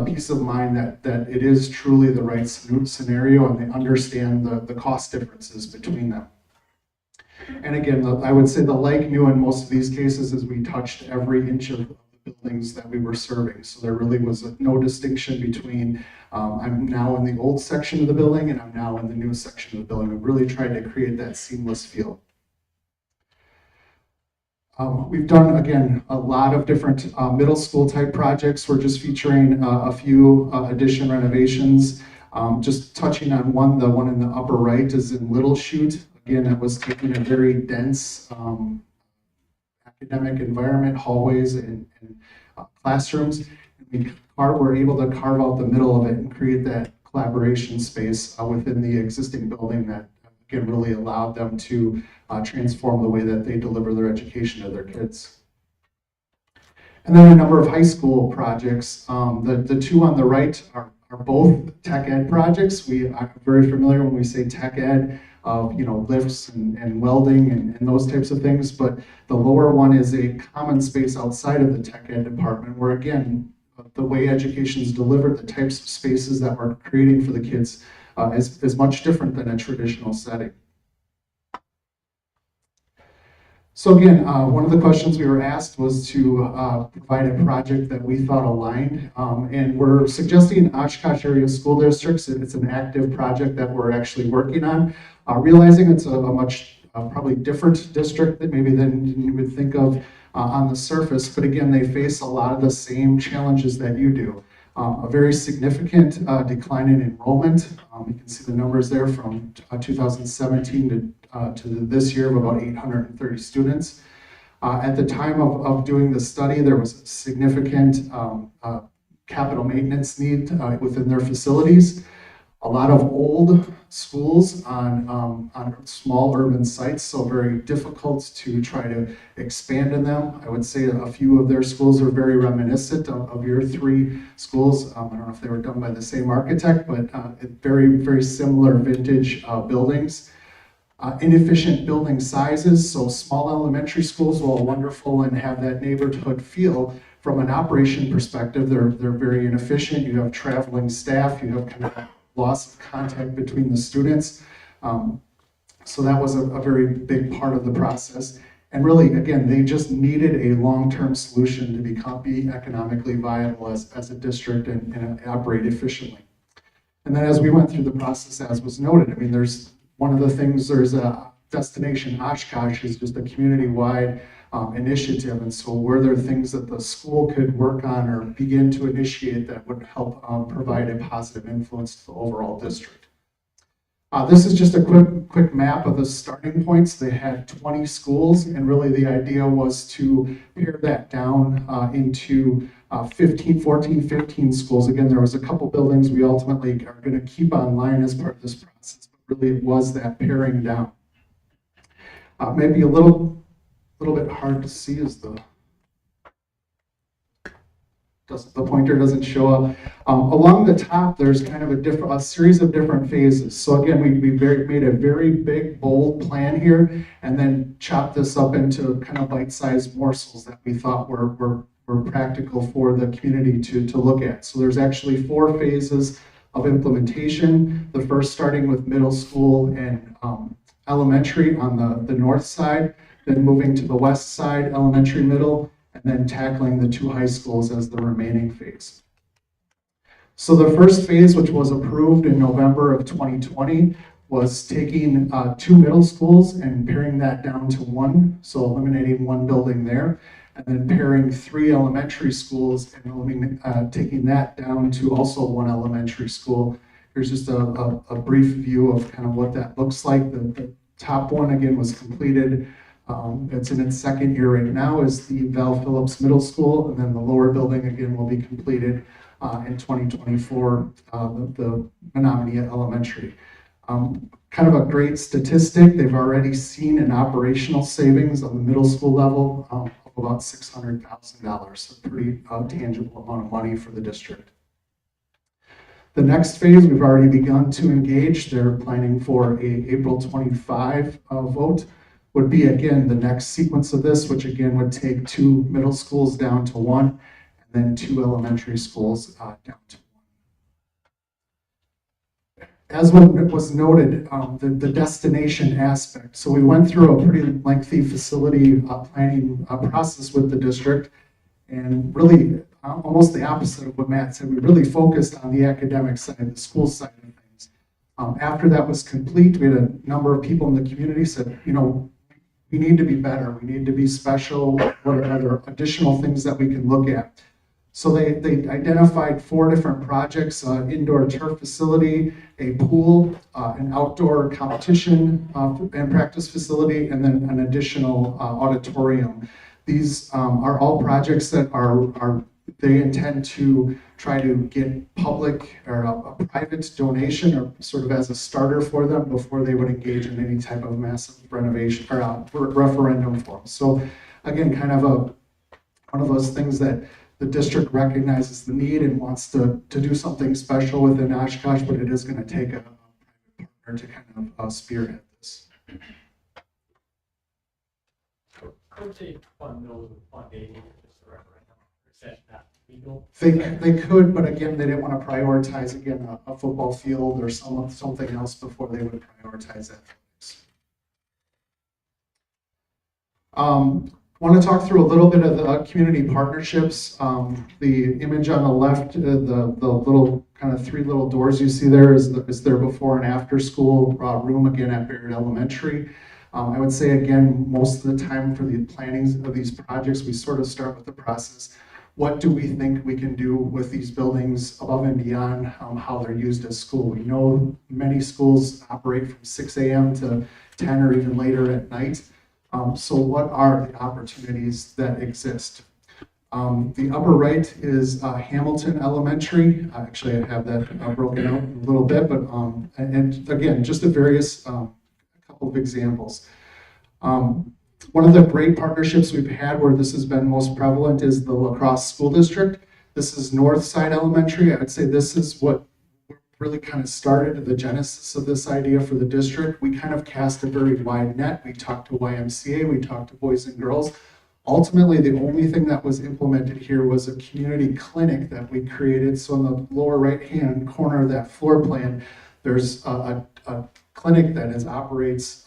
peace of mind that it is truly the right scenario, and they understand the cost differences between them. And again, I would say the like new in most of these cases is we touched every inch of the buildings that we were serving. So there really was no distinction between I'm now in the old section of the building and I'm now in the new section of the building. We really tried to create that seamless feel. We've done, again, a lot of different middle school type projects. We're just featuring a few addition renovations. Just touching on one, the one in the upper right is in Little Chute. Again, that was taking a very dense academic environment, hallways and classrooms. We were able to carve out the middle of it and create that collaboration space within the existing building that, again, really allowed them to transform the way that they deliver their education to their kids. And then a number of high school projects. The two on the right are both tech ed projects. We are very familiar when we say tech ed of lifts and welding and those types of things, but the lower one is a common space outside of the tech ed department where, again, the way education is delivered, the types of spaces that we're creating for the kids is much different than a traditional setting. So again, one of the questions we were asked was to provide a project that we thought aligned, and we're suggesting Oshkosh area school districts. It's an active project that we're actually working on, realizing it's a much probably different district than you would think of on the surface, but again, they face a lot of the same challenges that you do. A very significant decline in enrollment. You can see the numbers there from 2017 to this year of about 830 students. At the time of doing the study, there was a significant capital maintenance need within their facilities. A lot of old schools on small urban sites, so very difficult to try to expand in them. I would say a few of their schools are very reminiscent of your three schools. I don't know if they were done by the same architect, but very, very similar vintage buildings. Inefficient building sizes, so small elementary schools, while wonderful and have that neighborhood feel, from an operation perspective, they're very inefficient. You have traveling staff, you have kind of loss of contact between the students. So that was a very big part of the process. And really, again, they just needed a long-term solution to be economically viable as a district and operate efficiently. And then as we went through the process, as was noted, I mean, there's a Destination Oshkosh is just a community-wide initiative. And so were there things that the school could work on or begin to initiate that would help provide a positive influence to the overall district? This is just a quick map of the starting points. They had 20 schools, and really the idea was to pare that down into 15 schools. Again, there was a couple buildings we ultimately are going to keep online as part of this process, but really it was that paring down. Maybe a little bit hard to see as the pointer doesn't show up. Along the top, there's kind of a series of different phases. So again, we made a very big, bold plan here, and then chopped this up into kind of bite-sized morsels that we thought were practical for the community to look at. So there's actually 4 phases of implementation. The first starting with middle school and elementary on the north side, then moving to the west side, elementary, middle, and then tackling the 2 high schools as the remaining phase. So the first phase, which was approved in November of 2020, was taking 2 middle schools and paring that down to 1, so eliminating 1 building there, and then paring 3 elementary schools and taking that down to also 1 elementary school. Here's just a brief view of kind of what that looks like. The top one, again, was completed. It's in its second year right now, is the Val Phillips Middle School, and then the lower building, again, will be completed in 2024, the Menominee Elementary. Kind of a great statistic, they've already seen an operational savings on the middle school level of about $600,000, so a pretty tangible amount of money for the district. The next phase, we've already begun to engage. They're planning for a April 25 vote. Would be, again, the next sequence of this, which again would take 2 middle schools down to 1, and then 2 elementary schools down to 1. As was noted, the destination aspect. So we went through a pretty lengthy facility planning process with the district, and really almost the opposite of what Matt said. We really focused on the academic side, the school side of things. After that was complete, we had a number of people in the community said, you know, we need to be better. We need to be special. What are other additional things that we can look at? So they identified 4 different projects: indoor turf facility, a pool, an outdoor competition and practice facility, and then an additional auditorium. These are all projects that they intend to try to get public or a private donation, or sort of as a starter for them before they would engage in any type of massive renovation or referendum for them. So again, kind of one of those things that the district recognizes the need and wants to do something special within Oshkosh, but it is going to take a private partner to kind of spearhead this. Could they fund those with fund 80 just the referendum? Or is that not legal? They could, but again, they didn't want to prioritize again a football field or something else before they would prioritize athletics. Want to talk through a little bit of the community partnerships. The image on the left, the little kind of 3 little doors you see there is their before and after school room again at Barrett Elementary. I would say again, most of the time for the plannings of these projects, we sort of start with the process. What do we think we can do with these buildings above and beyond how they're used as school? We know many schools operate from 6 a.m. to 10 or even later at night. So what are the opportunities that exist? The upper right is Hamilton Elementary. Actually, I have that broken out a little bit, but and again, just a various couple of examples. One of the great partnerships we've had where this has been most prevalent is the La Crosse School District. This is Northside Elementary. I would say this is what really kind of started the genesis of this idea for the district. We kind of cast a very wide net. We talked to YMCA, we talked to Boys and Girls. Ultimately, the only thing that was implemented here was a community clinic that we created. So in the lower right-hand corner of that floor plan, there's a clinic that operates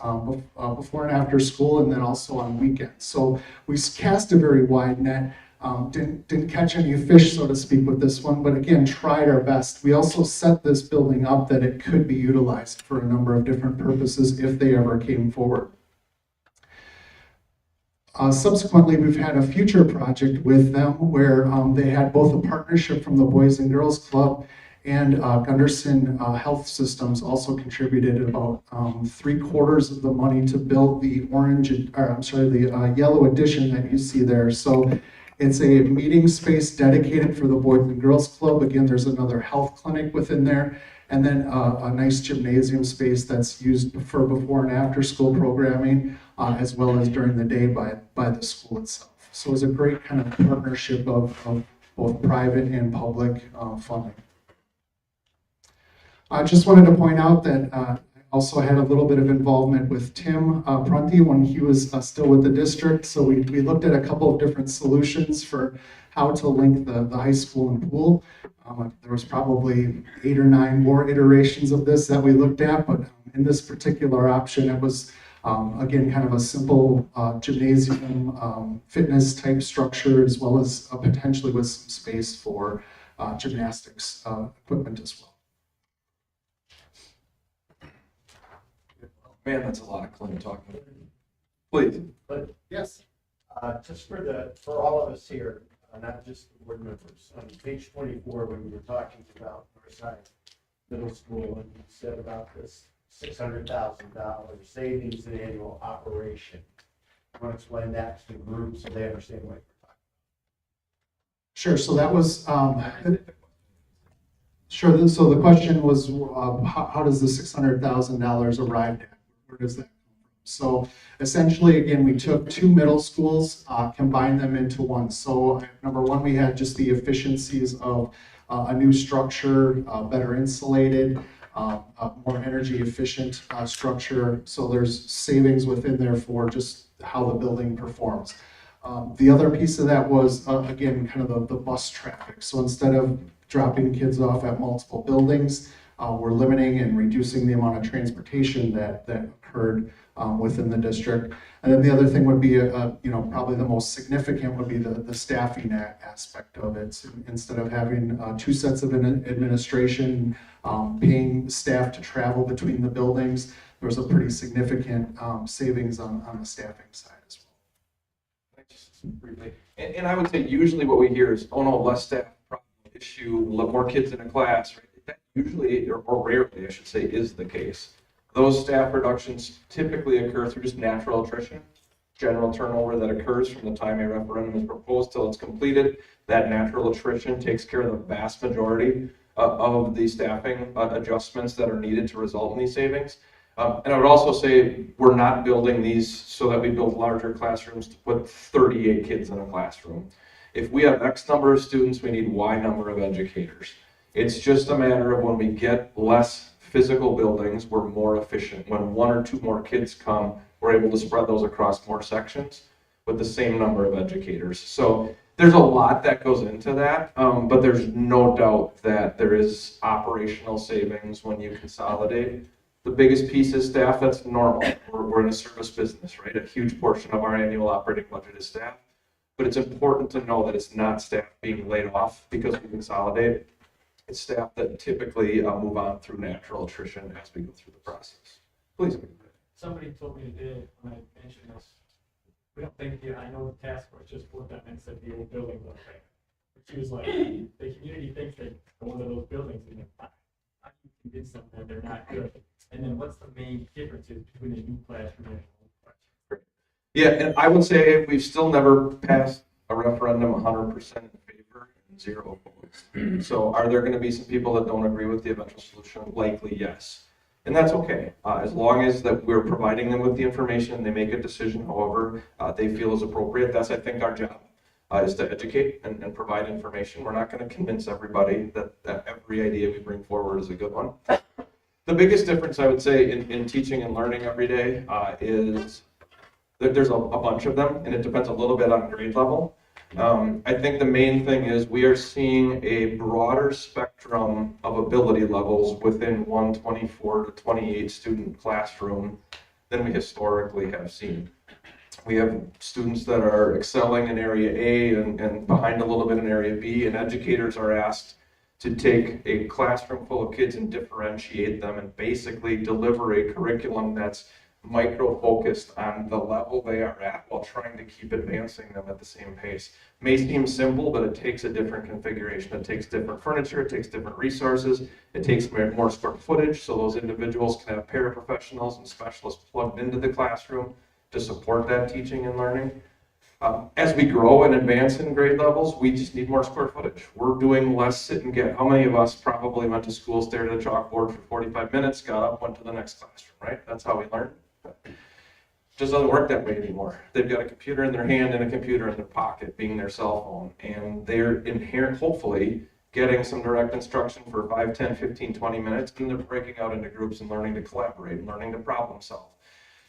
before and after school, and then also on weekends. So we cast a very wide net. Didn't catch any fish, so to speak, with this one, but again, tried our best. We also set this building up that it could be utilized for a number of different purposes if they ever came forward. Subsequently, we've had a future project with them where they had both a partnership from the Boys and Girls Club, and Gunderson Health Systems also contributed about 3/4 of the money to build the yellow addition that you see there. So it's a meeting space dedicated for the Boys and Girls Club. Again, there's another health clinic within there, and then a nice gymnasium space that's used for before and after school programming, as well as during the day by the school itself. So it's a great kind of partnership of both private and public funding. I just wanted to point out that I also had a little bit of involvement with Tim Prunty when he was still with the district. So we looked at a couple of different solutions for how to link the high school and pool. There was probably 8 or 9 more iterations of this that we looked at, but in this particular option, it was again kind of a simple gymnasium fitness type structure, as well as potentially with some space for gymnastics equipment as well. Man, that's a lot of clean talking. Please. But Yes. just for all of us here, not just the board members, on page 24, when we were talking about Northside Middle School, and you said about this $600,000 savings in annual operation. I want to explain that to the group so they understand what you're talking Sure. So that was sure. So the question was, how does the $600,000 arrive at? Where does that come from? So essentially, again, we took 2 middle schools, combined them into one. So number one, we had just the efficiencies of a new structure, better insulated, a more energy efficient structure. So there's savings within there for just how the building performs. The other piece of that was, again, kind of the bus traffic. So instead of dropping kids off at multiple buildings, we're limiting and reducing the amount of transportation that occurred within the district. And then the other thing would be, probably the most significant would be the staffing aspect of it. So instead of having two sets of administration, paying staff to travel between the buildings, there was a pretty significant savings on the staffing side as well. Briefly. And I would say usually what we hear is, oh no, less staff, problem, issue, more kids in a class, right? That usually, or rarely, I should say, is the case. Those staff reductions typically occur through just natural attrition, general turnover that occurs from the time a referendum is proposed till it's completed. That natural attrition takes care of the vast majority of the staffing adjustments that are needed to result in these savings. And I would also say we're not building these so that we build larger classrooms to put 38 kids in a classroom. If we have X number of students, we need Y number of educators. It's just a matter of when we get less physical buildings, we're more efficient. When one or two more kids come, we're able to spread those across more sections with the same number of educators. So there's a lot that goes into that, but there's no doubt that there is operational savings when you consolidate. The biggest piece is staff. That's normal. We're in a service business, right? A huge portion of our annual operating budget is staff. But it's important to know that it's not staff being laid off because we consolidate. It's staff that typically move on through natural attrition as we go through the process. Please. Somebody told me today when I mentioned this, we don't think, I know the task force just looked up and said the old buildings are fake. But she was like, the community thinks that one of those buildings is fine. How do you convince them that they're not good? And then what's the main differences between a new classroom and an old classroom? Yeah, and I would say we've still never passed a referendum 100% in favor and 0 opposed. So are there going to be some people that don't agree with the eventual solution? Likely, yes. And that's okay, as long as that we're providing them with the information and they make a decision however they feel is appropriate. That's, I think, our job. Is to educate and provide information. We're not going to convince everybody that every idea we bring forward is a good one. The biggest difference I would say in teaching and learning every day is that there's a bunch of them, and it depends a little bit on grade level. I think the main thing is we are seeing a broader spectrum of ability levels within one 24 to 28 student classroom than we historically have seen. We have students that are excelling in area A and behind a little bit in area B, and educators are asked to take a classroom full of kids and differentiate them and basically deliver a curriculum that's micro-focused on the level they are at while trying to keep advancing them at the same pace. May seem simple, but it takes a different configuration. It takes different furniture, it takes different resources, it takes more square footage so those individuals can have paraprofessionals and specialists plugged into the classroom to support that teaching and learning. As we grow and advance in grade levels, we just need more square footage. We're doing less sit and get. How many of us probably went to school, stared at a chalkboard for 45 minutes, got up, went to the next classroom, right? That's how we learn. It just doesn't work that way anymore. They've got a computer in their hand and a computer in their pocket, being their cell phone, and they're hopefully getting some direct instruction for 5, 10, 15, 20 minutes, and they're breaking out into groups and learning to collaborate and learning to problem solve.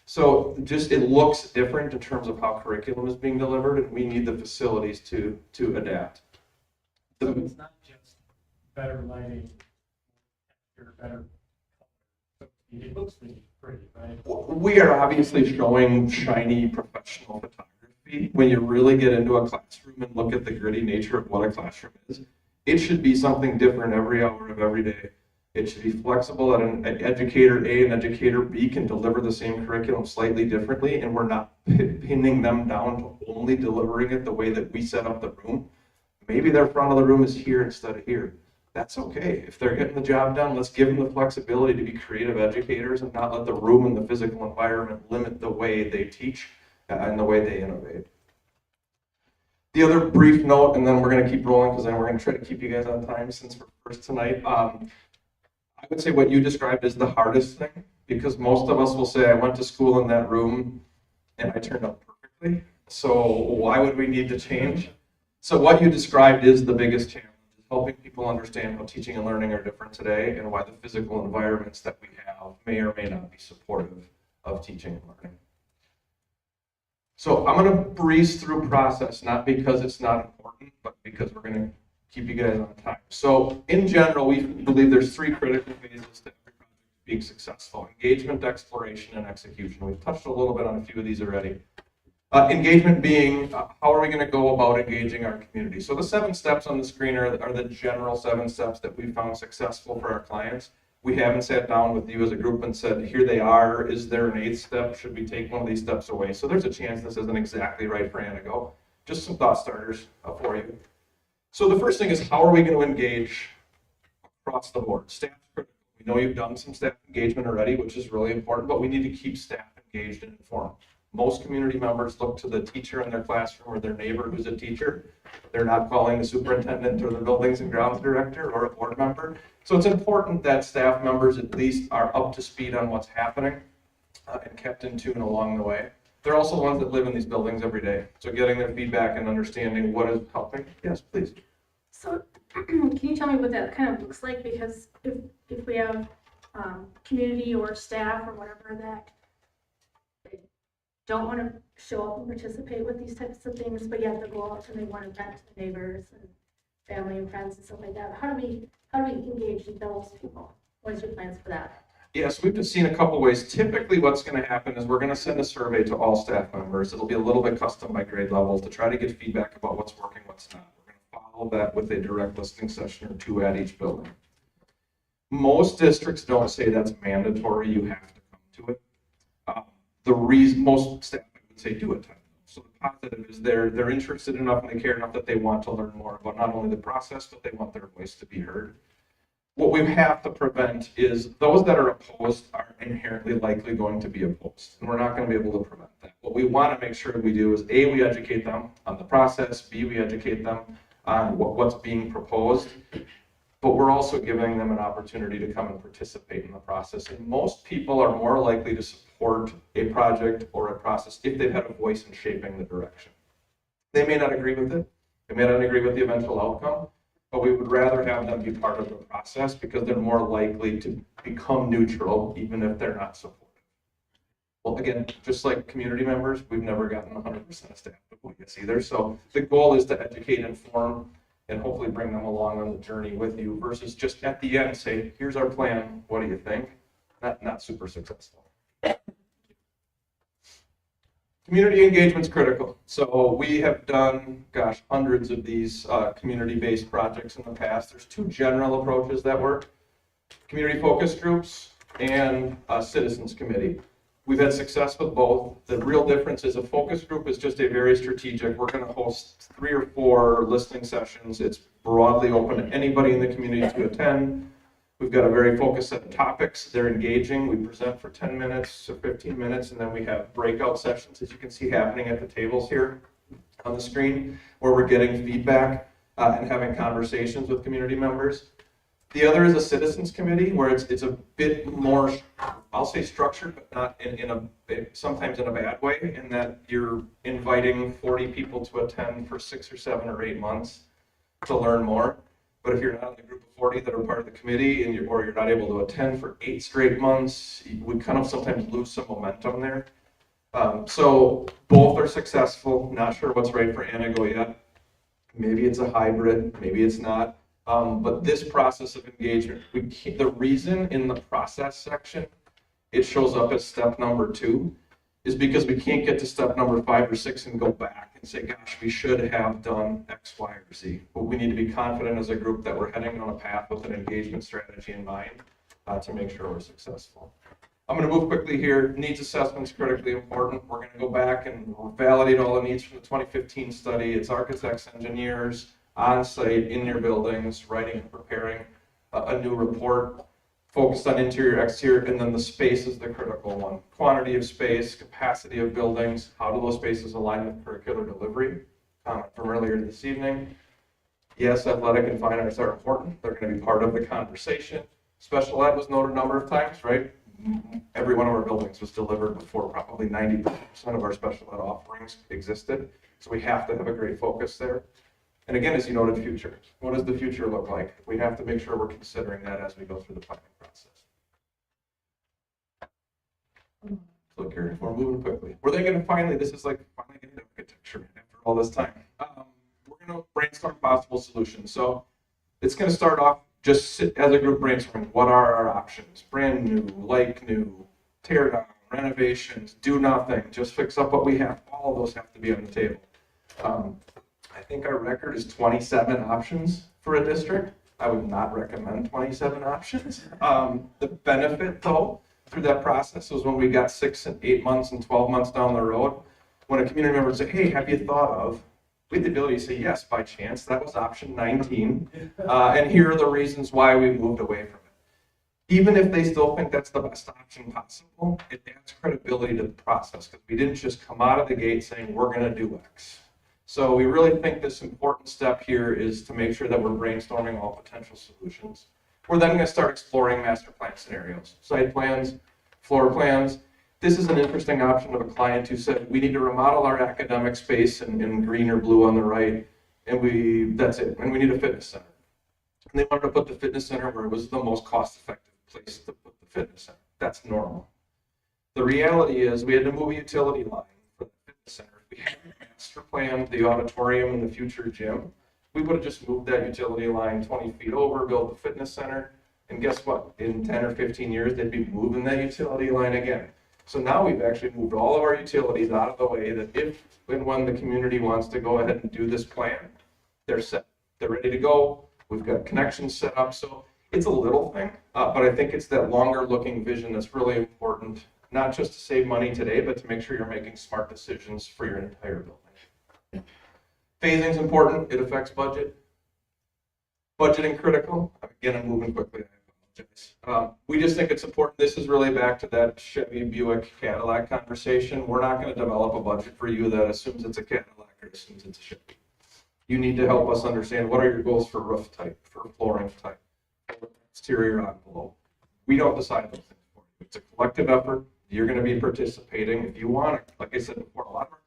So just it looks different in terms of how curriculum is being delivered, and we need the facilities to adapt. So it's not just better lighting, or better color. It looks really pretty, right? We are obviously showing shiny professional photography. When you really get into a classroom and look at the gritty nature of what a classroom is, it should be something different every hour of every day. It should be flexible, and an educator A and educator B can deliver the same curriculum slightly differently, and we're not pinning them down to only delivering it the way that we set up the room. Maybe their front of the room is here instead of here. That's okay. If they're getting the job done, let's give them the flexibility to be creative educators and not let the room and the physical environment limit the way they teach and the way they innovate. The other brief note, and then we're going to keep rolling because then we're going to try to keep you guys on time since we're first tonight. I would say what you described is the hardest thing, because most of us will say, I went to school in that room and I turned out perfectly. So why would we need to change? So what you described is the biggest challenge, is helping people understand how teaching and learning are different today and why the physical environments that we have may or may not be supportive of teaching and learning. So I'm gonna breeze through process, not because it's not important, but because we're gonna keep you guys on time. So in general, we believe there's three critical phases to every project being successful: engagement, exploration, and execution. We've touched a little bit on a few of these already. Engagement being, how are we going to go about engaging our community? So the 7 steps on the screen are the general 7 steps that we found successful for our clients. We haven't sat down with you as a group and said, here they are, is there an 8th step? Should we take one of these steps away? So there's a chance this isn't exactly right for Antigo. Just some thought starters for you. So the first thing is, how are we going to engage across the board? Staff critical. We know you've done some staff engagement already, which is really important, but we need to keep staff engaged and informed. Most community members look to the teacher in their classroom or their neighbor who's a teacher. They're not calling the superintendent or the buildings and grounds director or a board member. So it's important that staff members at least are up to speed on what's happening and kept in tune along the way. They're also the ones that live in these buildings every day. So getting their feedback and understanding what is helping. Yes, please. So can you tell me what that kind of looks like? Because if we have community or staff or whatever that don't want to show up and participate with these types of things, but yet they go out and they want to vent to the neighbors and family and friends and stuff like that. How do we engage those people? What is your plans for that? Yes, we've just seen a couple ways. Typically what's going to happen is we're going to send a survey to all staff members. It'll be a little bit custom by grade levels to try to get feedback about what's working, what's not. We're going to follow that with a direct listening session or 2 at each building. Most districts don't say that's mandatory, you have to come to it. The reason most staff would say do it. So the positive is they're interested enough and they care enough that they want to learn more about not only the process, but they want their voice to be heard. What we have to prevent is those that are opposed are inherently likely going to be opposed, and we're not going to be able to prevent that. What we want to make sure we do is A, we educate them on the process, B, we educate them on what's being proposed, but we're also giving them an opportunity to come and participate in the process. And most people are more likely to support a project or a process if they've had a voice in shaping the direction. They may not agree with it, they may not agree with the eventual outcome, but we would rather have them be part of the process because they're more likely to become neutral even if they're not supportive. Well, again, just like community members, we've never gotten 100% of staff to vote yes either. So the goal is to educate, inform, and hopefully bring them along on the journey with you versus just at the end say, here's our plan, what do you think? Not super successful. Community engagement's critical. So we have done, gosh, hundreds of these community-based projects in the past. There's 2 general approaches that work: community focus groups and a citizens committee. We've had success with both. The real difference is a focus group is just a very strategic. We're going to host 3 or 4 listening sessions. It's broadly open to anybody in the community to attend. We've got a very focused set of topics. They're engaging. We present for 10 minutes or 15 minutes, and then we have breakout sessions, as you can see happening at the tables here on the screen, where we're getting feedback and having conversations with community members. The other is a citizens committee, where it's a bit more, I'll say structured, but not sometimes in a bad way, in that you're inviting 40 people to attend for 6 or 7 or 8 months to learn more. But if you're not in the group of 40 that are part of the committee and you're not able to attend for 8 straight months, we kind of sometimes lose some momentum there. So both are successful. Not sure what's right for Antigo yet. Maybe it's a hybrid, maybe it's not. But this process of engagement, the reason in the process section it shows up as step number 2 is because we can't get to step number 5 or 6 and go back and say, gosh, we should have done X, Y, or Z. But we need to be confident as a group that we're heading on a path with an engagement strategy in mind to make sure we're successful. I'm going to move quickly here. Needs assessment is critically important. We're going to go back and validate all the needs from the 2015 study. It's architects, engineers, on-site, in your buildings, writing and preparing a new report focused on interior, exterior, and then the space is the critical one. Quantity of space, capacity of buildings, how do those spaces align with curricular delivery? Comment from earlier this evening. Yes, athletic and fine arts are important. They're going to be part of the conversation. Special ed was noted a number of times, right? Every one of our buildings was delivered before probably 90% of our special ed offerings existed. So we have to have a great focus there. And again, as you noted, future. What does the future look like? We have to make sure we're considering that as we go through the planning process. clicker. We're moving quickly. Were they gonna finally, this is like finally getting to architecture after all this time. We're gonna brainstorm possible solutions. So it's gonna start off just as a group brainstorming. What are our options? Brand new, like new, tear down, renovations, do nothing, just fix up what we have. All of those have to be on the table. I think our record is 27 options for a district. I would not recommend 27 options. The benefit though, through that process was when we got 6 and 8 months and 12 months down the road, when a community member would say, hey, have you thought of, we had the ability to say, yes, by chance, that was option 19. And here are the reasons why we moved away from it. Even if they still think that's the best option possible, it adds credibility to the process because we didn't just come out of the gate saying, we're going to do X. So we really think this important step here is to make sure that we're brainstorming all potential solutions. We're then going to start exploring master plan scenarios, site plans, floor plans. This is an interesting option of a client who said, we need to remodel our academic space in green or blue on the right, and that's it, and we need a fitness center. And they wanted to put the fitness center where it was the most cost-effective place to put the fitness center. That's normal. The reality is we had to move a utility line for the fitness center. If we hadn't master planned the auditorium and the future gym, we would have just moved that utility line 20 feet over, built the fitness center, and guess what? In 10 or 15 years, they'd be moving that utility line again. So now we've actually moved all of our utilities out of the way that if and when the community wants to go ahead and do this plan, they're set. They're ready to go. We've got connections set up. So it's a little thing, but I think it's that longer looking vision that's really important, not just to save money today, but to make sure you're making smart decisions for your entire building. Phasing is important. It affects budget. Budgeting critical. Again, I'm moving quickly. I apologize. We just think it's important. This is really back to that Chevy, Buick, Cadillac conversation. We're not going to develop a budget for you that assumes it's a Cadillac or assumes it's a Chevy. You need to help us understand what are your goals for roof type, for flooring type, for exterior envelope. We don't decide those things for you. It's a collective effort. You're going to be participating. If you want it, like I said before, a lot of our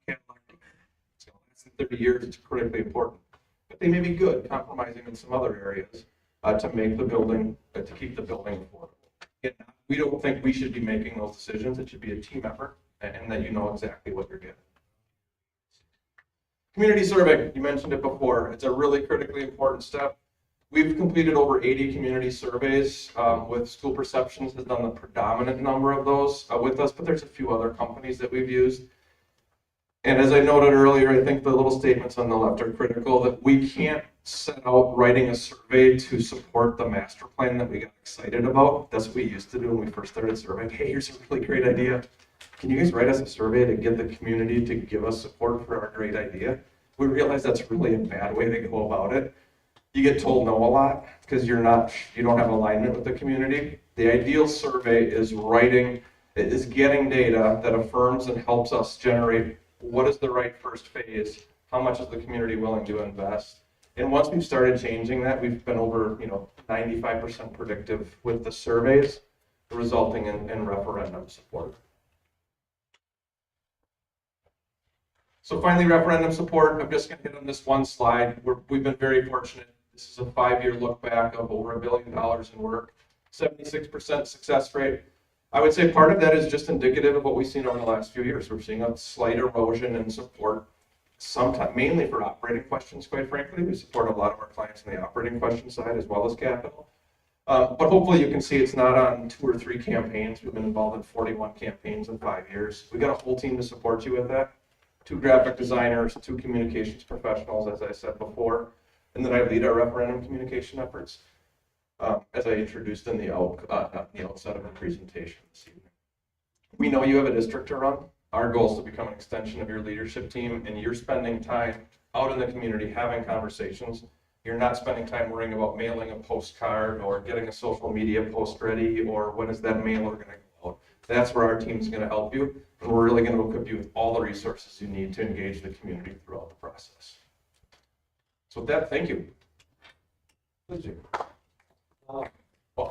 clients want Cadillac. It's going to last in 30 years. It's critically important. But they may be good, compromising in some other areas to make the building, to keep the building affordable. Again, we don't think we should be making those decisions. It should be a team effort and that you know exactly what you're getting. Community survey, you mentioned it before. It's a really critically important step. We've completed over 80 community surveys with School Perceptions has done the predominant number of those with us, but there's a few other companies that we've used. And as I noted earlier, I think the little statements on the left are critical, that we can't set out writing a survey to support the master plan that we got excited about. That's what we used to do when we first started surveying. Hey, here's a really great idea. Can you guys write us a survey to get the community to give us support for our great idea? We realize that's really a bad way to go about it. You get told no a lot because you don't have alignment with the community. The ideal survey is getting data that affirms and helps us generate what is the right first phase, how much is the community willing to invest. And once we've started changing that, we've been over 95% predictive with the surveys, resulting in referendum support. So finally, referendum support. I'm just going to hit on this one slide. We've been very fortunate. This is a 5-year look back of over $1 billion in work, 76% success rate. I would say part of that is just indicative of what we've seen over the last few years. We're seeing a slight erosion in support, sometimes mainly for operating questions, quite frankly. We support a lot of our clients on the operating question side as well as capital. But hopefully you can see it's not on 2 or 3 campaigns. We've been involved in 41 campaigns in 5 years. We got a whole team to support you with that. 2 graphic designers, 2 communications professionals, as I said before. And then I lead our referendum communication efforts, as I introduced in the outset of the presentation this evening. We know you have a district to run. Our goal is to become an extension of your leadership team, and you're spending time out in the community having conversations. You're not spending time worrying about mailing a postcard or getting a social media post ready or when is that mailer going to go out. That's where our team is going to help you, and we're really going to equip you with all the resources you need to engage the community throughout the process. So with that, thank you. Please do.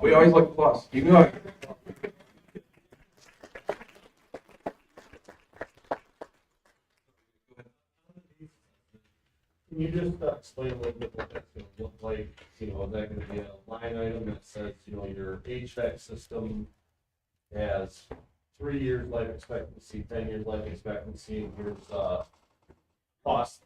We always like applause. You know it. Can you just explain a little bit what that's going to look like? Is that going to be a line item that says, your HVAC system has 3 years life expectancy, 10 years life expectancy, and here's, cost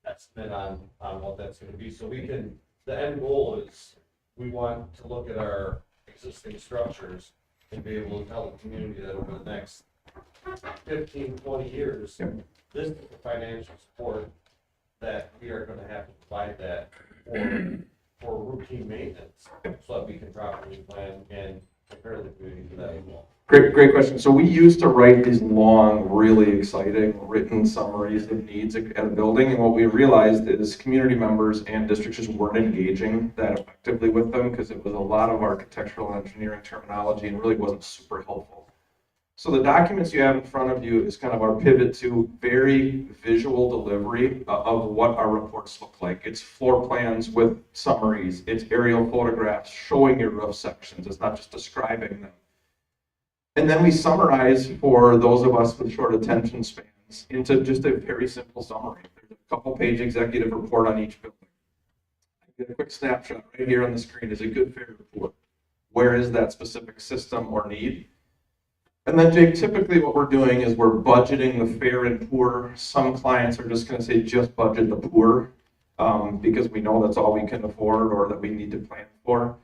estimate on what that's gonna be, so we can, the end goal is, we want to look at our existing structures and be able to tell the community that over the next 15, 20 years, Yep. this is the financial support that we are gonna have to provide that for routine maintenance, so that we can properly plan and prepare the community for that as well. Great question. So we used to write these long, really exciting written summaries of needs at a building, and what we realized is community members and districts just weren't engaging that effectively with them because it was a lot of architectural and engineering terminology and really wasn't super helpful. So the documents you have in front of you is kind of our pivot to very visual delivery of what our reports look like. It's floor plans with summaries. It's aerial photographs showing your roof sections. It's not just describing them. And then we summarize for those of us with short attention spans into just a very simple summary. There's a couple page executive report on each building. Get a quick snapshot right here on the screen is a good fair report. Where is that specific system or need? And then Jake, typically what we're doing is we're budgeting the fair and poor. Some clients are just gonna say just budget the poor because we know that's all we can afford or that we need to plan for.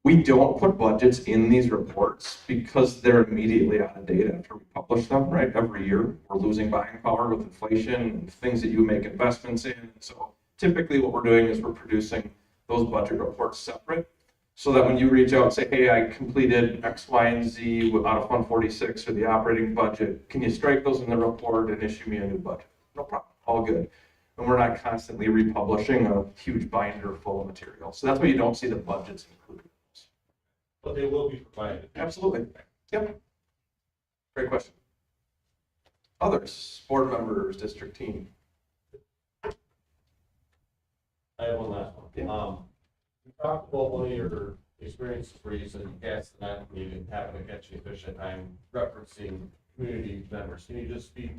We don't put budgets in these reports because they're immediately out of date after we publish them, right? Every year, we're losing buying power with inflation and things that you make investments in. And so typically what we're doing is we're producing those budget reports separate so that when you reach out and say, hey, I completed X, Y, and Z out of Fund 46 or the operating budget, can you strike those in the report and issue me a new budget? No problem, all good. And we're not constantly republishing a huge binder full of material. So that's why you don't see the budgets included. But they will be provided. Absolutely. Yep. Great question. Others, board members, district team. I have one last one. Yeah. You talked about one of your experiences where you said you cast the net and you didn't happen to catch any fish at time, referencing community members. Can you just speak,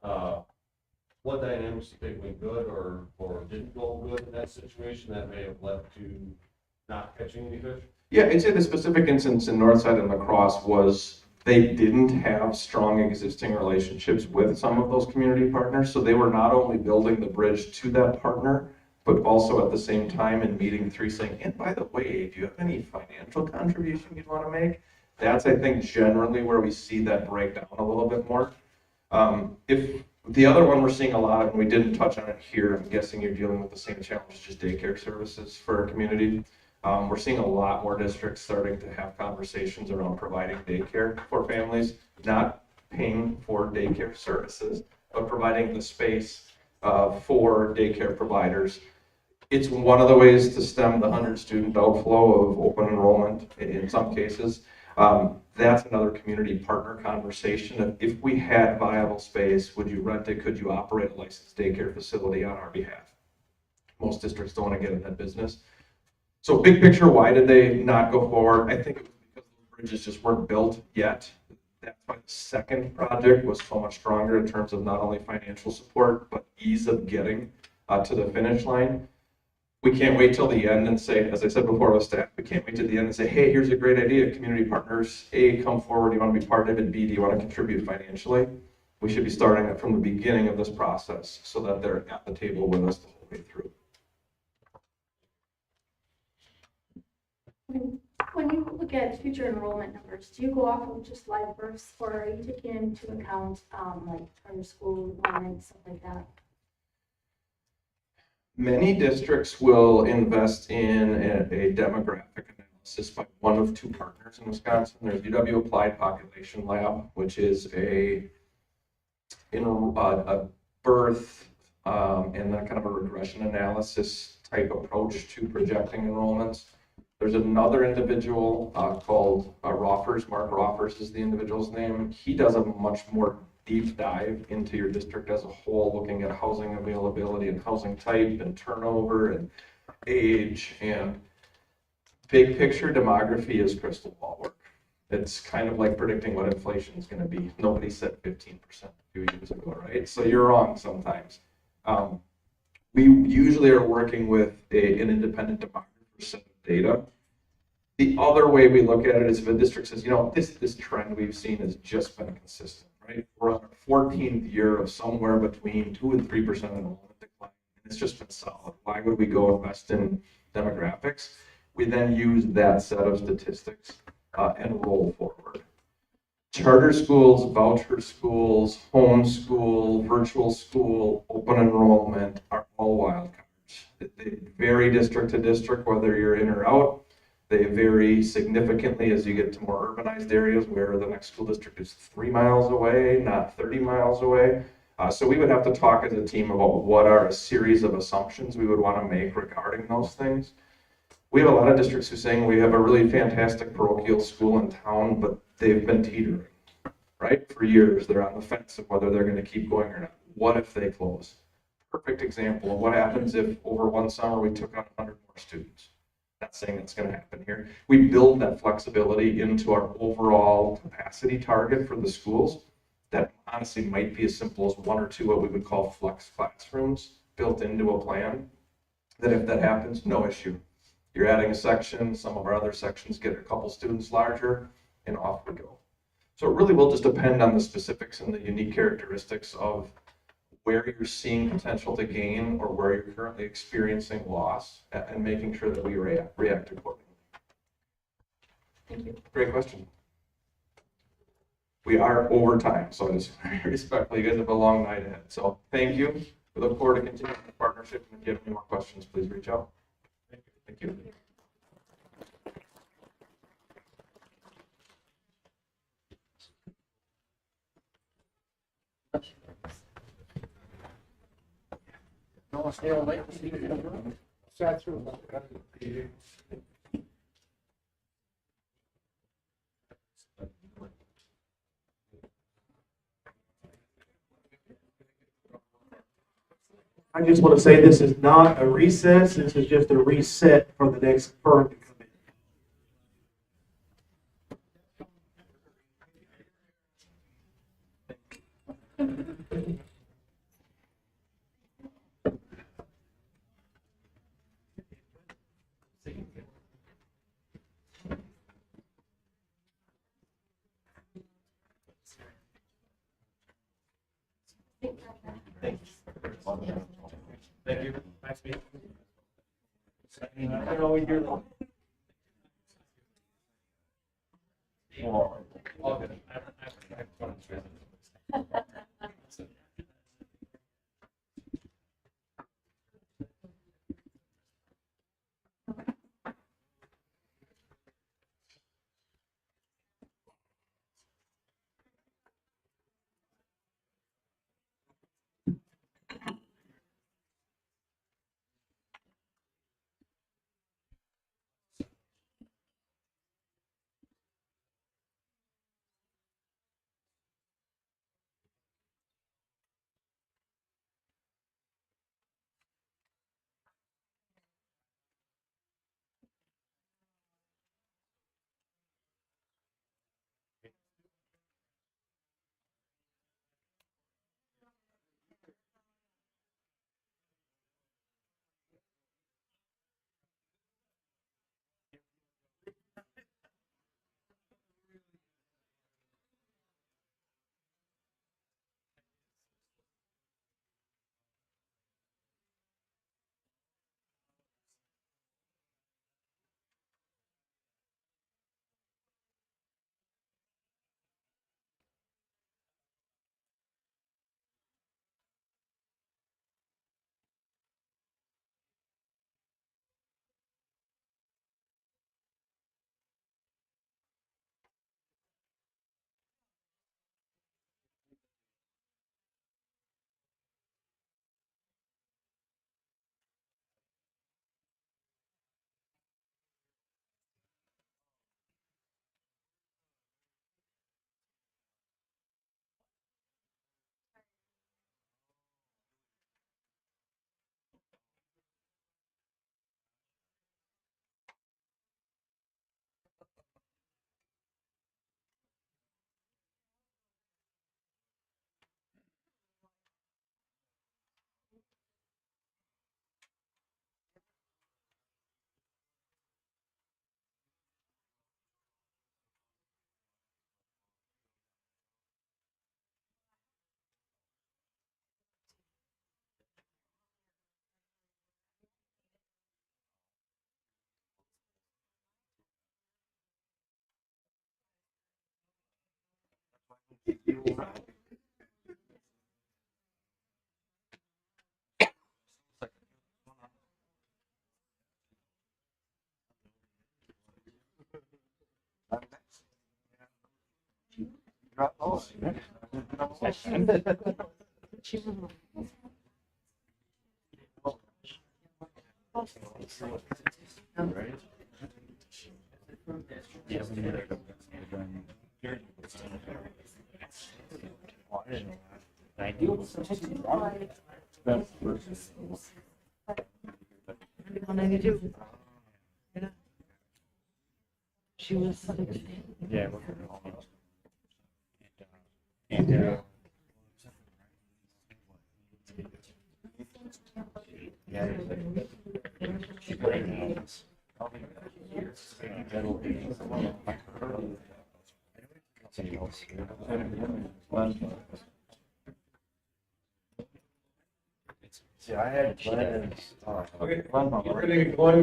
what dynamics you think went good or didn't go good in that situation that may have led to not catching any fish? Yeah, I'd say the specific instance in Northside and La Crosse was they didn't have strong existing relationships with some of those community partners. So they were not only building the bridge to that partner, but also at the same time in meeting 3 saying, and by the way, do you have any financial contribution you'd want to make? That's, I think, generally where we see that break down a little bit more. If the other one we're seeing a lot of, and we didn't touch on it here, I'm guessing you're dealing with the same challenge, just daycare services for our community. We're seeing a lot more districts starting to have conversations around providing daycare for families, not paying for daycare services, but providing the space for daycare providers. It's one of the ways to stem the 100-student outflow of open enrollment in some cases. That's another community partner conversation. If we had viable space, would you rent it? Could you operate a licensed daycare facility on our behalf? Most districts don't want to get in that business. So big picture, why did they not go forward? I think it was because the bridges just weren't built yet. That's why the second project was so much stronger in terms of not only financial support, but ease of getting to the finish line. We can't wait till the end and say, as I said before with staff, we can't wait till the end and say, hey, here's a great idea, community partners. A, come forward, do you want to be part of it? B, do you want to contribute financially? We should be starting it from the beginning of this process so that they're at the table with us the whole way through. When you look at future enrollment numbers, do you go off of just live births or are you taking into account like charter school enrollment, stuff like that? Many districts will invest in a demographic analysis by one of 2 partners in Wisconsin. There's UW Applied Population Lab, which is a birth and then kind of a regression analysis type approach to projecting enrollments. There's another individual called Roffers. Mark Roffers is the individual's name. He does a much more deep dive into your district as a whole, looking at housing availability and housing type and turnover and age and big picture demography is crystal ball work. It's kind of like predicting what inflation is going to be. Nobody said 15% a few years ago, right? So you're wrong sometimes. We usually are working with an independent demographer set of data. The other way we look at it is if a district says, you know, this trend we've seen has just been consistent, right? We're on our 14th year of somewhere between 2 and 3% enrollment decline. And it's just been solid. Why would we go invest in demographics? We then use that set of statistics and roll forward. Charter schools, voucher schools, homeschool, virtual school, open enrollment are all wild cards. They vary district to district, whether you're in or out. They vary significantly as you get to more urbanized areas where the next school district is 3 miles away, not 30 miles away. So we would have to talk as a team about what are a series of assumptions we would want to make regarding those things. We have a lot of districts who are saying we have a really fantastic parochial school in town, but they've been teetering, right? For years, they're on the fence of whether they're going to keep going or not. What if they close? Perfect example of what happens if over one summer we took on 100 more students. Not saying that's going to happen here. We build that flexibility into our overall capacity target for the schools. That honestly might be as simple as 1 or 2 what we would call flex classrooms built into a plan. That if that happens, no issue. You're adding a section, some of our other sections get a couple students larger, and off we go. So it really will just depend on the specifics and the unique characteristics of where you're seeing potential to gain or where you're currently experiencing loss, and making sure that we react accordingly. Thank you. Great question. We are over time, so I just respectfully, you guys have a long night ahead. So thank you. We look forward to continuing the partnership. And if you have any more questions, please reach out. Thank you. No, stay all late. Sat through. I just want to say this is not a recess, this is just a reset for the next firm to come in. Thank you. Nice meeting you. I don't always hear that. All good. I have fun. She was. Yeah. See, I had plans. Okay, we're gonna get going,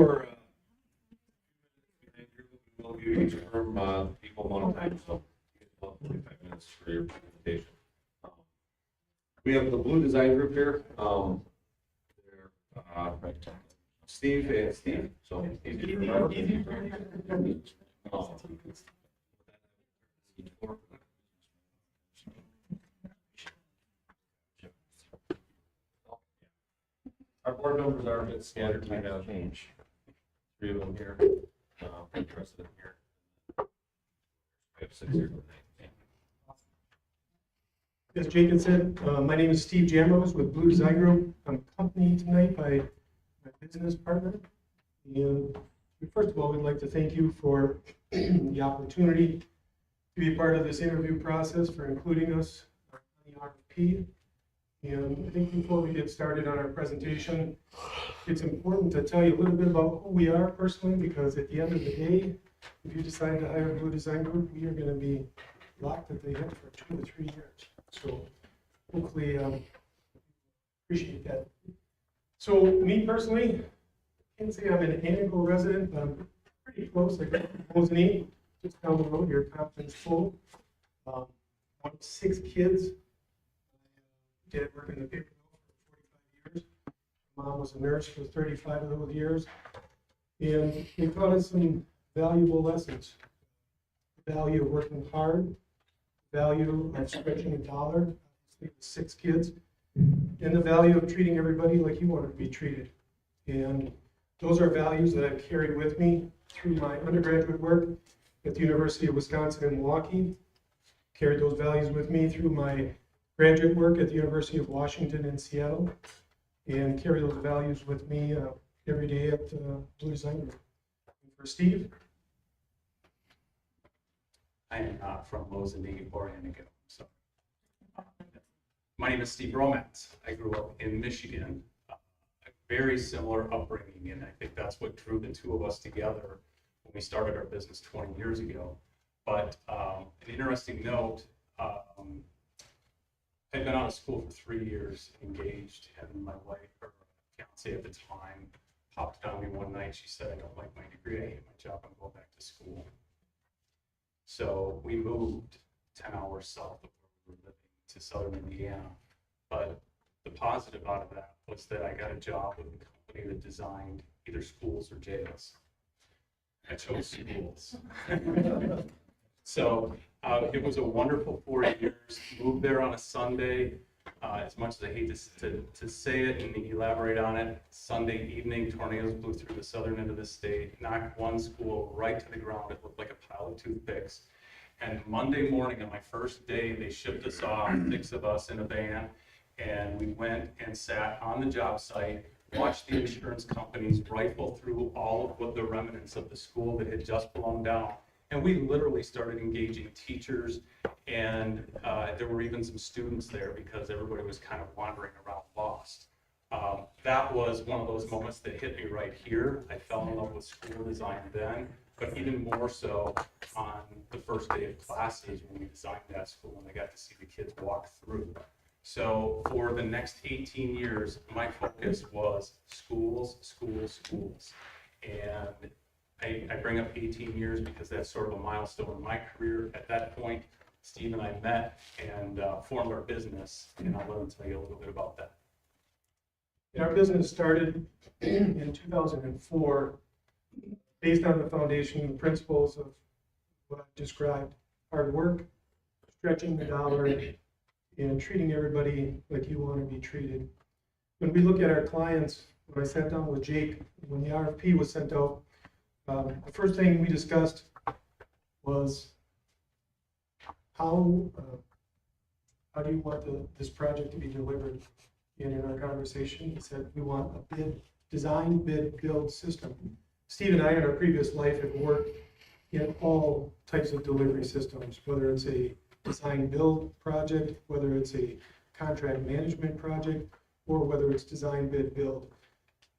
we'll give each firm, equal amount of time, so you get about 45 minutes for your presentation. We have the blue design group here, they're, Steve and Steve, so easy to remember. Our board members are a bit scattered, we have three of them here, president here. We have 6 here tonight. As Jacob said, my name is Steve Jamrose with Blue Design Group. I'm accompanied tonight by my business partner. And first of all, we'd like to thank you for the opportunity to be part of this interview process, for including us on the RFP. And I think before we get started on our presentation, it's important to tell you a little bit about who we are personally, because at the end of the day, if you decide to hire Blue Design Group, we are going to be locked at the hip for 2 to 3 years. So hopefully, appreciate that. So me personally, I can't say I'm an Antigo resident, but I'm pretty close. I grew up in Mosinee, just down the road here, Compton's full. One of 6 kids. Dad worked in the paper mill for 45 years. Mom was a nurse for 35 of those years. And they taught us some valuable lessons. The value of working hard, value of stretching a dollar, 6 kids, and the value of treating everybody like you wanted to be treated. And those are values that I've carried with me through my undergraduate work at the University of Wisconsin in Milwaukee, carried those values with me through my graduate work at the University of Washington in Seattle, and carry those values with me every day at Blue Design Group. And for Steve? I am not from Mosinee or Antigo. So, my name is Steve Romance. I grew up in Michigan. A very similar upbringing, and I think that's what drew the two of us together when we started our business 20 years ago. But an interesting note, I'd been out of school for 3 years, engaged, and my wife, or fiance at the time, popped on me one night. She said, "I don't like my degree, I hate my job, I'm going back to school." So we moved 10 hours south of where we were living to southern Indiana. But the positive out of that was that I got a job with a company that designed either schools or jails. I chose schools. So it was a wonderful 4 years. Moved there on a Sunday. As much as I hate to say it and elaborate on it, Sunday evening, tornadoes blew through the southern end of the state, knocked one school right to the ground. It looked like a pile of toothpicks. And Monday morning, on my first day, they shipped us off, 6 of us in a van, and we went and sat on the job site, watched the insurance companies rifle through all of what the remnants of the school that had just blown down. And we literally started engaging teachers, and there were even some students there because everybody was kind of wandering around lost. That was one of those moments that hit me right here. I fell in love with school design then, but even more so on the first day of classes when we designed that school and I got to see the kids walk through. So for the next 18 years, my focus was schools, schools, schools. And I bring up 18 years because that's sort of a milestone in my career. At that point, Steve and I met and formed our business, and I'll let him tell you a little bit about that. Our business started in 2004, based on the foundation and principles of what I described: hard work, stretching the dollar, and treating everybody like you want to be treated. When we look at our clients, when I sat down with Jake, when the RFP was sent out, the first thing we discussed was how do you want this project to be delivered? And in our conversation, he said, we want a design, bid, build system. Steve and I in our previous life have worked in all types of delivery systems, whether it's a design build project, whether it's a contract management project, or whether it's design bid build.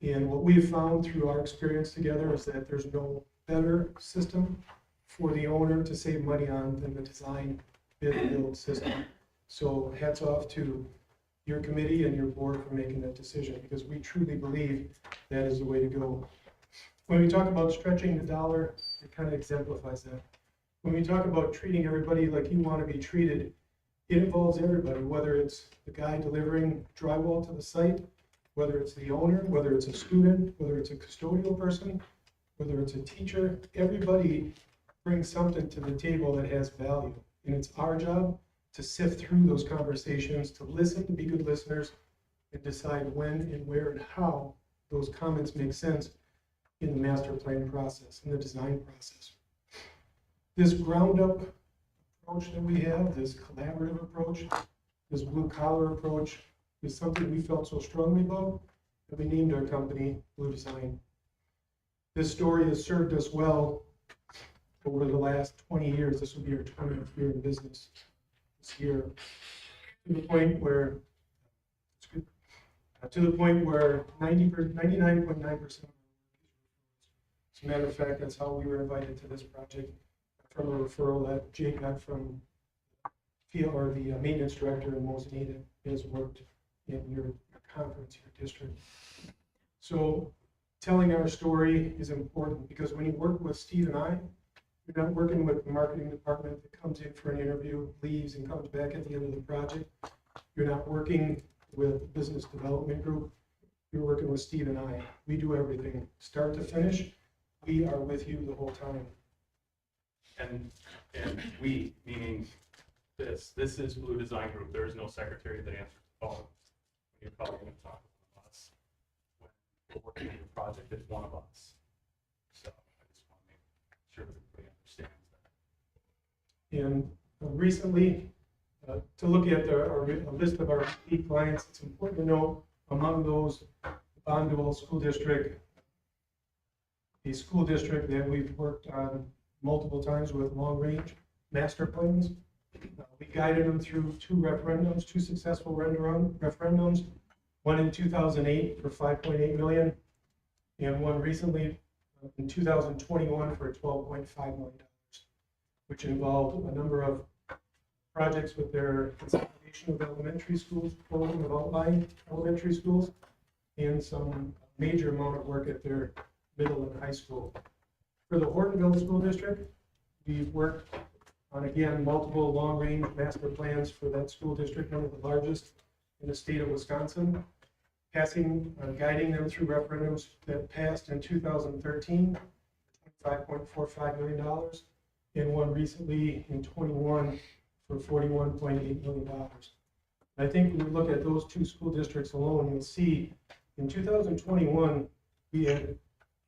And what we've found through our experience together is that there's no better system for the owner to save money on than the design bid build system. So hats off to your committee and your board for making that decision, because we truly believe that is the way to go. When we talk about stretching the dollar, it kind of exemplifies that. When we talk about treating everybody like you want to be treated, it involves everybody, whether it's the guy delivering drywall to the site, whether it's the owner, whether it's a student, whether it's a custodial person, whether it's a teacher. Everybody brings something to the table that has value. And it's our job to sift through those conversations, to listen, to be good listeners, and decide when and where and how those comments make sense in the master plan process, in the design process. This ground up approach that we have, this collaborative approach, this blue collar approach, is something we felt so strongly about that we named our company Blue Design. This story has served us well over the last 20 years. This will be our 20th year in business this year, to the point where 99.9%. As a matter of fact, that's how we were invited to this project, from a referral that Jake got from the maintenance director in Mosinee that has worked in your conference, your district. So telling our story is important, because when you work with Steve and I, you're not working with the marketing department that comes in for an interview, leaves, and comes back at the end of the project. You're not working with the business development group. You're working with Steve and I. We do everything, start to finish. We are with you the whole time. And we, meaning this is Blue Design Group. There is no secretary that answers the phone. You're probably going to talk to one of us when we're working on your project. It's one of us. So I just want to make sure that everybody understands that. And recently, to look at a list of our key clients, it's important to know among those, Bondwell School District, a school district that we've worked on multiple times with long-range master plans. We guided them through two successful referendums, one in 2008 for $5.8 million, and one recently in 2021 for $12.5 million, which involved a number of projects with their consolidation of elementary schools, closing of outlying elementary schools, and some major amount of work at their middle and high school. For the Hortonville School District, we've worked on, again, multiple long-range master plans for that school district, one of the largest in the state of Wisconsin, guiding them through referendums that passed in 2013, $25.45 million, and one recently in 21 for $41.8 million. I think when you look at those two school districts alone, you'll see in 2021, we had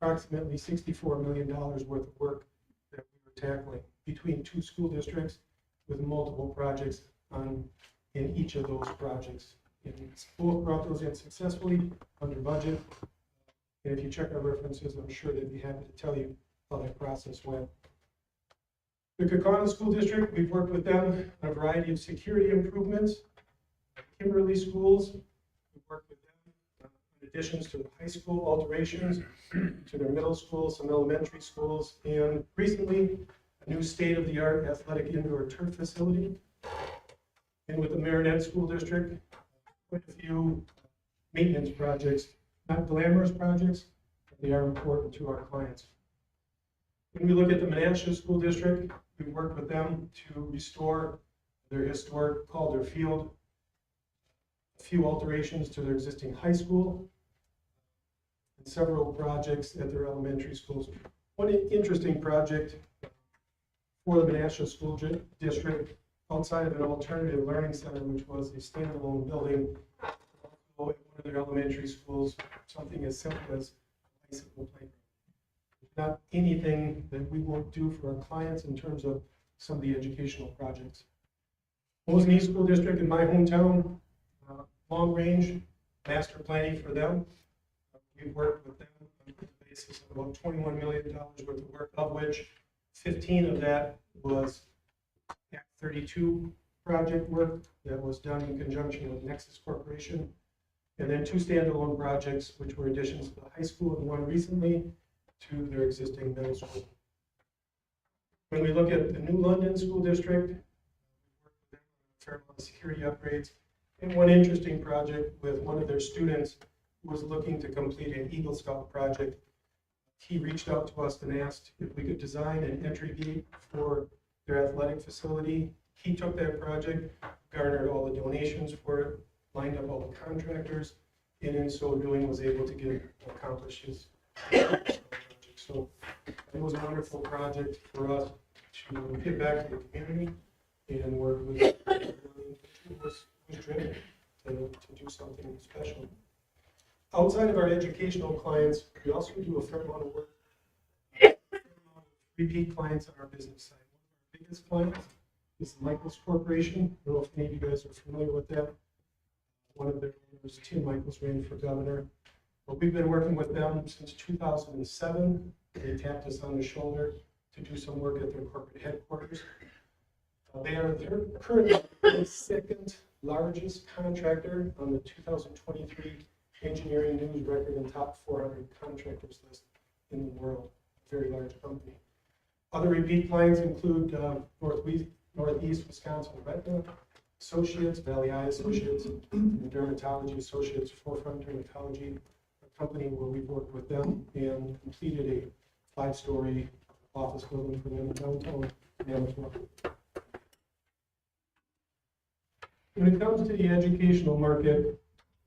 approximately $64 million worth of work that we were tackling between two school districts with multiple projects in each of those projects. And both brought those in successfully under budget. And if you check our references, I'm sure they'd be happy to tell you how that process went. The Kaukauna School District, we've worked with them on a variety of security improvements. Kimberly Schools, we've worked with them in additions to the high school alterations, to their middle school, some elementary schools, and recently, a new state-of-the-art athletic indoor turf facility. And with the Marinette School District, quite a few maintenance projects, not glamorous projects, but they are important to our clients. When we look at the Menasha School District, we worked with them to restore their historic Calder Field, a few alterations to their existing high school, and several projects at their elementary schools. One interesting project for the Menasha School District, outside of an alternative learning center, which was a standalone building, at one of their elementary schools, something as simple as a bicycle playground. Not anything that we won't do for our clients in terms of some of the educational projects. Mosen East School District in my hometown, long range master planning for them. We've worked with them on the basis of about $21 million worth of work, of which 15 of that was Act 32 project work that was done in conjunction with Nexus Corporation. And then 2 standalone projects, which were additions to the high school and one recently to their existing middle school. When we look at the New London School District, we work with them on a fair amount of security upgrades. And one interesting project with one of their students who was looking to complete an Eagle Scout project. He reached out to us and asked if we could design an entry gate for their athletic facility. He took that project, garnered all the donations for it, lined up all the contractors, and in so doing was able to accomplish his project. So it was a wonderful project for us to get back to the community and work with it was driven to do something special. Outside of our educational clients, we also do a fair amount of work, repeat clients on our business side. One of our biggest clients is the Michaels Corporation. I don't know if any of you guys are familiar with that. One of their owners, Tim Michaels, ran for governor. But we've been working with them since 2007. They tapped us on the shoulder to do some work at their corporate headquarters. They are currently the second largest contractor on the 2023 Engineering News Record and top 400 contractors list in the world. Very large company. Other repeat clients include Northeast Wisconsin Retina Associates, Valley Eye Associates, and Dermatology Associates, Forefront Dermatology, a company where we've worked with them and completed a 5-story office building for them in downtown Nashville. When it comes to the educational market,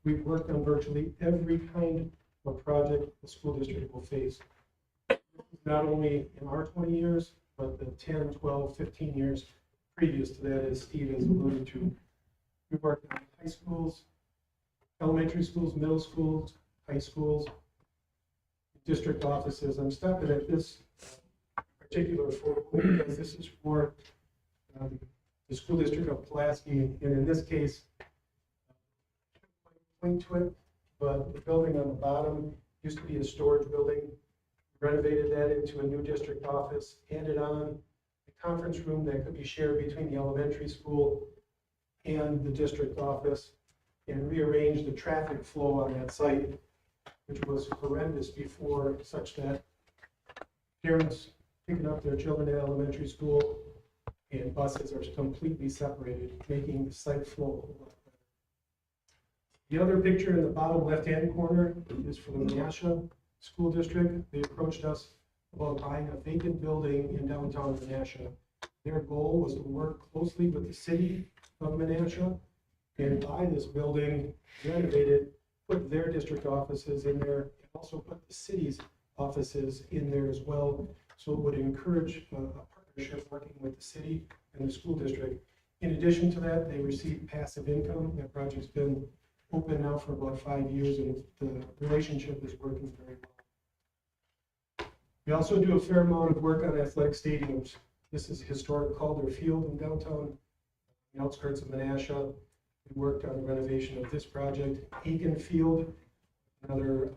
we've worked on virtually every kind of project the school district will face. Not only in our 20 years, but the 10, 12, 15 years previous to that, as Steve has alluded to. We've worked on high schools, elementary schools, middle schools, high schools, district offices. I'm stopping at this particular photo because this is for the school district of Pulaski, and in this case, point to it, but the building on the bottom used to be a storage building. Renovated that into a new district office, added on a conference room that could be shared between the elementary school and the district office, and rearranged the traffic flow on that site, which was horrendous before, such that parents picking up their children at elementary school and buses are completely separated, making the site flow a lot better. The other picture in the bottom left-hand corner is for the Menasha School District. They approached us about buying a vacant building in downtown Menasha. Their goal was to work closely with the city of Menasha and buy this building, renovate it, put their district offices in there, and also put the city's offices in there as well. So it would encourage a partnership working with the city and the school district. In addition to that, they received passive income. That project's been open now for about 5 years, and the relationship is working very well. We also do a fair amount of work on athletic stadiums. This is historic Calder Field in downtown, the outskirts of Menasha. We worked on the renovation of this project. Aiken Field, another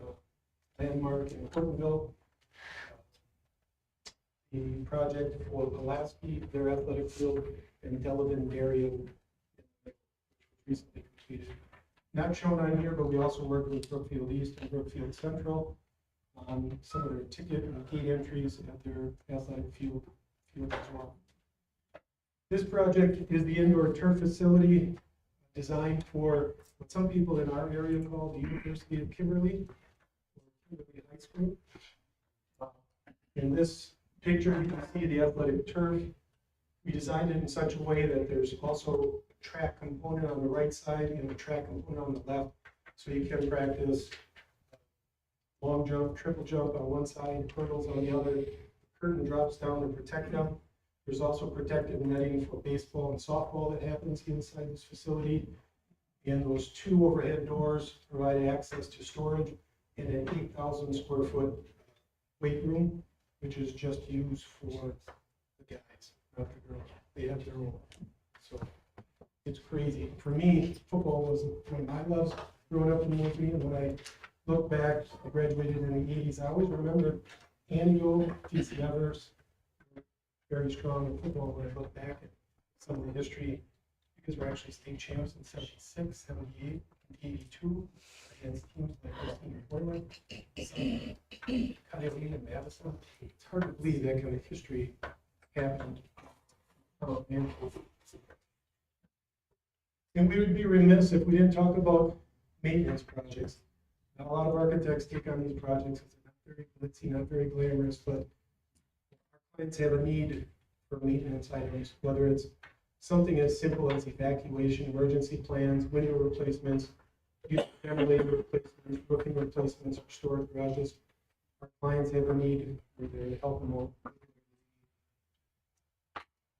landmark in Portonville. The project for Pulaski, their athletic field, and Delavan Darien, which was recently completed. Not shown on here, but we also worked with Brookfield East and Brookfield Central on some of their ticket and gate entries at their athletic field as well. This project is the indoor turf facility designed for what some people in our area call the University of Kimberly, or Kimberly High School. In this picture, you can see the athletic turf. We designed it in such a way that there's also a track component on the right side and a track component on the left. So you can practice long jump, triple jump on one side, hurdles on the other. The curtain drops down to protect them. There's also protective netting for baseball and softball that happens inside this facility. And those two overhead doors provide access to storage in an 8,000 square foot weight room, which is just used for the guys, not the girls. They have their own. So it's crazy. For me, football was one of my loves growing up in the Northeast. And when I look back, I graduated in the 80s. I always remember Antigo, DC Evers, very strong in football. When I look back at some of the history, because we're actually state champs in 76, 78, and 82 against teams like Christine and Portland, Coyote and Madison. It's hard to believe that kind of history happened. And we would be remiss if we didn't talk about maintenance projects. Now, a lot of architects take on these projects. It's not very glitzy, not very glamorous, but our clients have a need for maintenance items, whether it's something as simple as evacuation, emergency plans, window replacements, ventilator replacements, roofing replacements, or storage garages. Our clients have a need, we're there to help them out.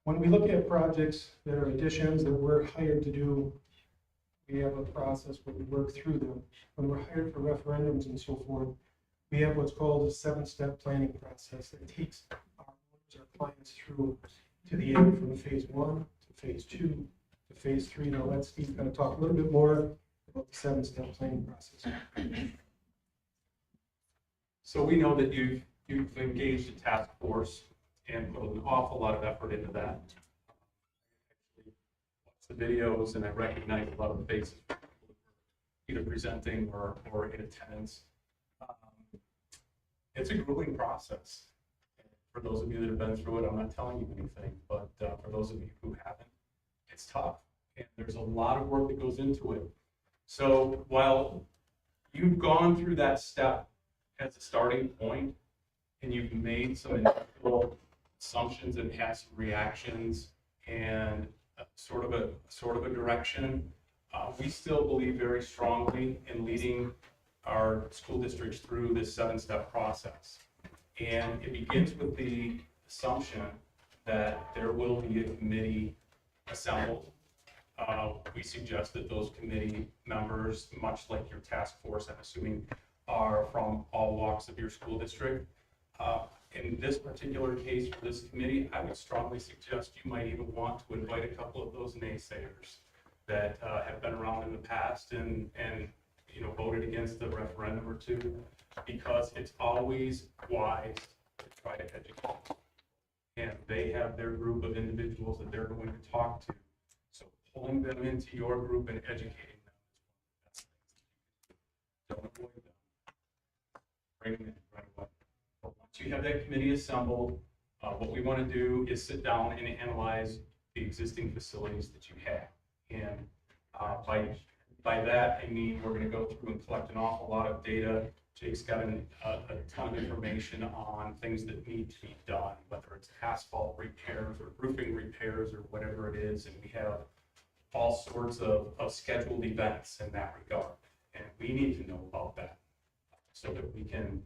When we look at projects that are additions that we're hired to do, we have a process where we work through them. When we're hired for referendums and so forth, we have what's called a 7-step planning process that takes our clients through to the end, from phase 1 to phase 2 to phase 3. Now let Steve kind of talk a little bit more about the 7-step planning process. So we know that you've engaged a task force and put an awful lot of effort into that. Watch the videos, and I recognize a lot of the faces, either presenting or in attendance. It's a grueling process. For those of you that have been through it, I'm not telling you anything, but for those of you who haven't, it's tough. And there's a lot of work that goes into it. So while you've gone through that step as a starting point, and you've made some initial assumptions and had some reactions and sort of a direction, we still believe very strongly in leading our school districts through this 7-step process. And it begins with the assumption that there will be a committee assembled. We suggest that those committee members, much like your task force, I'm assuming, are from all walks of your school district. In this particular case for this committee, I would strongly suggest you might even want to invite a couple of those naysayers that have been around in the past and voted against the referendum or two, because it's always wise to try to educate. And they have their group of individuals that they're going to talk to. So pulling them into your group and educating them is one of the best things. Don't avoid them. Bring them in right away. But once you have that committee assembled, what we want to do is sit down and analyze the existing facilities that you have. And by that, I mean we're going to go through and collect an awful lot of data. Jake's got a ton of information on things that need to be done, whether it's asphalt repairs or roofing repairs or whatever it is. And we have all sorts of scheduled events in that regard. And we need to know about that so that we can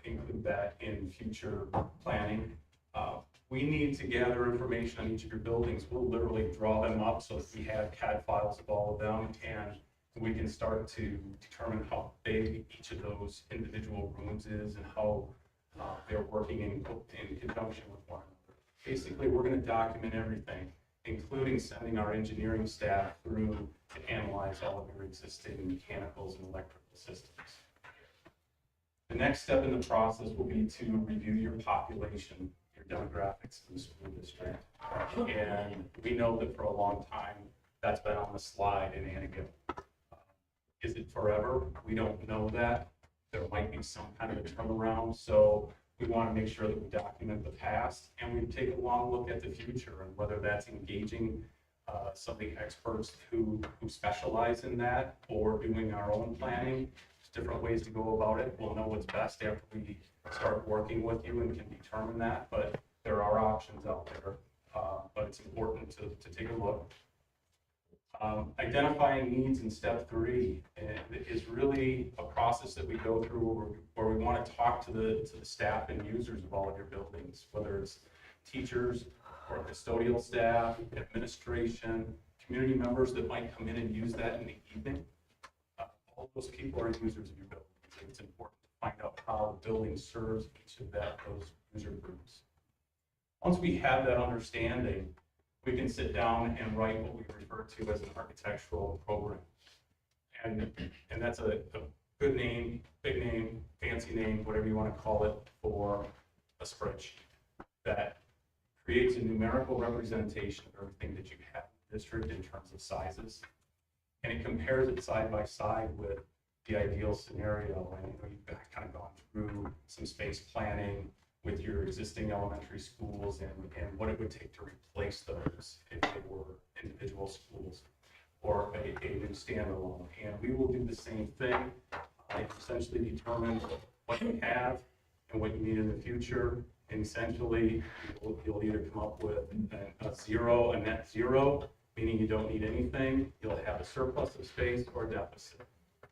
include that in future planning. We need to gather information on each of your buildings. We'll literally draw them up so that we have CAD files of all of them, and we can start to determine how big each of those individual rooms is and how they're working in conjunction with one another. Basically, we're going to document everything, including sending our engineering staff through to analyze all of your existing mechanicals and electrical systems. The next step in the process will be to review your population, your demographics in the school district. And we know that for a long time, that's been on the slide in Antigo. Is it forever? We don't know that. There might be some kind of a turnaround. So we want to make sure that we document the past and we take a long look at the future, and whether that's engaging some of the experts who specialize in that or doing our own planning. There's different ways to go about it. We'll know what's best after we start working with you and can determine that, but there are options out there it's important to take a look. Identifying needs in step 3 is really a process that we go through where we want to talk to the staff and users of all of your buildings, whether it's teachers or custodial staff, administration, community members that might come in and use that in the evening. All those people are users of your building. So it's important to find out how the building serves each of those user groups. Once we have that understanding, we can sit down and write what we refer to as an architectural program. And that's a good name, big name, fancy name, whatever you want to call it, for a spreadsheet that creates a numerical representation of everything that you have in the district in terms of sizes. And it compares it side by side with the ideal scenario. And you've kind of gone through some space planning with your existing elementary schools and what it would take to replace those if they were individual schools or a new standalone. And we will do the same thing. Essentially determine what you have and what you need in the future. And essentially, you'll either come up with a net zero, meaning you don't need anything. You'll have a surplus of space or a deficit.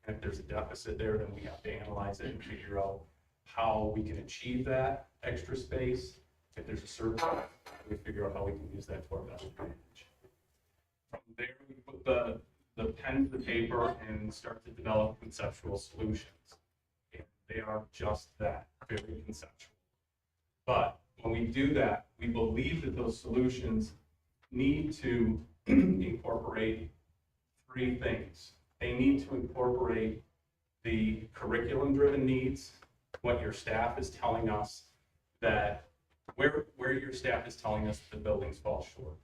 And if there's a deficit there, then we have to analyze it and figure out how we can achieve that extra space. If there's a surplus, we figure out how we can use that to our best advantage. From there, we put the pen to the paper and start to develop conceptual solutions. And they are just that, very conceptual. But when we do that, we believe that those solutions need to incorporate 3 things. They need to incorporate the curriculum-driven needs, what your staff is telling us that where your staff is telling us the buildings fall short.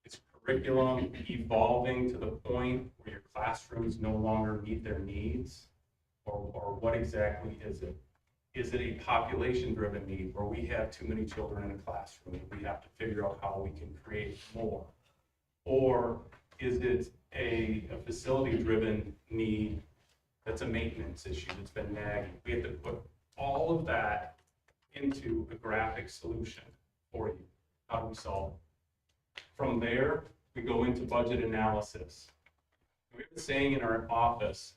It's curriculum evolving to the point where your classrooms no longer meet their needs, or what exactly is it? Is it a population-driven need where we have too many children in a classroom and we have to figure out how we can create more? Or is it a facility-driven need that's a maintenance issue that's been nagging? We have to put all of that into a graphic solution for you. How do we solve it? From there, we go into budget analysis. We have a saying in our office,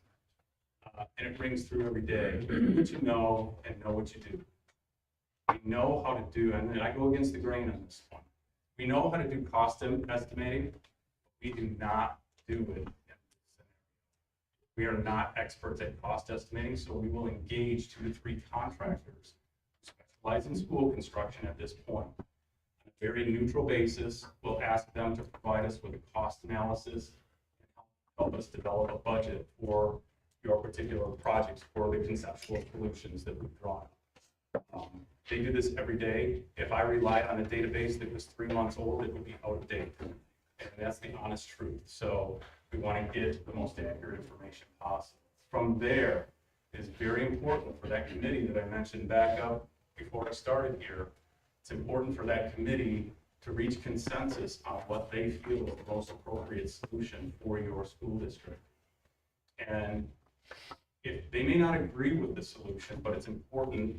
and it rings through every day: do what you know and know what you do. We know how to do, and I go against the grain on this one. We know how to do cost estimating, but we do not do it in this scenario. We are not experts at cost estimating, so we will engage 2 to 3 contractors who specialize in school construction at this point. On a very neutral basis, we'll ask them to provide us with a cost analysis and help us develop a budget for your particular projects for the conceptual solutions that we've drawn. They do this every day. If I relied on a database that was 3 months old, it would be out of date. And that's the honest truth. So we want to get the most accurate information possible. From there, it is very important for that committee that I mentioned back up before I started here. It's important for that committee to reach consensus on what they feel is the most appropriate solution for your school district. And if they may not agree with the solution, but it's important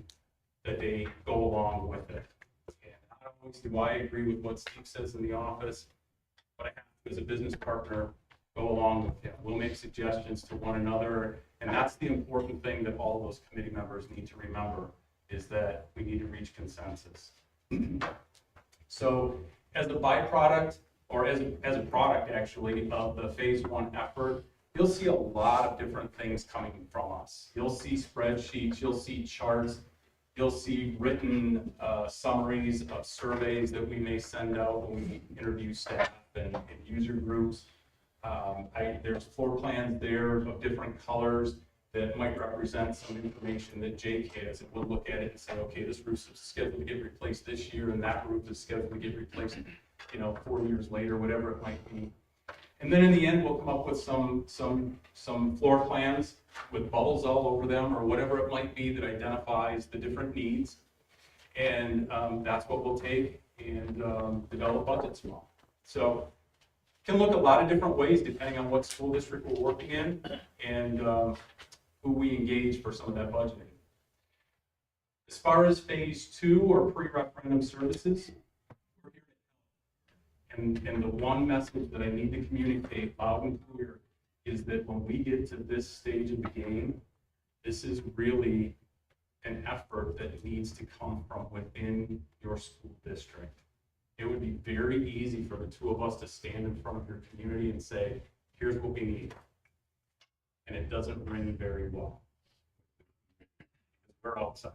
that they go along with it. And not always do I agree with what Steve says in the office, but I have to, as a business partner, go along with him. We'll make suggestions to one another, and that's the important thing that all of those committee members need to remember, is that we need to reach consensus. So as a byproduct, or as a product actually, of the phase 1 effort, you'll see a lot of different things coming from us. You'll see spreadsheets, you'll see charts, you'll see written summaries of surveys that we may send out when we interview staff and user groups. There's floor plans there of different colors that might represent some information that Jake has, and we'll look at it and say, okay, this roof is scheduled to get replaced this year, and that roof is scheduled to get replaced, 4 years later, whatever it might be. And then in the end, we'll come up with some floor plans with bubbles all over them, or whatever it might be that identifies the different needs. And that's what we'll take and develop budgets from. So it can look a lot of different ways depending on what school district we're working in and who we engage for some of that budgeting. As far as phase 2 or pre-referendum services, we're here to help. And the one message that I need to communicate loud and clear is that when we get to this stage of the game, this is really an effort that needs to come from within your school district. It would be very easy for the two of us to stand in front of your community and say, here's what we need. And it doesn't ring very well. We're outsiders.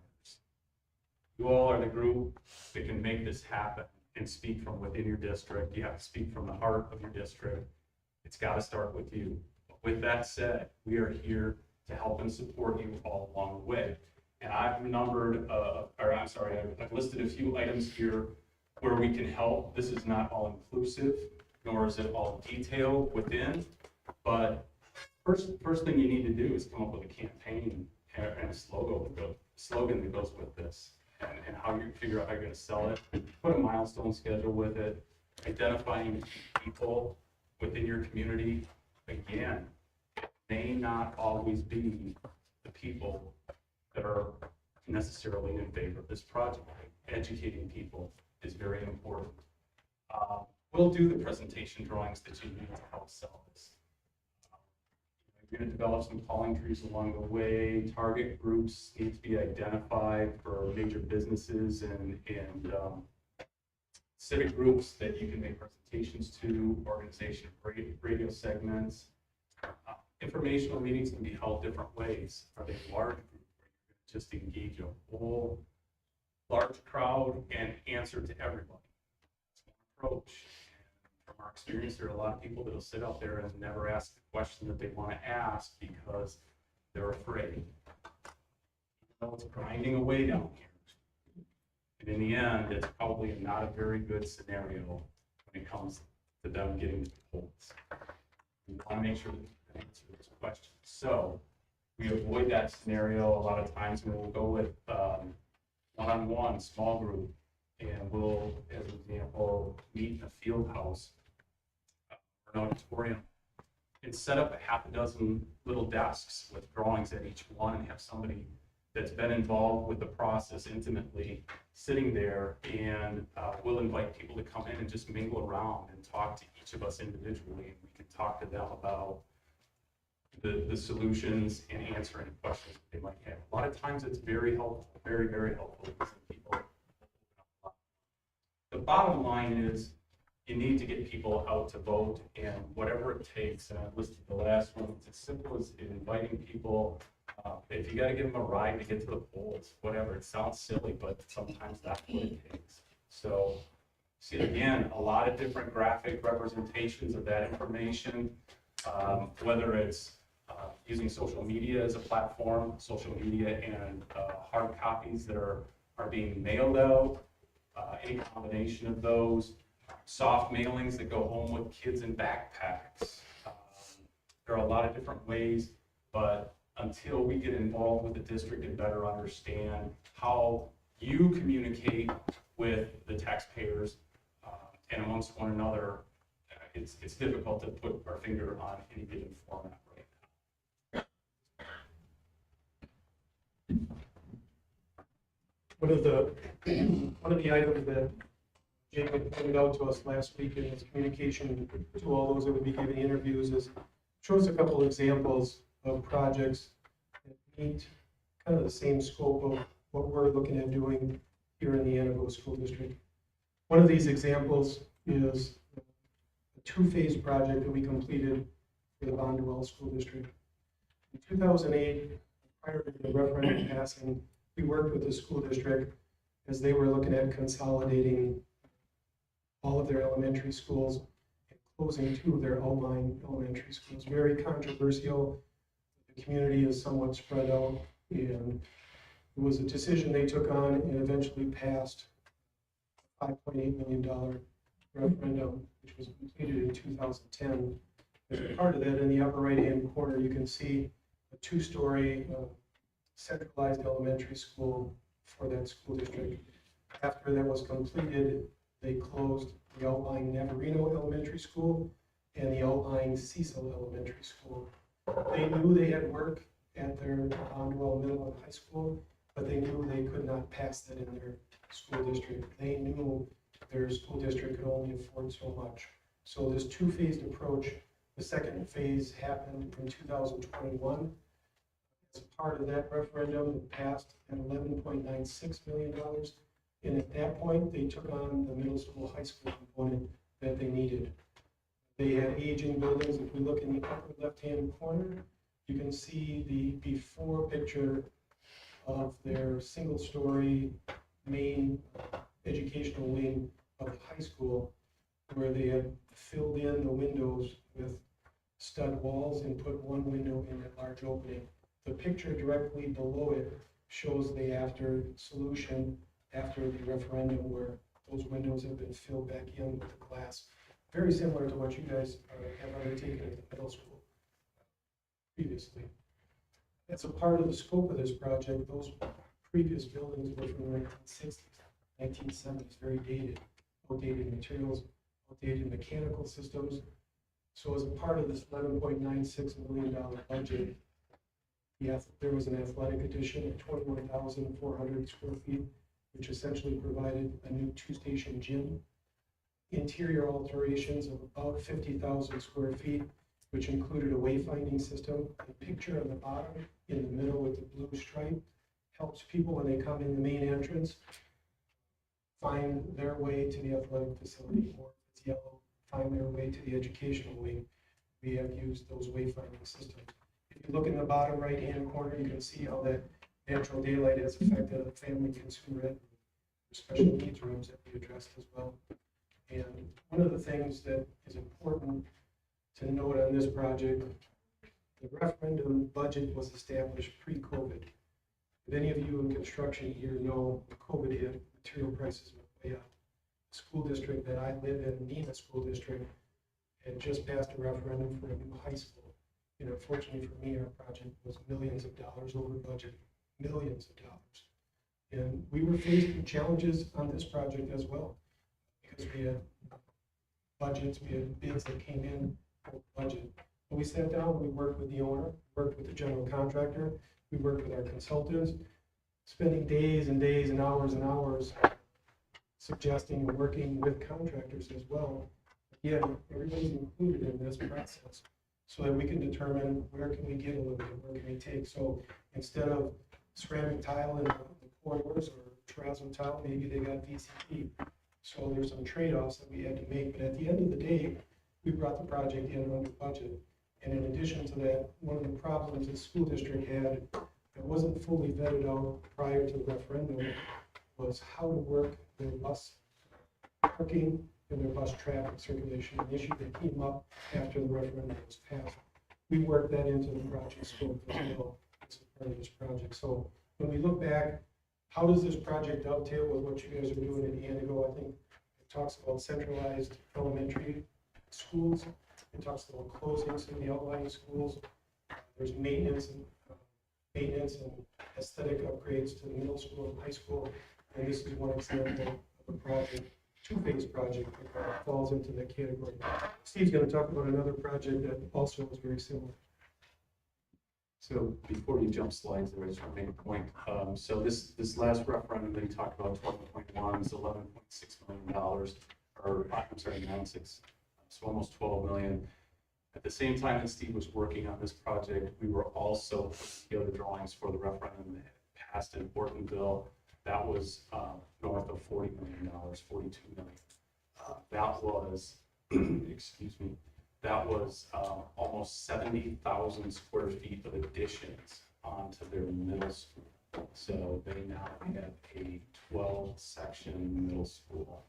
You all are the group that can make this happen and speak from within your district. You have to speak from the heart of your district. It's got to start with you. But with that said, we are here to help and support you all along the way. And I've I've listed a few items here where we can help. This is not all inclusive, nor is it all detailed within. But first thing you need to do is come up with a campaign and a slogan that goes with this, and how you figure out how you're going to sell it. Put a milestone schedule with it. Identifying people within your community. Again, may not always be the people that are necessarily in favor of this project. Educating people is very important. We'll do the presentation drawings that you need to help sell this. We're going to develop some calling trees along the way. Target groups need to be identified for major businesses and civic groups that you can make presentations to, organization radio segments. Informational meetings can be held different ways. Are they large groups where you're going to just engage a whole large crowd and answer to everybody? That's one approach. And from our experience, there are a lot of people that will sit out there and never ask the question that they want to ask because they're afraid. So it's grinding away down here. And in the end, it's probably not a very good scenario when it comes to them getting to the polls. We want to make sure that we can answer those questions. So we avoid that scenario a lot of times, and we'll go with one-on-one, small group, and we'll, as an example, meet in a field house or an auditorium and set up a half a dozen little desks with drawings at each one and have somebody that's been involved with the process intimately sitting there, and we'll invite people to come in and just mingle around and talk to each of us individually, and we can talk to them about the solutions and answer any questions that they might have. A lot of times it's very helpful, very, very helpful. People. The bottom line is you need to get people out to vote, and whatever it takes, and I listed the last one, it's as simple as inviting people. If you got to give them a ride to get to the polls, whatever, it sounds silly, but sometimes that's what it takes. So, see, again, a lot of different graphic representations of that information, whether it's using social media as a platform, social media and hard copies that are being mailed out, any combination of those, soft mailings that go home with kids in backpacks. There are a lot of different ways, but until we get involved with the district and better understand how you communicate with the taxpayers and amongst one another, it's difficult to put our finger on any given format right now. One of the items that Jacob pointed out to us last week in his communication to all those that would be giving interviews is shows a couple examples of projects that meet kind of the same scope of what we're looking at doing here in the Antigo School District. One of these examples is a two-phase project that we completed for the Bondwell School District. In 2008, prior to the referendum passing, we worked with the school district as they were looking at consolidating all of their elementary schools and closing two of their outlying elementary schools. Very controversial. The community is somewhat spread out, and it was a decision they took on and eventually passed a $5.8 million referendum, which was completed in 2010. As a part of that, in the upper right-hand corner, you can see a two-story centralized elementary school for that school district. After that was completed, they closed the outlying Navarino Elementary School and the outlying Cecil Elementary School. They knew they had work at their Bondwell Middle and High School, but they knew they could not pass that in their school district. They knew their school district could only afford so much. So this two-phased approach, the second phase happened in 2021. As part of that referendum, it passed at $11.96 million. And at that point, they took on the middle school, high school component that they needed. They had aging buildings. If we look in the upper left-hand corner, you can see the before picture of their single-story main educational wing of the high school, where they had filled in the windows with stud walls and put one window in that large opening. The picture directly below it shows the after solution after the referendum, where those windows have been filled back in with the glass. Very similar to what you guys have undertaken at the middle school previously. As a part of the scope of this project, those previous buildings were from the 1960s, 1970s, very dated, outdated materials, outdated mechanical systems. So as a part of this $11.96 million budget, yes, there was an athletic addition of 21,400 square feet, which essentially provided a new two-station gym. Interior alterations of about 50,000 square feet, which included a wayfinding system. The picture on the bottom in the middle with the blue stripe helps people when they come in the main entrance find their way to the athletic facility, or if it's yellow, find their way to the educational wing. We have used those wayfinding systems. If you look in the bottom right-hand corner, you can see how that natural daylight has affected a family consumer ed, special needs rooms that we addressed as well. And one of the things that is important to note on this project, the referendum budget was established pre-COVID. If any of you in construction here know, COVID hit, material prices went way up. The school district that I live in, Nina School District, had just passed a referendum for a new high school. And unfortunately for me, our project was millions of dollars over budget, millions of dollars. And we were faced with challenges on this project as well, because we had budgets, we had bids that came in for budget. But we sat down, we worked with the owner, worked with the general contractor, we worked with our consultants, spending days and days and hours suggesting and working with contractors as well. Again, everybody's included in this process so that we can determine where can we get a little bit, where can we take. So instead of ceramic tile in the corners or terrazzo tile, maybe they got VCP. So there's some trade-offs that we had to make, but at the end of the day, we brought the project in under budget. And in addition to that, one of the problems the school district had that wasn't fully vetted out prior to the referendum was how to work their bus parking and their bus traffic circulation, an issue that came up after the referendum was passed. We worked that into the project scope as well as part of this project. So when we look back, how does this project dovetail with what you guys are doing in Antigo? I think it talks about centralized elementary schools. It talks about closings in the outlying schools. There's maintenance and aesthetic upgrades to the middle school and high school. And this is one example of a project, two-phase project that falls into that category. Steve's going to talk about another project that also was very similar. So before you jump slides, there, I just want to make a point. So this last referendum that you talked about, 2021, is $11.6 million, or I'm sorry, 9.6, so almost 12 million. At the same time that Steve was working on this project, we were also putting together drawings for the referendum that had passed an important bill that was north of $40 million, 42 million. That was, excuse me, that was almost 70,000 square feet of additions onto their middle school. So they now have a 12-section middle school.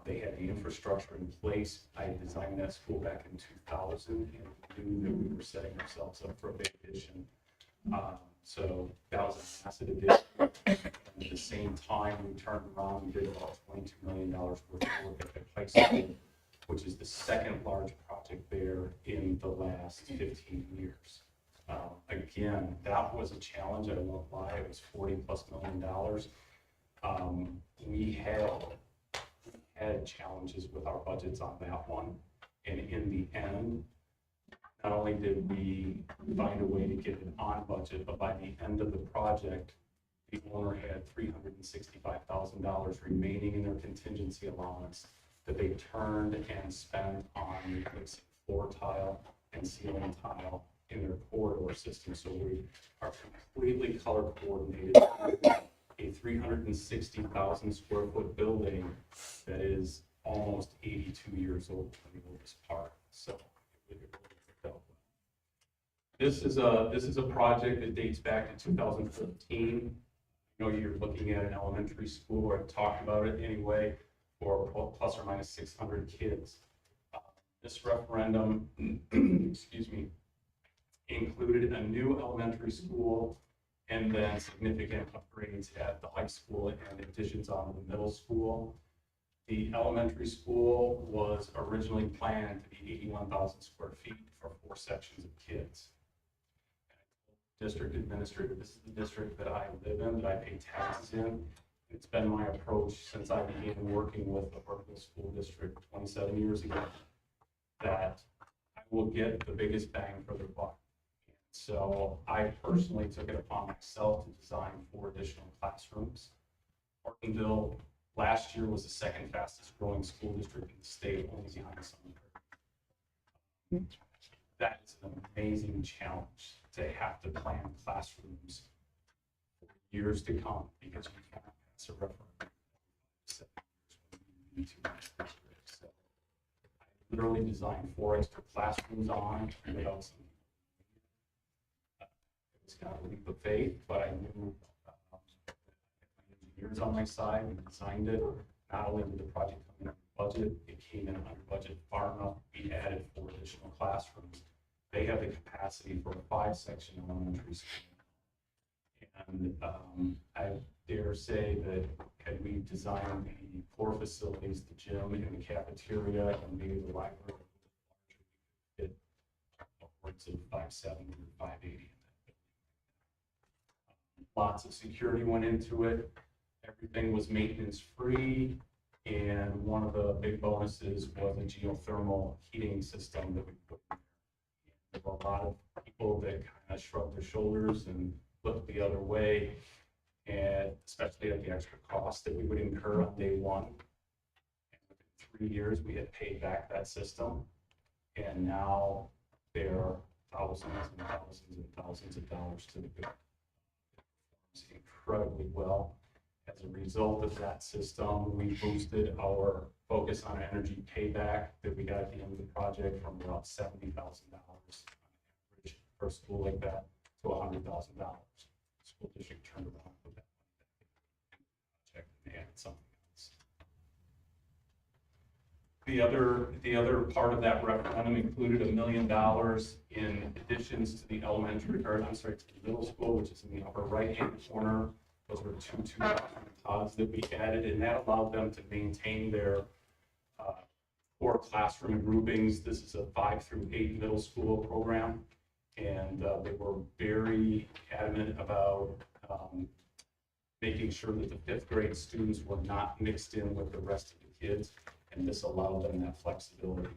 They had the infrastructure in place. I designed that school back in 2000 and knew that we were setting ourselves up for a big addition. So that was a massive addition. And at the same time, we turned around and did about $22 million worth of work at the high school, which is the second large project there in the last 15 years. Again, that was a challenge, I won't lie, it was $40+ million. We had challenges with our budgets on that one, and in the end, not only did we find a way to get it on budget, but by the end of the project, the owner had $365,000 remaining in their contingency allowance that they turned and spent on replacing floor tile and ceiling tile in their corridor system. So we are completely color coordinated. A 360,000 square foot building that is almost 82 years old when the oldest part. So it really worked out well. This is a project that dates back to 2015. I know you're looking at an elementary school, or I've talked about it anyway, for plus or minus 600 kids. This referendum, excuse me, included a new elementary school and then significant upgrades at the high school and additions on the middle school. The elementary school was originally planned to be 81,000 square feet for 4 sections of kids. District administrator, this is the district that I live in, that I pay taxes in. It's been my approach since I began working with the Parkville School District 27 years ago, that I will get the biggest bang for the buck. So I personally took it upon myself to design 4 additional classrooms. Ortonville last year was the 2nd fastest growing school district in the state, only behind Summer. That is an amazing challenge to have to plan classrooms for years to come, because we cannot pass a referendum. So I literally designed 4 extra classrooms on without some. It's kind of a leap of faith, but I knew engineers on my side. We designed it. Not only did the project come in under budget, it came in under budget far enough. We added 4 additional classrooms. They have the capacity for a 5-section elementary school. And I dare say that had we designed the core facilities, the gym and the cafeteria, and maybe the library, we could fit upwards of 570 or 580. Lots of security went into it. Everything was maintenance free. And one of the big bonuses was a geothermal heating system that we put in there. There were a lot of people that kind of shrugged their shoulders and looked the other way, and especially at the extra cost that we would incur on day one. And within 3 years, we had paid back that system. And now there are thousands and thousands and thousands of dollars to the good. Incredibly well. As a result of that system, we boosted our focus on energy payback that we got at the end of the project from about $70,000 on average for a school like that to $100,000. School district turned around with that project and added something else. The other part of that referendum included $1 million in additions to the elementary, or I'm sorry, to the middle school, which is in the upper right-hand corner. Those were 2 pods that we added, and that allowed them to maintain their core classroom groupings. This is a 5 through 8 middle school program, and they were very adamant about making sure that the 5th grade students were not mixed in with the rest of the kids, and this allowed them that flexibility.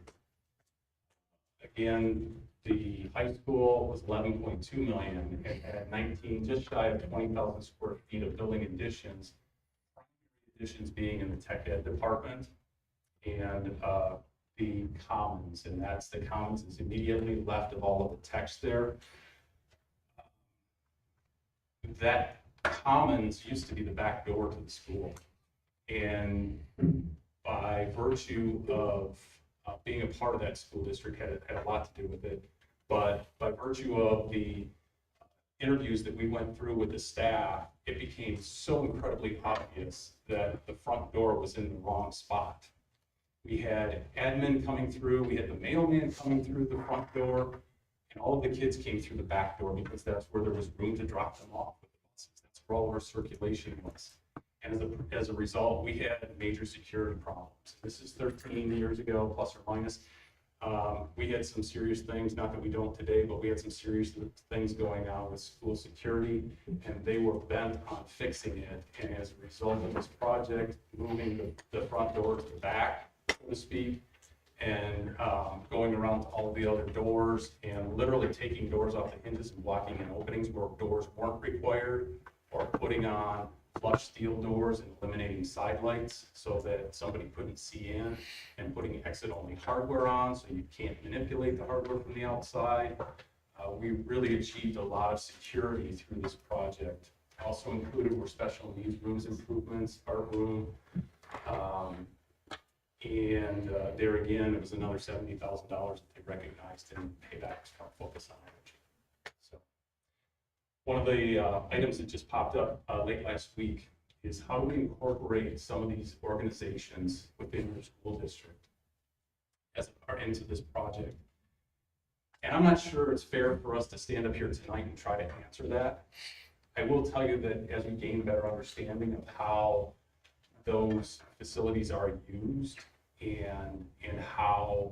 Again, the high school was 11.2 million. It had 19, just shy of 20,000 square feet of building additions. Primary additions being in the tech ed department and the commons, and that's the commons is immediately left of all of the text there. That commons used to be the back door to the school, and by virtue of being a part of that school district had a lot to do with it. But by virtue of the interviews that we went through with the staff, it became so incredibly obvious that the front door was in the wrong spot. We had admin coming through, we had the mailman coming through the front door, and all of the kids came through the back door because that's where there was room to drop them off with the buses. That's where all of our circulation was. And as a result, we had major security problems. This is 13 years ago, plus or minus. We had some serious things, not that we don't today, but we had some serious things going on with school security, and they were bent on fixing it. And as a result of this project, moving the front door to the back, so to speak, and going around to all of the other doors and literally taking doors off the hinges and blocking in openings where doors weren't required, or putting on flush steel doors and eliminating side lights so that somebody couldn't see in, and putting exit-only hardware on so you can't manipulate the hardware from the outside. We really achieved a lot of security through this project. Also included were special needs rooms improvements, art room, and there again, it was another $70,000 that they recognized in payback from focus on energy. So one of the items that just popped up late last week is how do we incorporate some of these organizations within your school district as a part into this project? And I'm not sure it's fair for us to stand up here tonight and try to answer that. I will tell you that as we gain a better understanding of how those facilities are used and how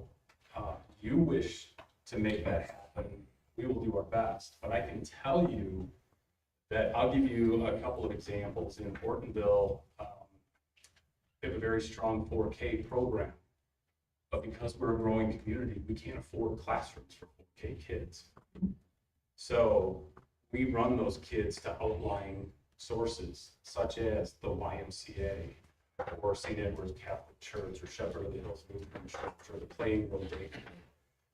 you wish to make that happen, we will do our best. But I can tell you that I'll give you a couple of examples. In Ortonville, they have a very strong 4K program. But because we're a growing community, we can't afford classrooms for 4K kids. So we run those kids to outlying sources, such as the YMCA, or St. Edward's Catholic Church, or Shepherd of the Hills Lutheran Church, or the Playing Road Daycare.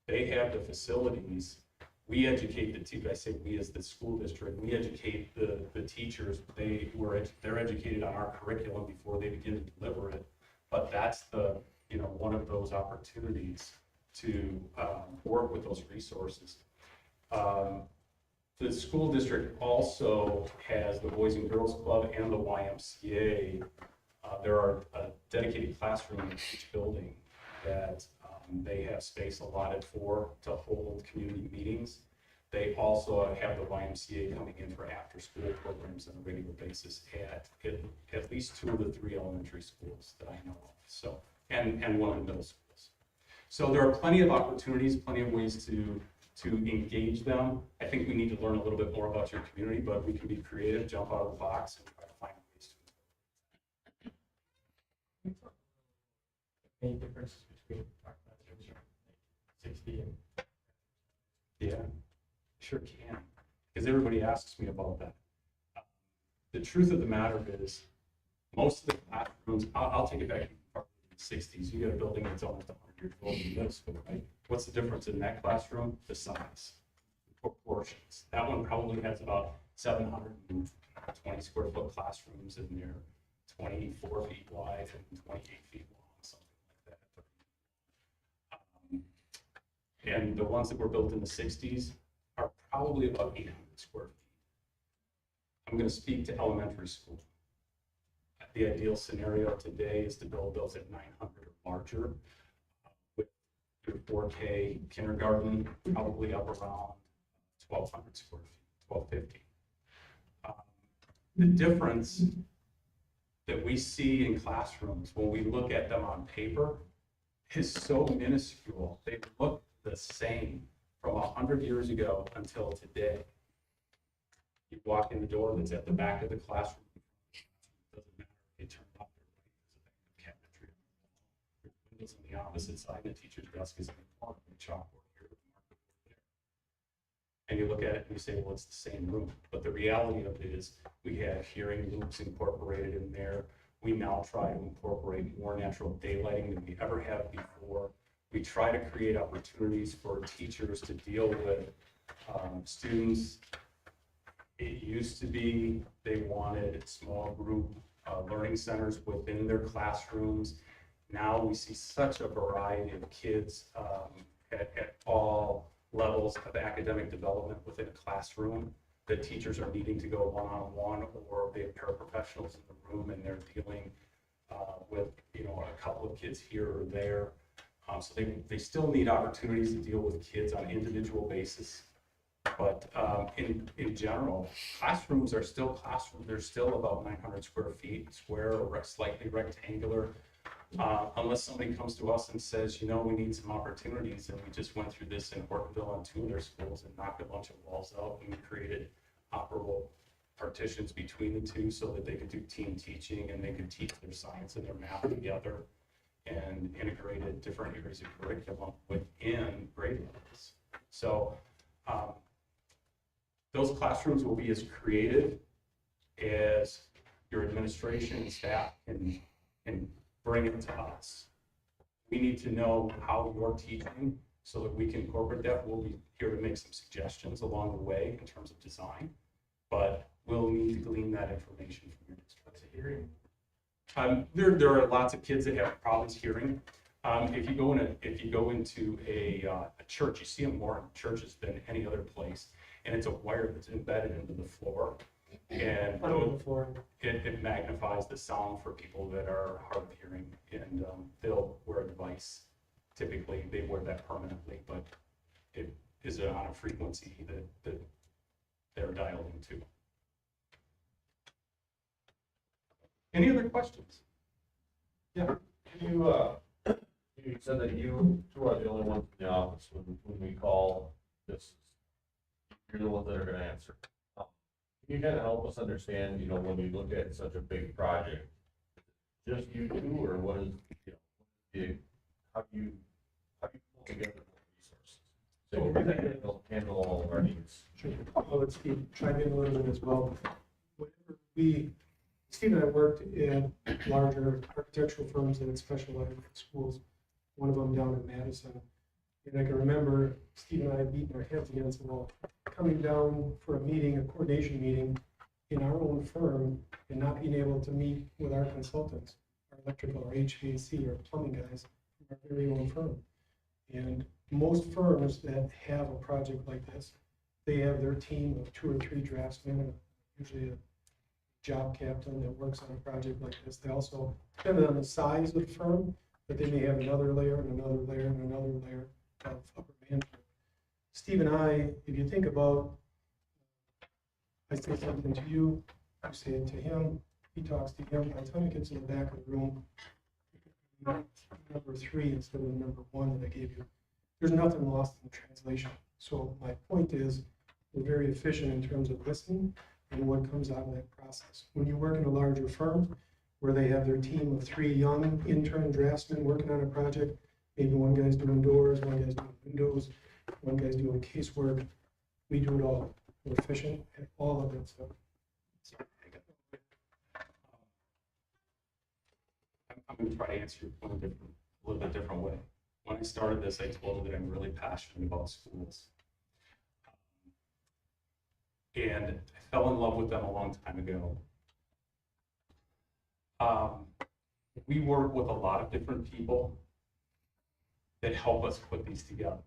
They have the facilities. We educate the teachers. I say we as the school district. We educate the teachers. They're educated on our curriculum before they begin to deliver it. But that's one of those opportunities to work with those resources. The school district also has the Boys and Girls Club and the YMCA. There are a dedicated classroom in each building that they have space allotted for to hold community meetings. They also have the YMCA coming in for after-school programs on a regular basis at least 2 of the 3 elementary schools that I know of. So, and one of the middle schools. So there are plenty of opportunities, plenty of ways to engage them. I think we need to learn a little bit more about your community, but we can be creative, jump out of the box, and try to find ways to. Any differences between our classrooms, like 60 and? Yeah, sure can, because everybody asks me about that. The truth of the matter is, most of the classrooms, I'll take it back to the 60s. You got a building that's almost 100 years old in middle school, right? What's the difference in that classroom? The size, proportions. That one probably has about 720 square foot classrooms, and they're 24 feet wide and 28 feet long, something like that. And the ones that were built in the 60s are probably about 800 square feet. I'm going to speak to elementary school. The ideal scenario today is to build those at 900 or larger, with your 4K kindergarten probably up around 1,200 square feet, 1,250. The difference that we see in classrooms when we look at them on paper is so minuscule. They look the same from 100 years ago until today. You walk in the door that's at the back of the classroom. It doesn't matter if they turn off their light, there's a cabinetry on the wall. There's windows on the opposite side, and the teacher's desk is in the corner, the chalkboard here, the marker board there. And you look at it and you say, well, it's the same room. But the reality of it is we have hearing loops incorporated in there. We now try to incorporate more natural daylighting than we ever have before. We try to create opportunities for teachers to deal with students. It used to be they wanted small group learning centers within their classrooms. Now we see such a variety of kids at all levels of academic development within a classroom that teachers are needing to go one-on-one, or they have paraprofessionals in the room and they're dealing with a couple of kids here or there. So they still need opportunities to deal with kids on an individual basis. But in general, classrooms are still classrooms. They're still about 900 square feet, square or slightly rectangular. Unless somebody comes to us and says, we need some opportunities, and we just went through this in Ortonville and 2 of their schools and knocked a bunch of walls out, and we created operable partitions between the 2 so that they could do team teaching and they could teach their science and their math together, and integrated different areas of curriculum within grade levels. So those classrooms will be as creative as your administration and staff can bring it to us. We need to know how you're teaching so that we can incorporate that. We'll be here to make some suggestions along the way in terms of design, but we'll need to glean that information from your district. What's a hearing? There are lots of kids that have problems hearing. If you go into a church, you see them more in churches than any other place, and it's a wire that's embedded into the floor, and Under the floor. it magnifies the sound for people that are hard of hearing, and they'll wear a device. Typically, they wear that permanently, but it is on a frequency that they're dialed into. Any other questions? You said that you two are the only ones in the office when we call this. You're the ones that are gonna answer. Can you kind of help us understand, when you look at such a big project, just you two, or what is, how do you pull together the resources? So we can handle all of our needs. Sure. I'll let Steve chime in a little bit as well. Steve and I worked at larger architectural firms that had specialized in schools, one of them down in Madison. And I can remember Steve and I beating our heads against the wall, coming down for a meeting, a coordination meeting in our own firm, and not being able to meet with our consultants, our electrical, our HVAC, our plumbing guys from our very own firm. And most firms that have a project like this, they have their team of 2 or 3 draftsmen, and usually a job captain that works on a project like this. They also, depending on the size of the firm, but they may have another layer and another layer and another layer of upper management. Steve and I, if you think about, I say something to you, I say it to him, he talks to him, by the time it gets in the back of the room, number 3 instead of number 1 that I gave you, there's nothing lost in translation. So my point is, we're very efficient in terms of listening and what comes out of that process. When you work in a larger firm where they have their team of 3 young intern draftsmen working on a project, maybe one guy's doing doors, one guy's doing windows, one guy's doing casework, we do it all. We're efficient at all of it. So I'm going to try to answer your point a little bit different way. When I started this, I told you that I'm really passionate about schools. And I fell in love with them a long time ago. We work with a lot of different people that help us put these together.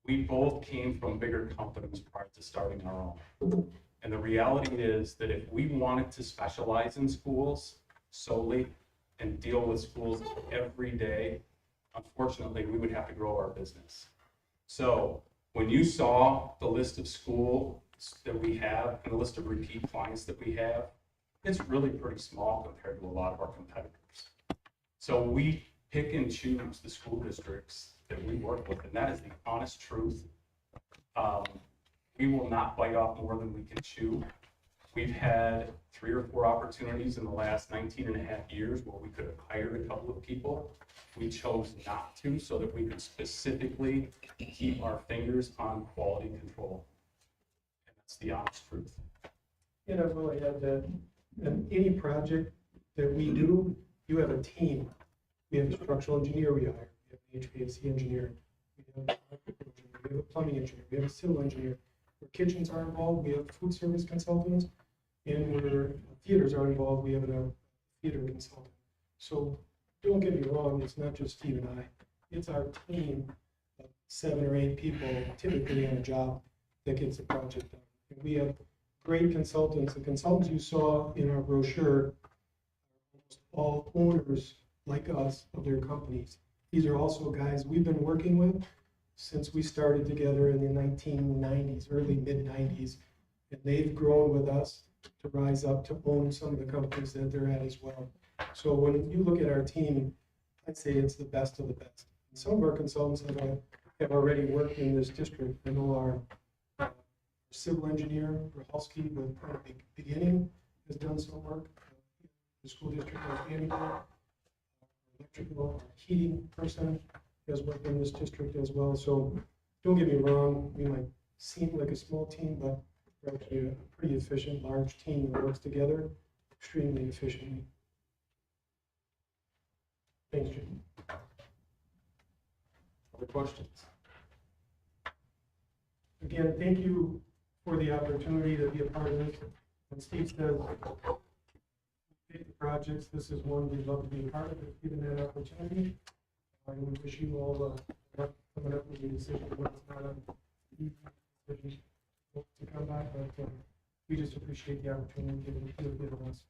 We both came from bigger companies prior to starting our own. And the reality is that if we wanted to specialize in schools solely and deal with schools every day, unfortunately, we would have to grow our business. So when you saw the list of schools that we have and the list of repeat clients that we have, it's really pretty small compared to a lot of our competitors. So we pick and choose the school districts that we work with, and that is the honest truth. We will not bite off more than we can chew. We've had 3 or 4 opportunities in the last 19 and a half years where we could have hired a couple of people. We chose not to so that we could specifically keep our fingers on quality control. And that's the honest truth. and I will add that in any project that we do, you have a team. We have a structural engineer we hire, we have an HVAC engineer, we have an electrical engineer, we have a plumbing engineer, we have a civil engineer. Where kitchens are involved, we have food service consultants, and where theaters are involved, we have a theater consultant. So don't get me wrong, it's not just Steve and I, it's our team of 7 or 8 people typically on a job that gets the project done. And we have great consultants. The consultants you saw in our brochure are almost all owners like us of their companies. These are also guys we've been working with since we started together in the 1990s, early mid-90s, and they've grown with us to rise up to own some of the companies that they're at as well. So when you look at our team, I'd say it's the best of the best. And some of our consultants have already worked in this district. I know our civil engineer, Rahalski, with the beginning, has done some work. The school district of Antigo, electrical heating person has worked in this district as well. So don't get me wrong, we might seem like a small team, but We're actually a pretty efficient, large team that works together extremely efficiently. Thanks, Jim. Other questions? Again, thank you for the opportunity to be a part of this. And Steve says, pick the projects, this is one we'd love to be a part of, if given that opportunity. I would wish you all luck coming up with a decision, but it's not an easy decision to come by, but we just appreciate the opportunity given us.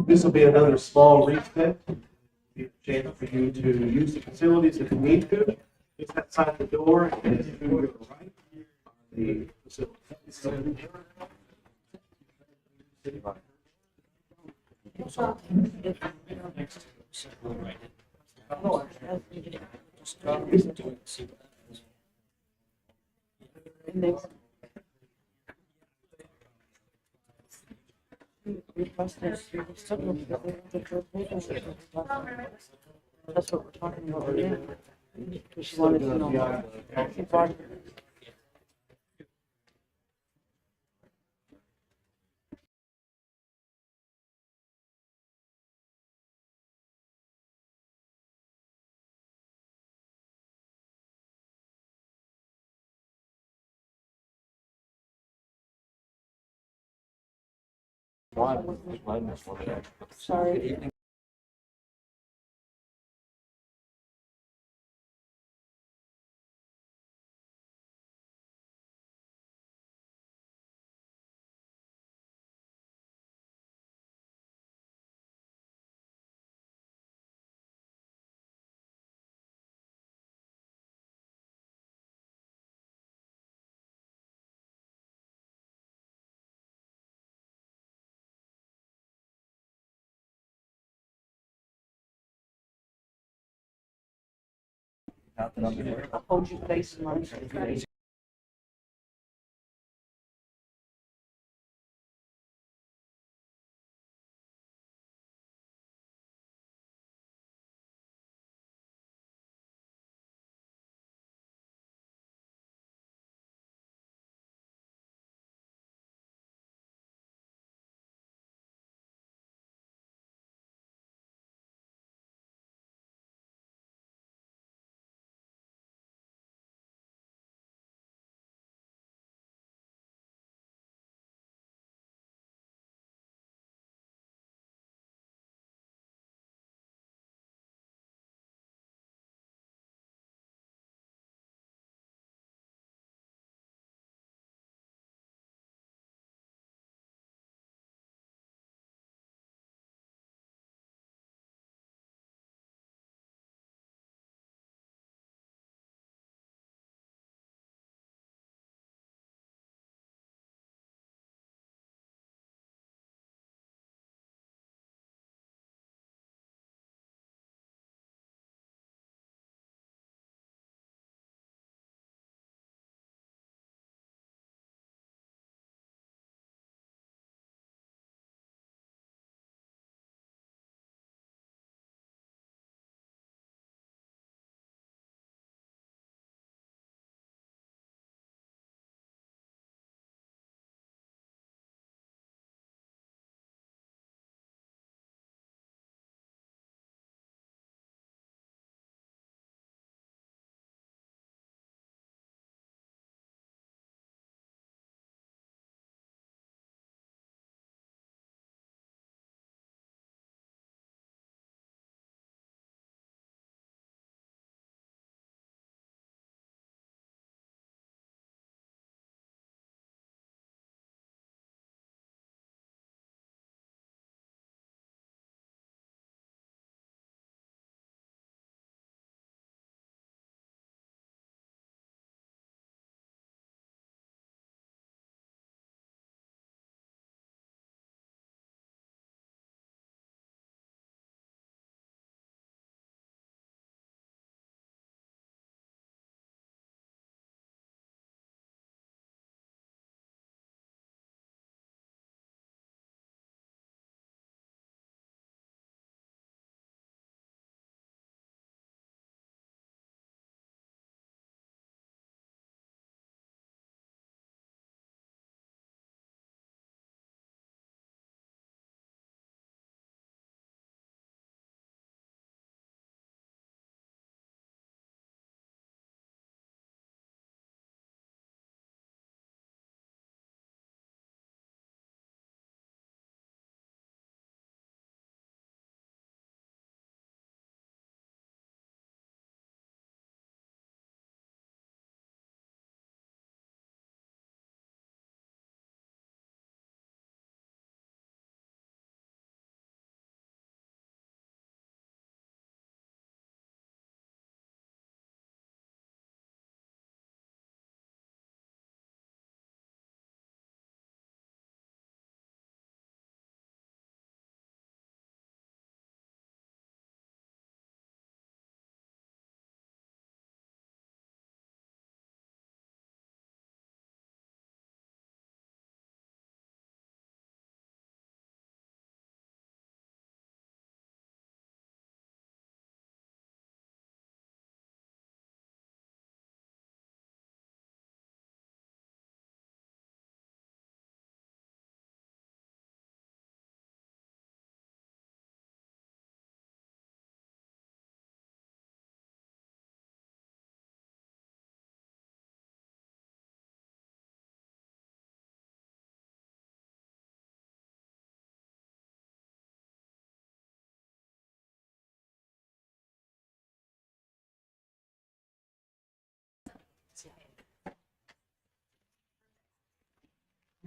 This will be another small reset. Be a chance for you to use the facilities if you need to. Just outside the door and to your right, the facility. That's what we're talking about, yeah. Because she wanted to know. She brought it. Sorry. I'll hold you face in mine.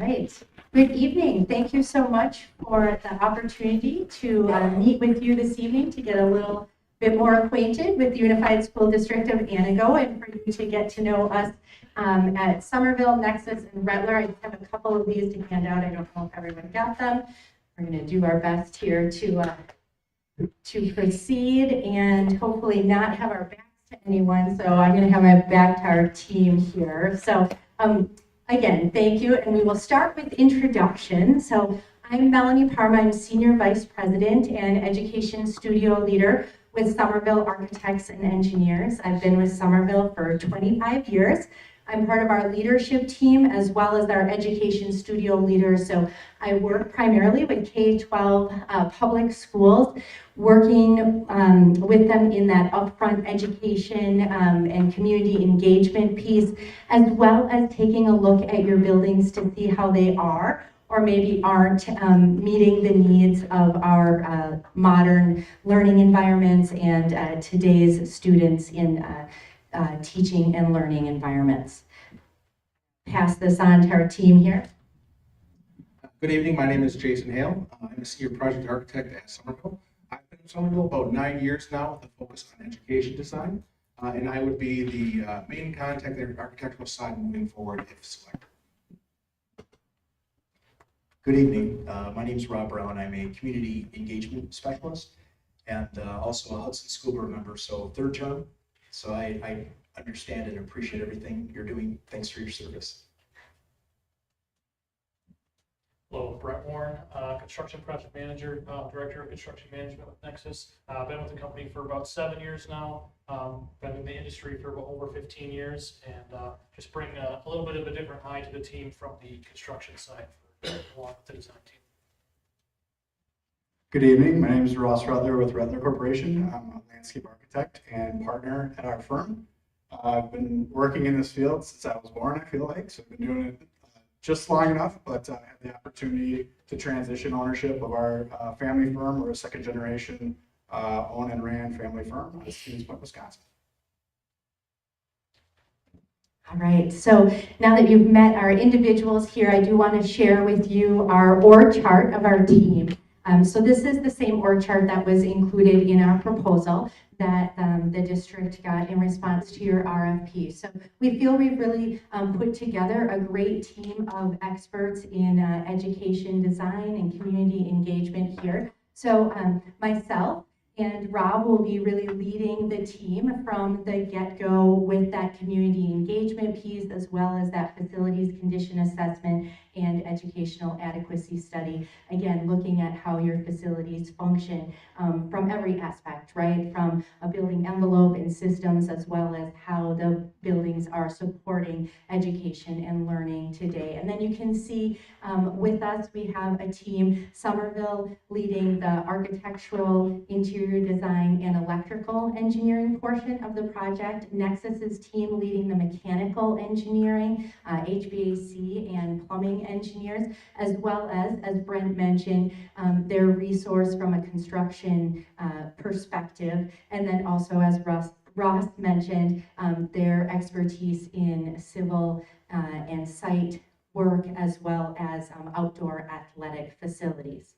Right. Good evening. Thank you so much for the opportunity to meet with you this evening to get a little bit more acquainted with the Unified School District of Antigo and for you to get to know us at Somerville, Nexus, and Rattler. I just have a couple of these to hand out. I don't know if everyone got them. We're going to do our best here to proceed and hopefully not have our backs to anyone. So I'm going to have my back to our team here. So again, thank you. And we will start with introduction. So I'm Melanie Parma. I'm Senior Vice President and Education Studio Leader with Somerville Architects and Engineers. I've been with Somerville for 25 years. I'm part of our leadership team as well as our education studio leaders. So I work primarily with K-12 public schools, working with them in that upfront education and community engagement piece, as well as taking a look at your buildings to see how they are or maybe aren't meeting the needs of our modern learning environments and today's students in teaching and learning environments. Pass this on to our team here. Good evening, my name is Jason Hale. I'm a senior project architect at Somerville. I've been at Somerville about 9 years now with a focus on education design, and I would be the main contact at the architectural side moving forward if selected. Good evening, my name is Rob Brown. I'm a community engagement specialist and also a Hudson School Board member, so third term. So I understand and appreciate everything you're doing. Thanks for your service. Hello, Brett Warren, Construction Project Manager, Director of Construction Management with Nexus. Been with the company for about 7 years now. Been in the industry for about over 15 years and just bring a little bit of a different eye to the team from the construction side along with the design team. Good evening, my name is Ross Rutler with Rutler Corporation. I'm a landscape architect and partner at our firm. I've been working in this field since I was born, I feel like, so I've been doing it just long enough, but I had the opportunity to transition ownership of our family firm. We're a second generation own and ran family firm out of Stevens Point, Wisconsin. All right, so now that you've met our individuals here, I do want to share with you our org chart of our team. So this is the same org chart that was included in our proposal that the district got in response to your RFP. So we feel we've really put together a great team of experts in education design and community engagement here. So myself and Rob will be really leading the team from the get-go with that community engagement piece as well as that facilities condition assessment and educational adequacy study. Again, looking at how your facilities function from every aspect, right? From a building envelope and systems as well as how the buildings are supporting education and learning today. And then you can see with us, we have a team, Somerville leading the architectural, interior design, and electrical engineering portion of the project. Nexus's team leading the mechanical engineering, HVAC, and plumbing engineers, as well as Brent mentioned, their resource from a construction perspective, and then also as Ross mentioned, their expertise in civil and site work as well as outdoor athletic facilities.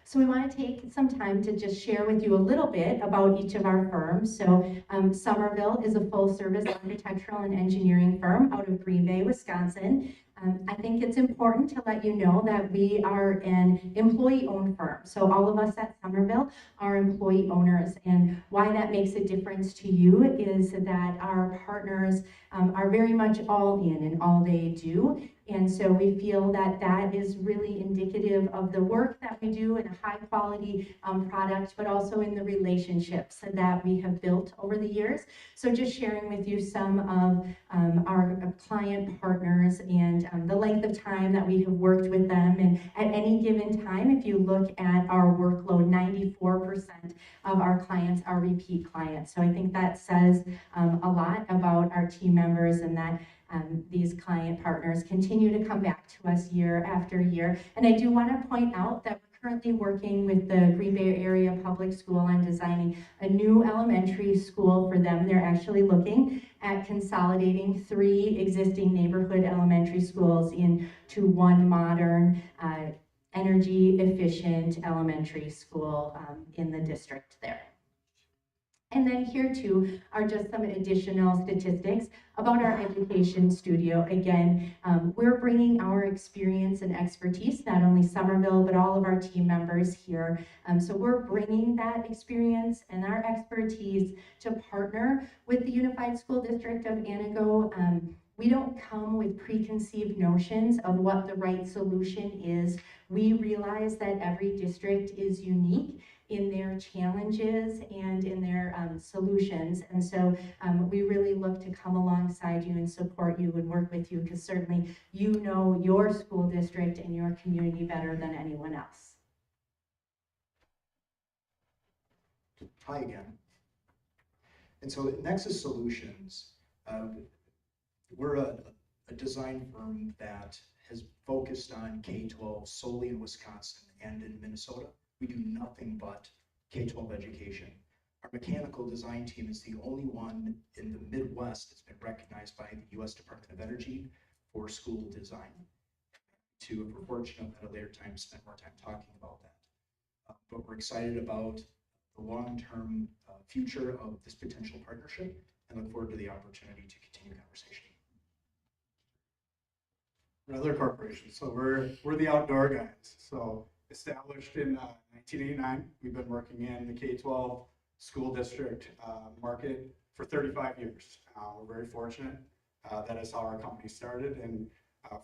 So we want to take some time to just share with you a little bit about each of our firms. So Somerville is a full-service architectural and engineering firm out of Green Bay, Wisconsin. I think it's important to let you know that we are an employee-owned firm. So all of us at Somerville are employee owners, and why that makes a difference to you is that our partners are very much all in all they do. And so we feel that that is really indicative of the work that we do in a high quality product, but also in the relationships that we have built over the years. So just sharing with you some of our client partners and the length of time that we have worked with them. And at any given time, if you look at our workload, 94% of our clients are repeat clients. So I think that says a lot about our team members and that these client partners continue to come back to us year after year. And I do want to point out that we're currently working with the Green Bay Area Public School on designing a new elementary school for them. They're actually looking at consolidating 3 existing neighborhood elementary schools into one modern, energy efficient elementary school in the district there. And then here too are just some additional statistics about our education studio. Again, we're bringing our experience and expertise, not only Somerville, but all of our team members here. So we're bringing that experience and our expertise to partner with the Unified School District of Antigo. We don't come with preconceived notions of what the right solution is. We realize that every district is unique in their challenges and in their solutions. And so we really look to come alongside you and support you and work with you, because certainly you know your school district and your community better than anyone else. Hi again. And so at Nexus Solutions, we're a design firm that has focused on K-12 solely in Wisconsin and in Minnesota. We do nothing but K-12 education. Our mechanical design team is the only one in the Midwest that's been recognized by the U.S. Department of Energy for school design. If we're fortunate at a later time, spend more time talking about that. But we're excited about the long-term future of this potential partnership and look forward to the opportunity to continue conversation. Rather Corporation. So we're the outdoor guys. So established in 1989, we've been working in the K-12 school district market for 35 years. We're very fortunate. That is how our company started. And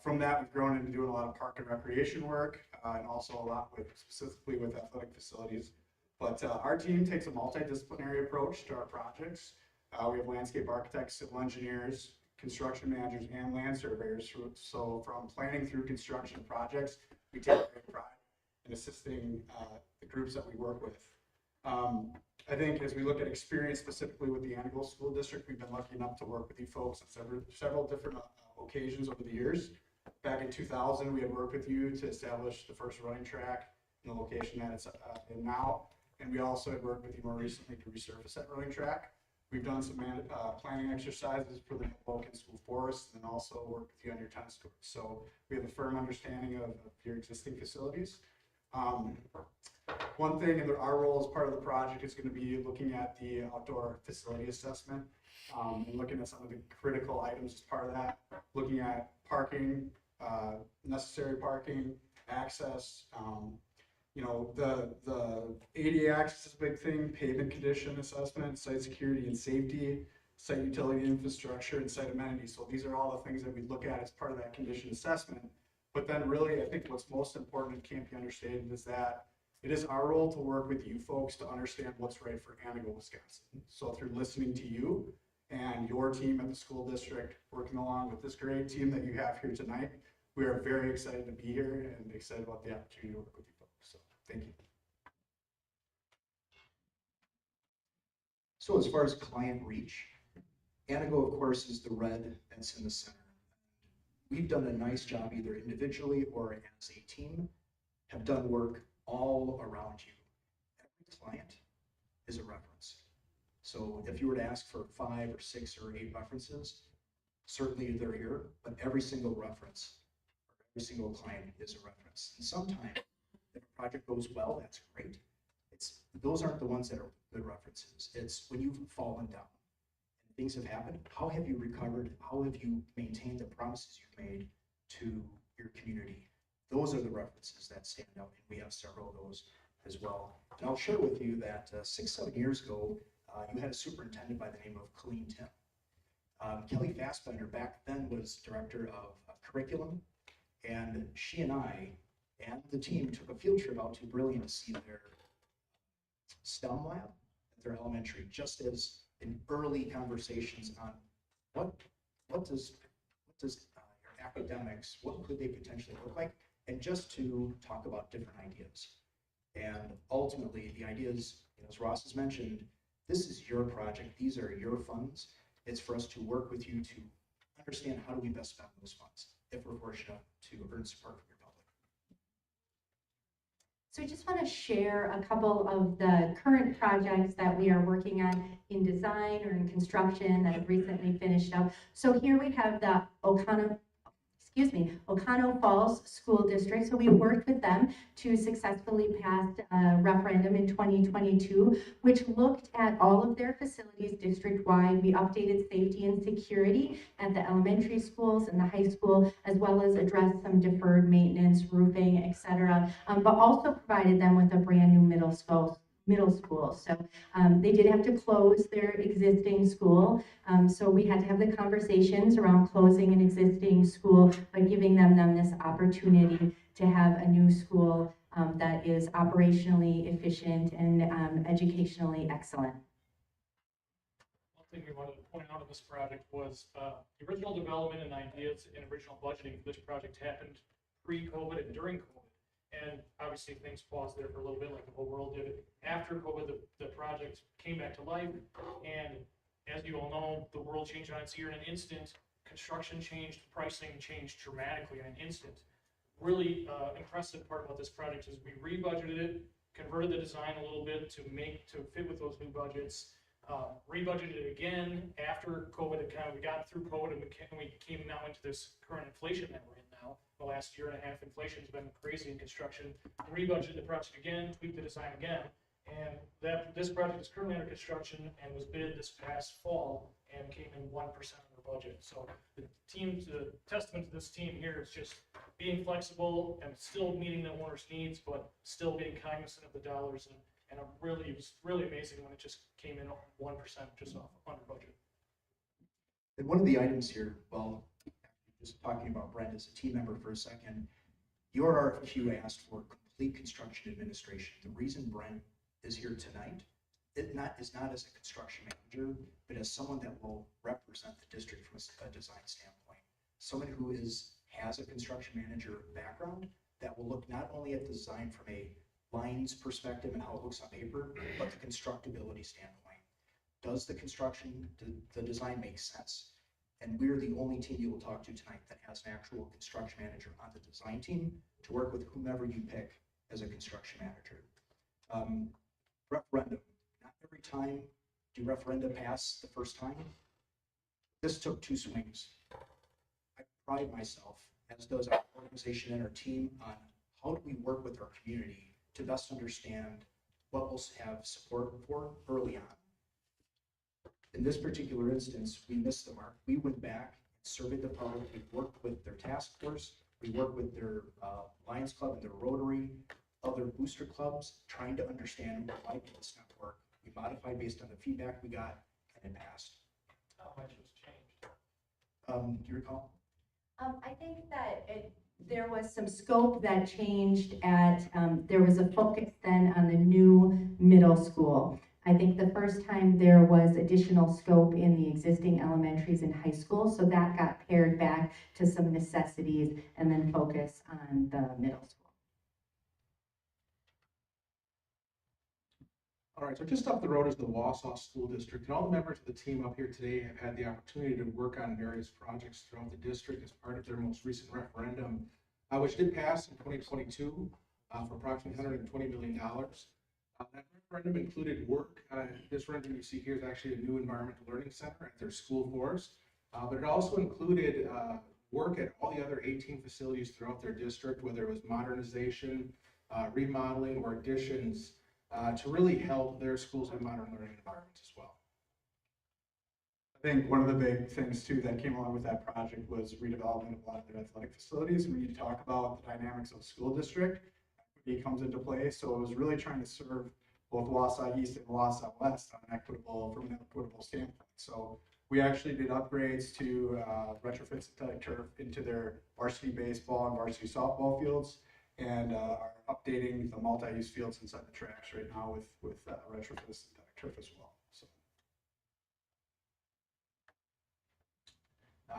from that, we've grown into doing a lot of park and recreation work and also a lot specifically with athletic facilities. But our team takes a multidisciplinary approach to our projects. We have landscape architects, civil engineers, construction managers, and land surveyors. So from planning through construction projects, we take great pride in assisting the groups that we work with. I think as we look at experience specifically with the Antigo School District, we've been lucky enough to work with you folks on several different occasions over the years. Back in 2000, we had worked with you to establish the first running track in the location that it's in now. And we also had worked with you more recently to resurface that running track. We've done some planning exercises for the Vulcan School Forest and also worked with you on your tennis courts. So we have a firm understanding of your existing facilities. One thing in our role as part of the project is going to be looking at the outdoor facility assessment and looking at some of the critical items as part of that, looking at parking, necessary parking, access, the ADA access is a big thing, pavement condition assessment, site security and safety, site utility infrastructure, and site amenities. So these are all the things that we look at as part of that condition assessment. But then really, I think what's most important and can't be understated is that it is our role to work with you folks to understand what's right for Antigo, Wisconsin. So through listening to you and your team at the school district, working along with this great team that you have here tonight, we are very excited to be here and excited about the opportunity to work with you folks. So thank you. So as far as client reach, Antigo, of course, is the red that's in the center. We've done a nice job either individually or as a team, have done work all around you. Every client is a reference. So if you were to ask for 5 or 6 or 8 references, certainly they're here, but every single reference, every single client is a reference. And sometimes if a project goes well, that's great. Those aren't the ones that are good references. It's when you've fallen down and things have happened, how have you recovered? How have you maintained the promises you've made to your community? Those are the references that stand out, and we have several of those as well. And I'll share with you that 6-7 years ago, you had a superintendent by the name of Colleen Tim. Kelly Fassbender back then was director of curriculum, and she and I and the team took a field trip out to Brilliant to see their STEM lab at their elementary, just as in early conversations on what does your academics, what could they potentially look like, and just to talk about different ideas. And ultimately, the ideas, as Ross has mentioned, this is your project, these are your funds. It's for us to work with you to understand how do we best spend those funds if we're fortunate to earn support from your public. So I just want to share a couple of the current projects that we are working on in design or in construction that have recently finished up. So here we have the Ocano Falls School District. So we worked with them to successfully pass a referendum in 2022, which looked at all of their facilities district-wide. We updated safety and security at the elementary schools and the high school, as well as addressed some deferred maintenance, roofing, etc. But also provided them with a brand new middle school. So they did have to close their existing school. So we had to have the conversations around closing an existing school, but giving them this opportunity to have a new school that is operationally efficient and educationally excellent. One thing we wanted to point out of this project was the original development and ideas and original budgeting for this project happened pre-COVID and during COVID. And obviously things paused there for a little bit, like the whole world did. After COVID, the project came back to life. And as you all know, the world changed on its ear in an instant. Construction changed, pricing changed dramatically in an instant. Really impressive part about this project is we rebudgeted it, converted the design a little bit to fit with those new budgets, rebudgeted it again after COVID. We got through COVID and we came now into this current inflation that we're in now. The last year and a half, inflation has been crazy in construction. Rebudgeted the project again, tweaked the design again, and this project is currently under construction and was bid this past fall and came in 1% under budget. So the testament to this team here is just being flexible and still meeting the owner's needs, but still being cognizant of the dollars. And it was really amazing when it just came in 1% just off under budget. And one of the items here, well, just talking about Brent as a team member for a second, your RFQ asked for complete construction administration. The reason Brent is here tonight is not as a construction manager, but as someone that will represent the district from a design standpoint. Someone who has a construction manager background that will look not only at the design from a lines perspective and how it looks on paper, but the constructability standpoint. Does the construction, the design make sense? And we're the only team you will talk to tonight that has an actual construction manager on the design team to work with whomever you pick as a construction manager. Referendum. Not every time do referenda pass the first time. This took 2 swings. I pride myself, as does our organization and our team, on how do we work with our community to best understand what we'll have support for early on. In this particular instance, we missed the mark. We went back and surveyed the public. We worked with their task force. We worked with their Lions Club and their Rotary, other booster clubs, trying to understand why did this not work. We modified based on the feedback we got, and it passed. How much was changed? Do you recall? I think that there was some scope that changed there was a focus then on the new middle school. I think the first time there was additional scope in the existing elementaries and high school, so that got pared back to some necessities and then focus on the middle school. All right, so just up the road is the Wausau School District, and all the members of the team up here today have had the opportunity to work on various projects throughout the district as part of their most recent referendum, which did pass in 2022 for approximately $120 million. That referendum included work. This rendering you see here is actually a new environmental learning center at their school forest, but it also included work at all the other 18 facilities throughout their district, whether it was modernization, remodeling, or additions, to really help their schools have modern learning environments as well. I think one of the big things too that came along with that project was redevelopment of a lot of their athletic facilities. And when you talk about the dynamics of school district, equity comes into play. So it was really trying to serve both Wausau East and Wausau West from an equitable standpoint. So we actually did upgrades to retrofit synthetic turf into their varsity baseball and varsity softball fields, and are updating the multi-use fields inside the tracks right now with retrofit synthetic turf as well. So.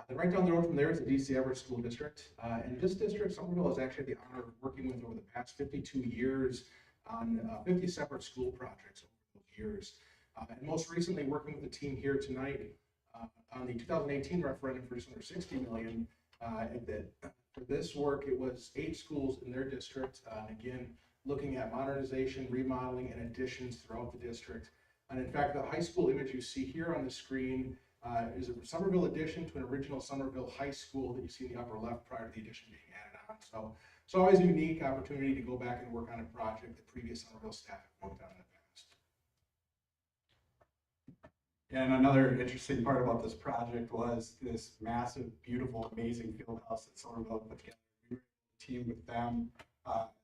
Then right down the road from there is the DC Everett School District. And this district, Somerville has actually the honor of working with over the past 52 years on 50 separate school projects over those years. And most recently working with the team here tonight on the 2018 referendum for just under $60 million. For this work, it was 8 schools in their district. And again, looking at modernization, remodeling, and additions throughout the district. And in fact, the high school image you see here on the screen is a Somerville addition to an original Somerville High School that you see in the upper left prior to the addition being added on. So it's always a unique opportunity to go back and work on a project that previous Somerville staff have worked on in the past. And another interesting part about this project was this massive, beautiful, amazing field house that Somerville put together. We were a team with them.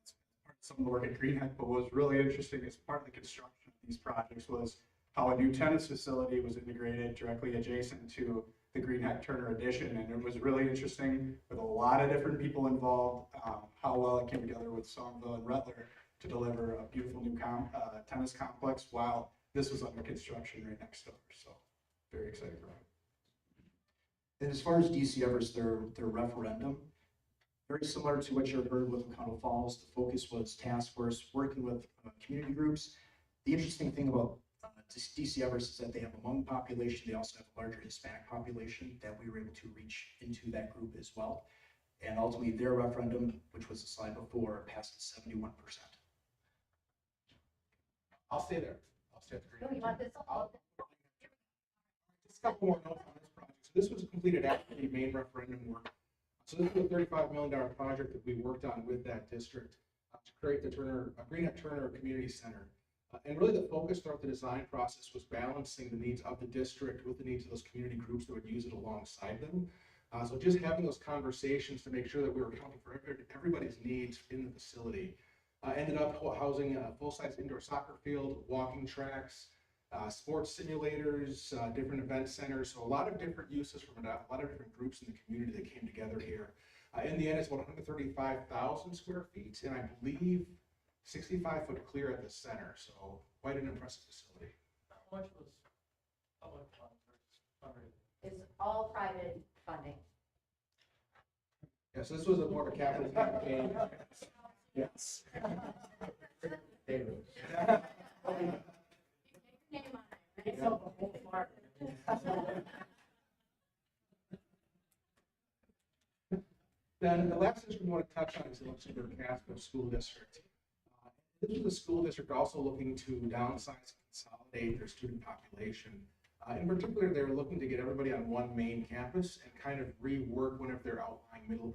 It's part of some of the work at Greenhead, but what was really interesting as part of the construction of these projects was how a new tennis facility was integrated directly adjacent to the Greenhead Turner addition. And it was really interesting with a lot of different people involved, how well it came together with Somerville and Rutler to deliver a beautiful new tennis complex while this was under construction right next door. So very excited about it. And as far as DC Everest, their referendum, very similar to what you heard with O'Connell Falls, the focus was task force working with community groups. The interesting thing about DC Everest is that they have a Hmong population. They also have a larger Hispanic population that we were able to reach into that group as well. And ultimately their referendum, which was the slide before, passed at 71%. I'll stay there. I'll stay at the Greenhead. You want this? Just a couple more notes on this project. So this was completed after the main referendum work. So this was a $35 million project that we worked on with that district to create the Greenhead Turner Community Center. And really the focus throughout the design process was balancing the needs of the district with the needs of those community groups that would use it alongside them. So just having those conversations to make sure that we were accounting for everybody's needs in the facility. Ended up housing a full-size indoor soccer field, walking tracks, sports simulators, different event centers. So a lot of different uses from a lot of different groups in the community that came together here. In the end, it's about 135,000 square feet, and I believe 65 foot clear at the center. So quite an impressive facility. How much was public funds versus fundraising? It's all private funding. Yeah, so this was a more of a capital campaign. Yes. Then the last issue we want to touch on is the Luxembourg Casco School District. This is a school district also looking to downsize and consolidate their student population. In particular, they were looking to get everybody on one main campus and kind of rework one of their outlying middle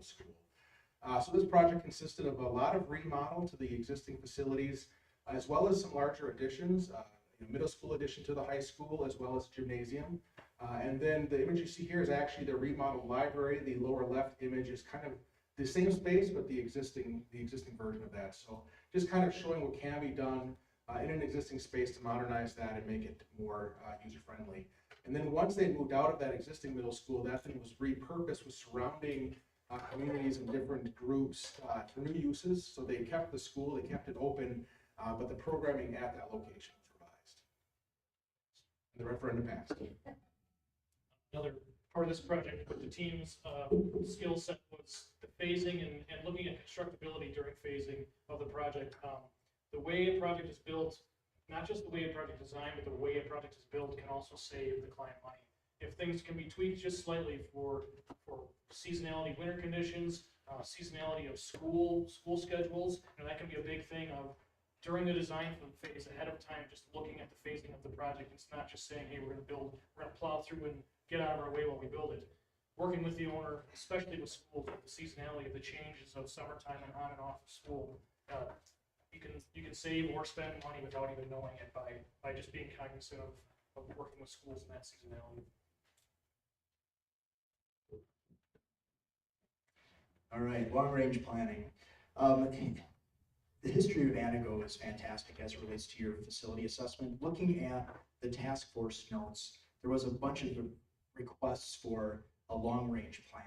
school. So this project consisted of a lot of remodel to the existing facilities, as well as some larger additions, middle school addition to the high school, as well as gymnasium. And then the image you see here is actually the remodeled library. The lower left image is kind of the same space, but the existing version of that. So just kind of showing what can be done in an existing space to modernize that and make it more user-friendly. And then once they moved out of that existing middle school, that thing was repurposed with surrounding communities and different groups for new uses. So they kept the school, they kept it open, but the programming at that location was revised. And the referendum passed. Another part of this project with the team's skill set was the phasing and looking at constructability during phasing of the project. The way a project is built, not just the way a project is designed, but the way a project is built can also save the client money. If things can be tweaked just slightly for seasonality, winter conditions, seasonality of school schedules, that can be a big thing of during the design phase ahead of time, just looking at the phasing of the project. It's not just saying, hey, we're going to plow through and get out of our way while we build it. Working with the owner, especially with schools, with the seasonality of the changes of summertime and on and off of school, you can save or spend money without even knowing it by just being cognizant of working with schools in that seasonality. All right, long-range planning. The history of Antigo is fantastic as it relates to your facility assessment. Looking at the task force notes, there was a bunch of requests for a long-range plan.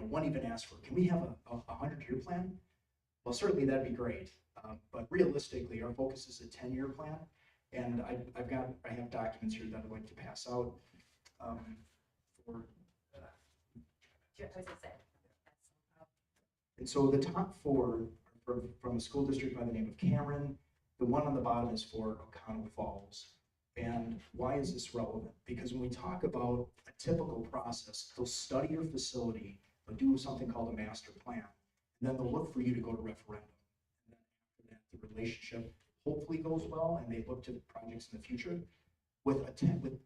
One even asked for, can we have a 100-year plan? Well, certainly that'd be great. But realistically, our focus is a 10-year plan. And I have documents here that I'd like to pass out And so the top four are from a school district by the name of Cameron. The one on the bottom is for O'Connell Falls. And why is this relevant? Because when we talk about a typical process, they'll study your facility, they'll do something called a master plan, and then they'll look for you to go to referendum. And then the relationship hopefully goes well and they look to projects in the future. With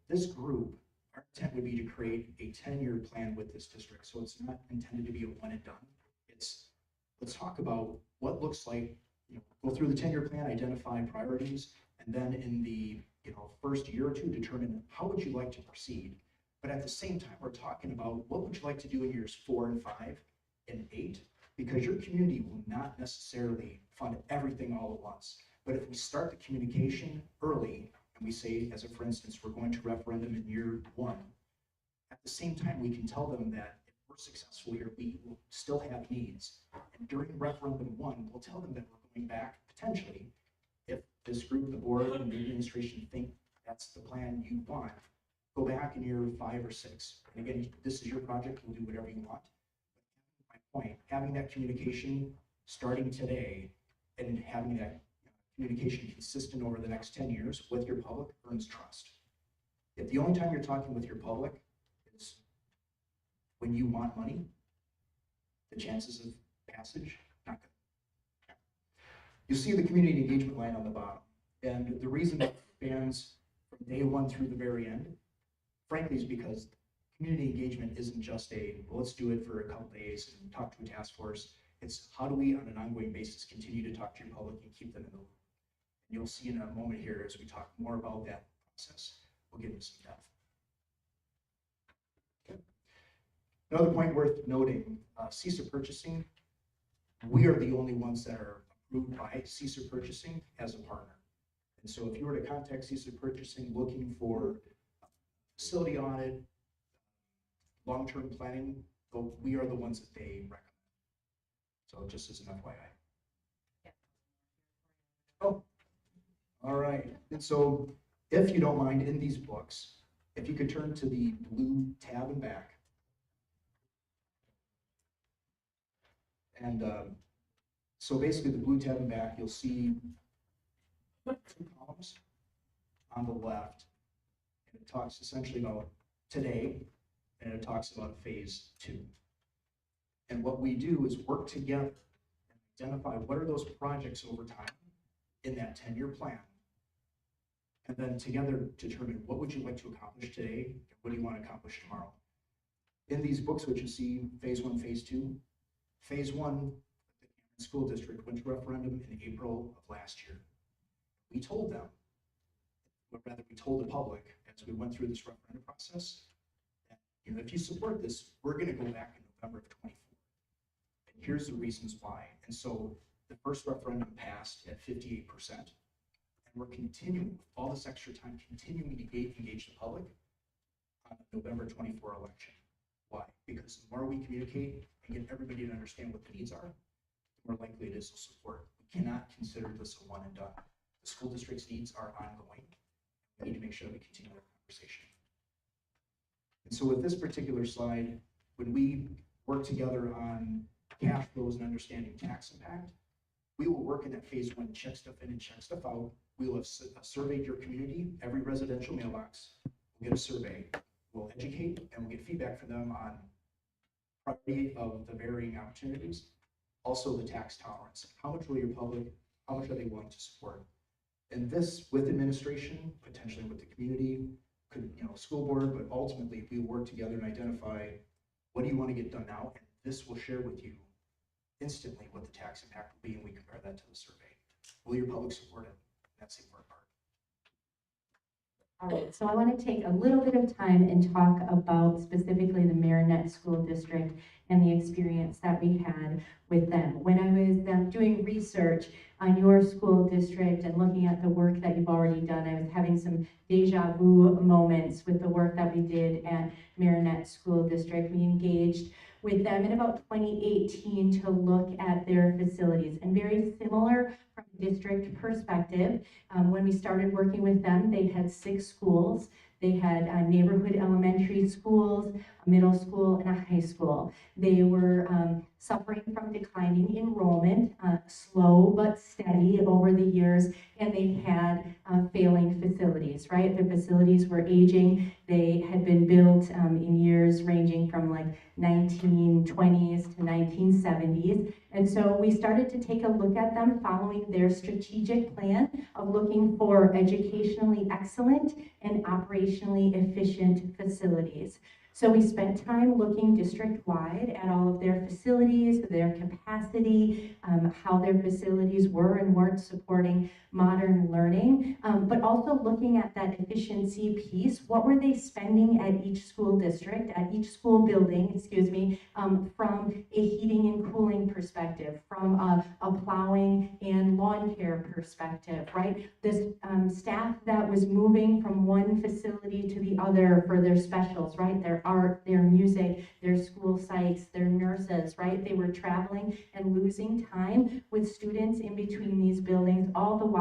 this group, our intent would be to create a 10-year plan with this district. So it's not intended to be a one and done. It's, let's talk about what looks like, go through the 10-year plan, identify priorities, and then in the first year or two, determine how would you like to proceed. But at the same time, we're talking about what would you like to do in years 4 and 5 and 8, because your community will not necessarily fund everything all at once. But if we start the communication early, and we say, as a for instance, we're going to referendum in year 1, at the same time, we can tell them that if we're successful here, we will still have needs. And during referendum 1, we'll tell them that we're going back potentially, if this group, the board, and the administration think that's the plan you want, go back in year 5 or 6. And again, this is your project, we'll do whatever you want. My point, having that communication starting today and having that communication consistent over the next 10 years with your public earns trust. If the only time you're talking with your public is when you want money, the chances of passage, not good. You'll see the community engagement line on the bottom. And the reason that spans from day 1 through the very end, frankly, is because community engagement isn't just well, let's do it for a couple days and talk to a task force. It's how do we, on an ongoing basis, continue to talk to your public and keep them in the loop. And you'll see in a moment here as we talk more about that process, we'll get into some depth. Okay. Another point worth noting, CESA purchasing, we are the only ones that are approved by CESA purchasing as a partner. And so if you were to contact CESA purchasing looking for facility audit, long-term planning, we are the ones that they recommend. So just as an FYI. Oh, all right. And so if you don't mind, in these books, if you could turn to the blue tab and back. And so basically the blue tab and back, you'll see 2 columns on the left. And it talks essentially about today, and it talks about phase 2. And what we do is work together and identify what are those projects over time in that 10-year plan. And then together determine what would you like to accomplish today, and what do you want to accomplish tomorrow. In these books, what you see, phase 1, phase 2. Phase 1, the school district went to referendum in April of last year. We told them, or rather we told the public as we went through this referendum process, that if you support this, we're going to go back in November of 24. And here's the reasons why. And so the first referendum passed at 58%. And we're continuing with all this extra time, continuing to engage the public on the November 24 election. Why? Because the more we communicate and get everybody to understand what the needs are, the more likely it is to support. We cannot consider this a one and done. The school district's needs are ongoing. We need to make sure that we continue our conversation. And so with this particular slide, when we work together on cash flows and understanding tax impact, we will work in that phase 1, check stuff in and check stuff out. We will have surveyed your community, every residential mailbox. We'll get a survey. We'll educate and we'll get feedback from them on priority of the varying opportunities. Also the tax tolerance. How much will your public, how much are they willing to support? And this with administration, potentially with the community, could, school board, but ultimately we work together and identify what do you want to get done now? And this will share with you instantly what the tax impact will be, and we compare that to the survey. Will your public support it? That's the important part. All right, so I want to take a little bit of time and talk about specifically the Marinette School District and the experience that we had with them. When I was doing research on your school district and looking at the work that you've already done, I was having some deja vu moments with the work that we did at Marinette School District. We engaged with them in about 2018 to look at their facilities, and very similar from a district perspective. When we started working with them, they had 6 schools. They had neighborhood elementary schools, a middle school, and a high school. They were suffering from declining enrollment, slow but steady over the years, and they had failing facilities, right? Their facilities were aging. They had been built in years ranging from like 1920s to 1970s. And so we started to take a look at them following their strategic plan of looking for educationally excellent and operationally efficient facilities. So we spent time looking district-wide at all of their facilities, their capacity, how their facilities were and weren't supporting modern learning, but also looking at that efficiency piece. What were they spending at each school district, at each school building, excuse me, from a heating and cooling perspective, from a plowing and lawn care perspective, right? This staff that was moving from one facility to the other for their specials, right? Their art, their music, their school sites, their nurses, right? They were traveling and losing time with students in between these buildings, all the while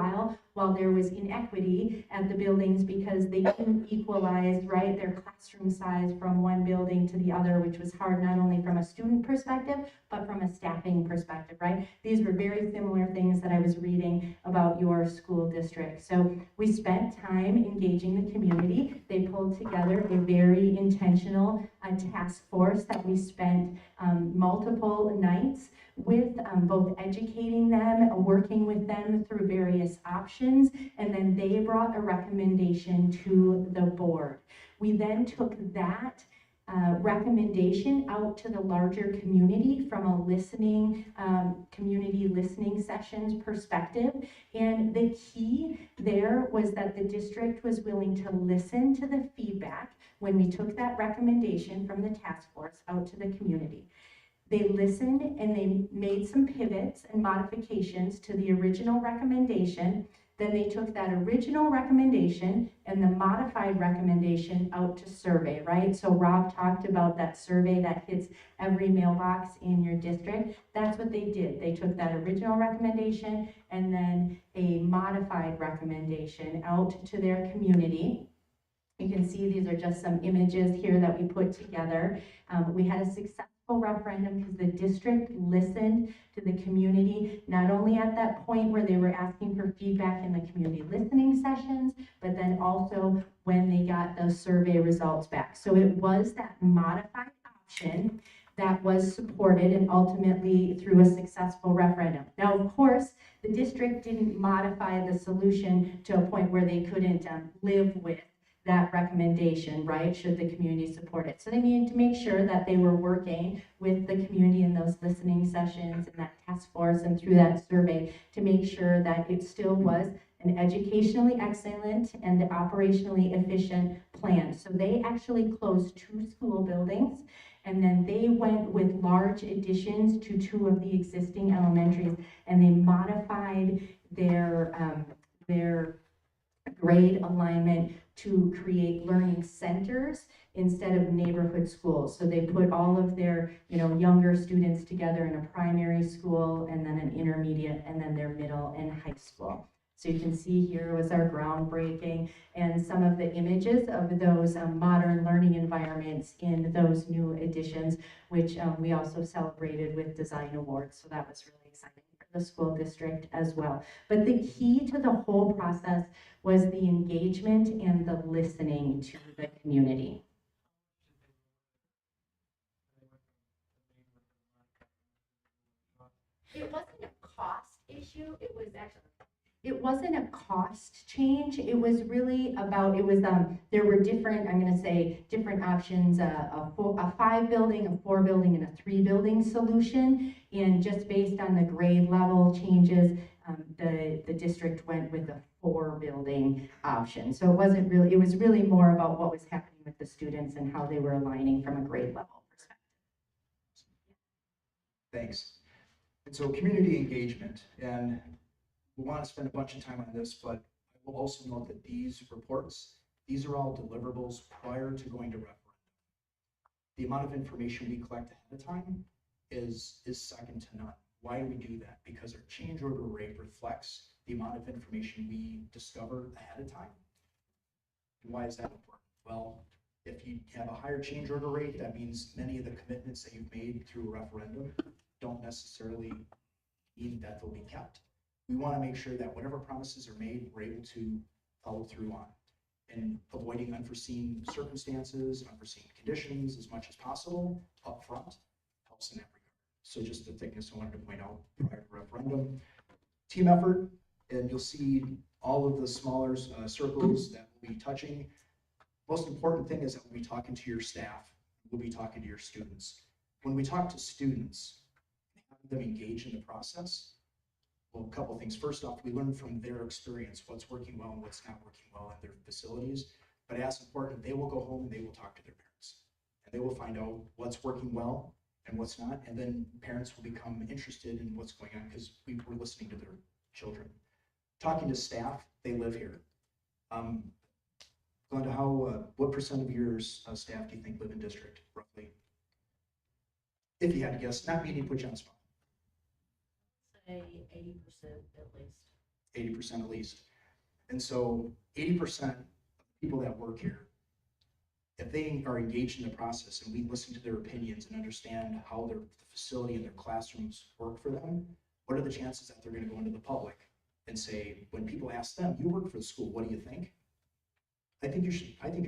there was inequity at the buildings because they couldn't equalize, right, their classroom size from one building to the other, which was hard not only from a student perspective, but from a staffing perspective, right? These were very similar things that I was reading about your school district. So we spent time engaging the community. They pulled together a very intentional task force that we spent multiple nights with, both educating them, working with them through various options, and then they brought a recommendation to the board. We then took that recommendation out to the larger community from a listening, community listening sessions perspective. And the key there was that the district was willing to listen to the feedback when we took that recommendation from the task force out to the community. They listened and they made some pivots and modifications to the original recommendation. Then they took that original recommendation and the modified recommendation out to survey, right? So Rob talked about that survey that hits every mailbox in your district. That's what they did. They took that original recommendation and then a modified recommendation out to their community. You can see these are just some images here that we put together. We had a successful referendum because the district listened to the community, not only at that point where they were asking for feedback in the community listening sessions, but then also when they got those survey results back. So it was that modified option that was supported and ultimately through a successful referendum. Now, of course, the district didn't modify the solution to a point where they couldn't live with that recommendation, right, should the community support it. So they needed to make sure that they were working with the community in those listening sessions and that task force and through that survey to make sure that it still was an educationally excellent and operationally efficient plan. So they actually closed 2 school buildings, and then they went with large additions to 2 of the existing elementaries, and they modified their grade alignment to create learning centers instead of neighborhood schools. So they put all of their, younger students together in a primary school and then an intermediate and then their middle and high school. So you can see here was our groundbreaking and some of the images of those modern learning environments in those new additions, which we also celebrated with design awards. So that was really exciting for the school district as well. But the key to the whole process was the engagement and the listening to the community. It wasn't a cost issue, it was actually. It wasn't a cost change. It was really about, there were different, I'm gonna say, different options, a 5 building, a 4 building, and a 3 building solution. And just based on the grade level changes, the district went with a 4 building option. So it was really more about what was happening with the students and how they were aligning from a grade level perspective. Thanks. And so community engagement, and we want to spend a bunch of time on this, but I will also note that these reports, these are all deliverables prior to going to referendum. The amount of information we collect ahead of time is second to none. Why do we do that? Because our change order rate reflects the amount of information we discover ahead of time. And why is that important? Well, if you have a higher change order rate, that means many of the commitments that you've made through a referendum don't necessarily mean that they'll be kept. We want to make sure that whatever promises are made, we're able to follow through on. And avoiding unforeseen circumstances, unforeseen conditions as much as possible upfront helps in that regard. So just the thickness I wanted to point out prior to referendum. Team effort, and you'll see all of the smaller circles that we'll be touching. Most important thing is that we'll be talking to your staff, we'll be talking to your students. When we talk to students, having them engage in the process, well, a couple of things. First off, we learn from their experience what's working well and what's not working well in their facilities. But as important, they will go home and they will talk to their parents. And they will find out what's working well and what's not. And then parents will become interested in what's going on because we're listening to their children. Talking to staff, they live here. Glenda, what percent of your staff do you think live in district, roughly? If you had to guess, not meaning to put you on the spot. Say 80% at least. 80% at least. And so 80% of people that work here, if they are engaged in the process and we listen to their opinions and understand how the facility and their classrooms work for them, what are the chances that they're going to go into the public and say, when people ask them, you work for the school, what do you think? I think you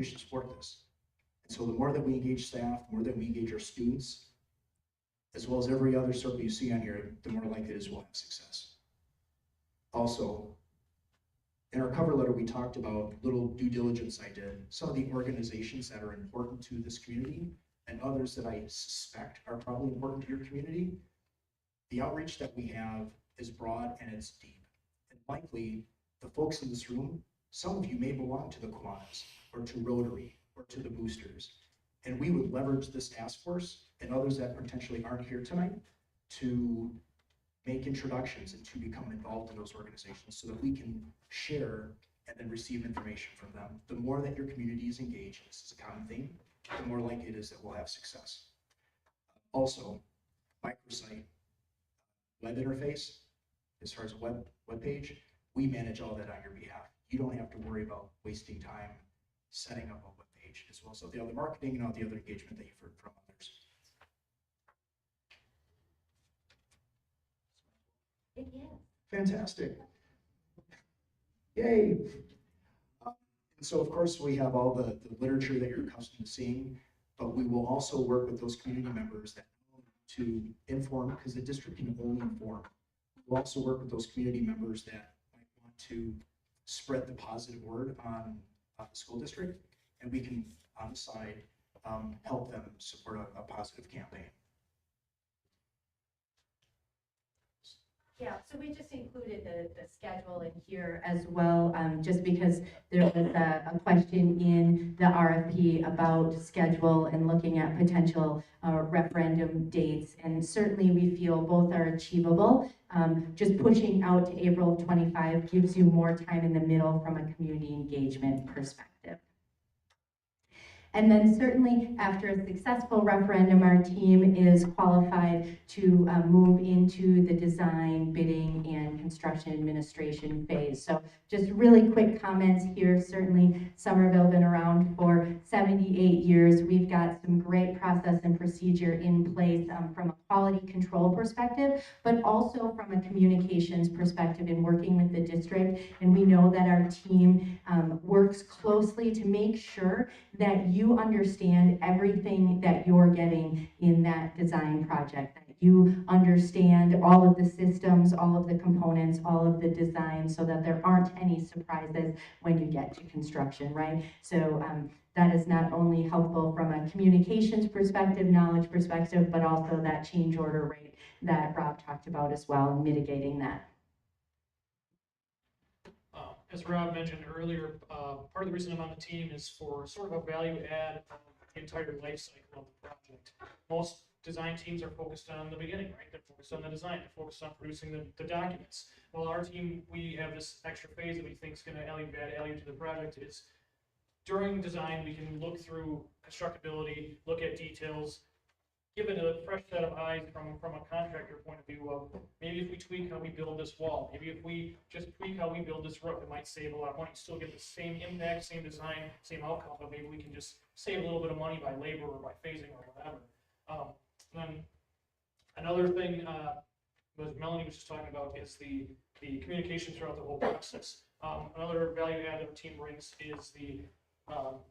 should support this. And so the more that we engage staff, the more that we engage our students, as well as every other circle you see on here, the more likely it is we'll have success. Also, in our cover letter, we talked about little due diligence I did, some of the organizations that are important to this community and others that I suspect are probably important to your community. The outreach that we have is broad and it's deep. And likely, the folks in this room, some of you may belong to the Kiwanis or to Rotary or to the Boosters. And we would leverage this task force and others that potentially aren't here tonight to make introductions and to become involved in those organizations so that we can share and then receive information from them. The more that your community is engaged, this is a common theme, the more likely it is that we'll have success. Also, microsite web interface, as far as a web page, we manage all that on your behalf. You don't have to worry about wasting time setting up a web page, as well as all the other marketing and all the other engagement that you've heard from others. Yeah. Fantastic. Yay. And so of course we have all the literature that you're accustomed to seeing, but we will also work with those community members that to inform, because the district can only inform. We'll also work with those community members that might want to spread the positive word on the school district, and we can on the side help them support a positive campaign. Yeah, so we just included the schedule in here as well, just because there was a question in the RFP about schedule and looking at potential referendum dates. And certainly we feel both are achievable. Just pushing out to April of 25 gives you more time in the middle from a community engagement perspective. And then certainly after a successful referendum, our team is qualified to move into the design, bidding, and construction administration phase. So just really quick comments here. Certainly Somerville been around for 78 years. We've got some great process and procedure in place from a quality control perspective, but also from a communications perspective in working with the district. And we know that our team works closely to make sure that you understand everything that you're getting in that design project, that you understand all of the systems, all of the components, all of the design, so that there aren't any surprises when you get to construction, right? So that is not only helpful from a communications perspective, knowledge perspective, but also that change order rate that Rob talked about as well, and mitigating that. As Rob mentioned earlier, part of the reason I'm on the team is for sort of a value add of the entire life cycle of the project. Most design teams are focused on the beginning, right? They're focused on the design, they're focused on producing the documents. Well, our team, we have this extra phase that we think is going to add value to the project. Is during design, we can look through constructability, look at details, give it a fresh set of eyes from a contractor point of view of maybe if we tweak how we build this wall, maybe if we just tweak how we build this roof, it might save a lot of money, still get the same impact, same design, same outcome, but maybe we can just save a little bit of money by labor or by phasing or whatever. Then Another thing, was Melanie was just talking about is the communication throughout the whole process. Another value add that our team brings is the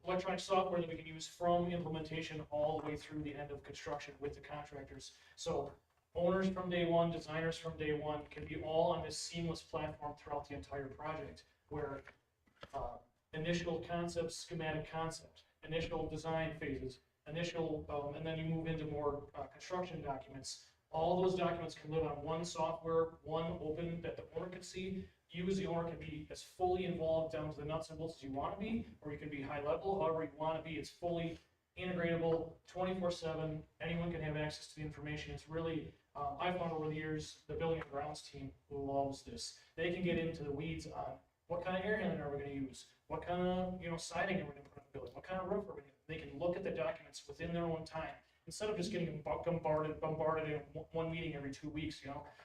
electronic software that we can use from implementation all the way through the end of construction with the contractors. So owners from day one, designers from day one can be all on this seamless platform throughout the entire project, where initial concept, schematic concept, initial design phases, initial, and then you move into more construction documents. All those documents can live on one software, one open that the owner can see. You as the owner can be as fully involved down to the nuts and bolts as you want to be, or you can be high level, however you want to be. It's fully integratable, 24/7. Anyone can have access to the information. It's really, I've found over the years, the building and grounds team loves this. They can get into the weeds on what kind of air handling are we going to use, what kind of siding are we going to put on the building, what kind of roof are we going to. They can look at the documents within their own time. Instead of just getting bombarded in one meeting every 2 weeks,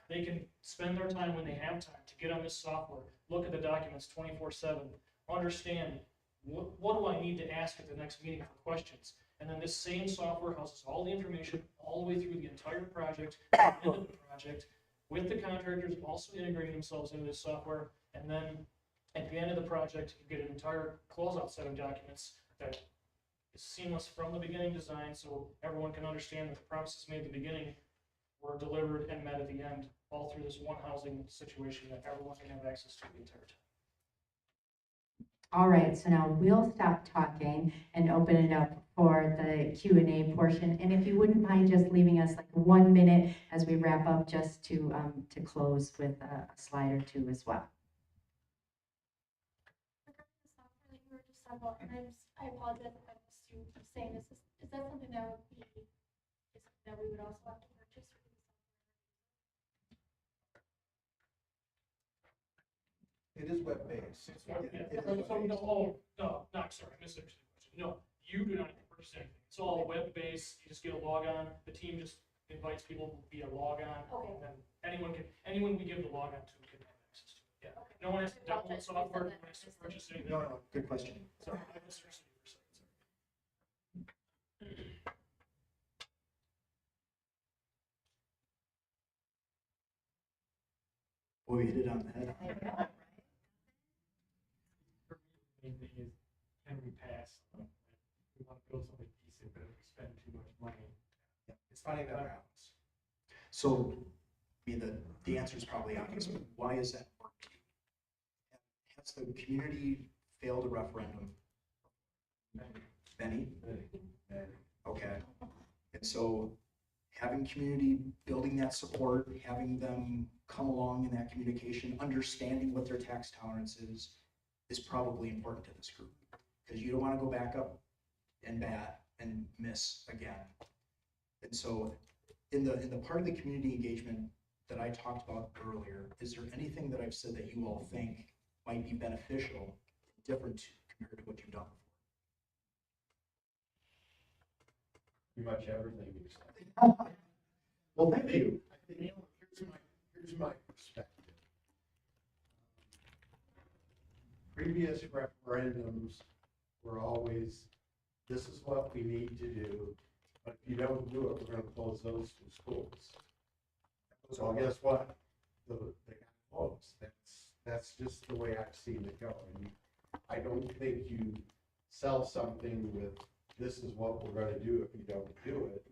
they can spend their time when they have time to get on this software, look at the documents 24/7, understand what do I need to ask at the next meeting for questions. And then this same software houses all the information all the way through the entire project, end of the project, with the contractors also integrating themselves into this software. And then at the end of the project, you get an entire closeout set of documents that is seamless from the beginning design, so everyone can understand that the promises made at the beginning were delivered and met at the end, all through this one housing situation that everyone can have access to the entire time. All right, so now we'll stop talking and open it up for the Q&A portion. And if you wouldn't mind just leaving us like 1 minute as we wrap up, just to close with a slide or two as well. And I apologize if I missed you saying this. Is that something that would be, that we would also have to purchase? It is web-based. No, I'm sorry, I misunderstood the question. No, you do not have to purchase anything. It's all web-based. You just get a log on. The team just invites people via log on. Okay. And then anyone we give the log on to can have access to it. Yeah. No one has to download software, no one has to purchase anything. No, good question. Sorry, I misunderstood you for a second, sorry. Boy, you hit it on the head. Main thing is, can we pass? We want to build something decent, but if we spend too much money. It's finding that balance. So, I mean, the answer is probably obvious, but why is that working? Has the community failed a referendum? Benny? Okay. And so having community, building that support, having them come along in that communication, understanding what their tax tolerance is probably important to this group. Because you don't want to go back up and bat and miss again. And so in the part of the community engagement that I talked about earlier, is there anything that I've said that you all think might be beneficial, different compared to what you've done before? Pretty much everything you said. Well, thank you. I think here's my perspective. Previous referendums were always, this is what we need to do, but if you don't do it, we're gonna close those 2 schools. So guess what? They got closed. That's just the way I've seen it go. And I don't think you sell something with, this is what we're gonna do if you don't do it.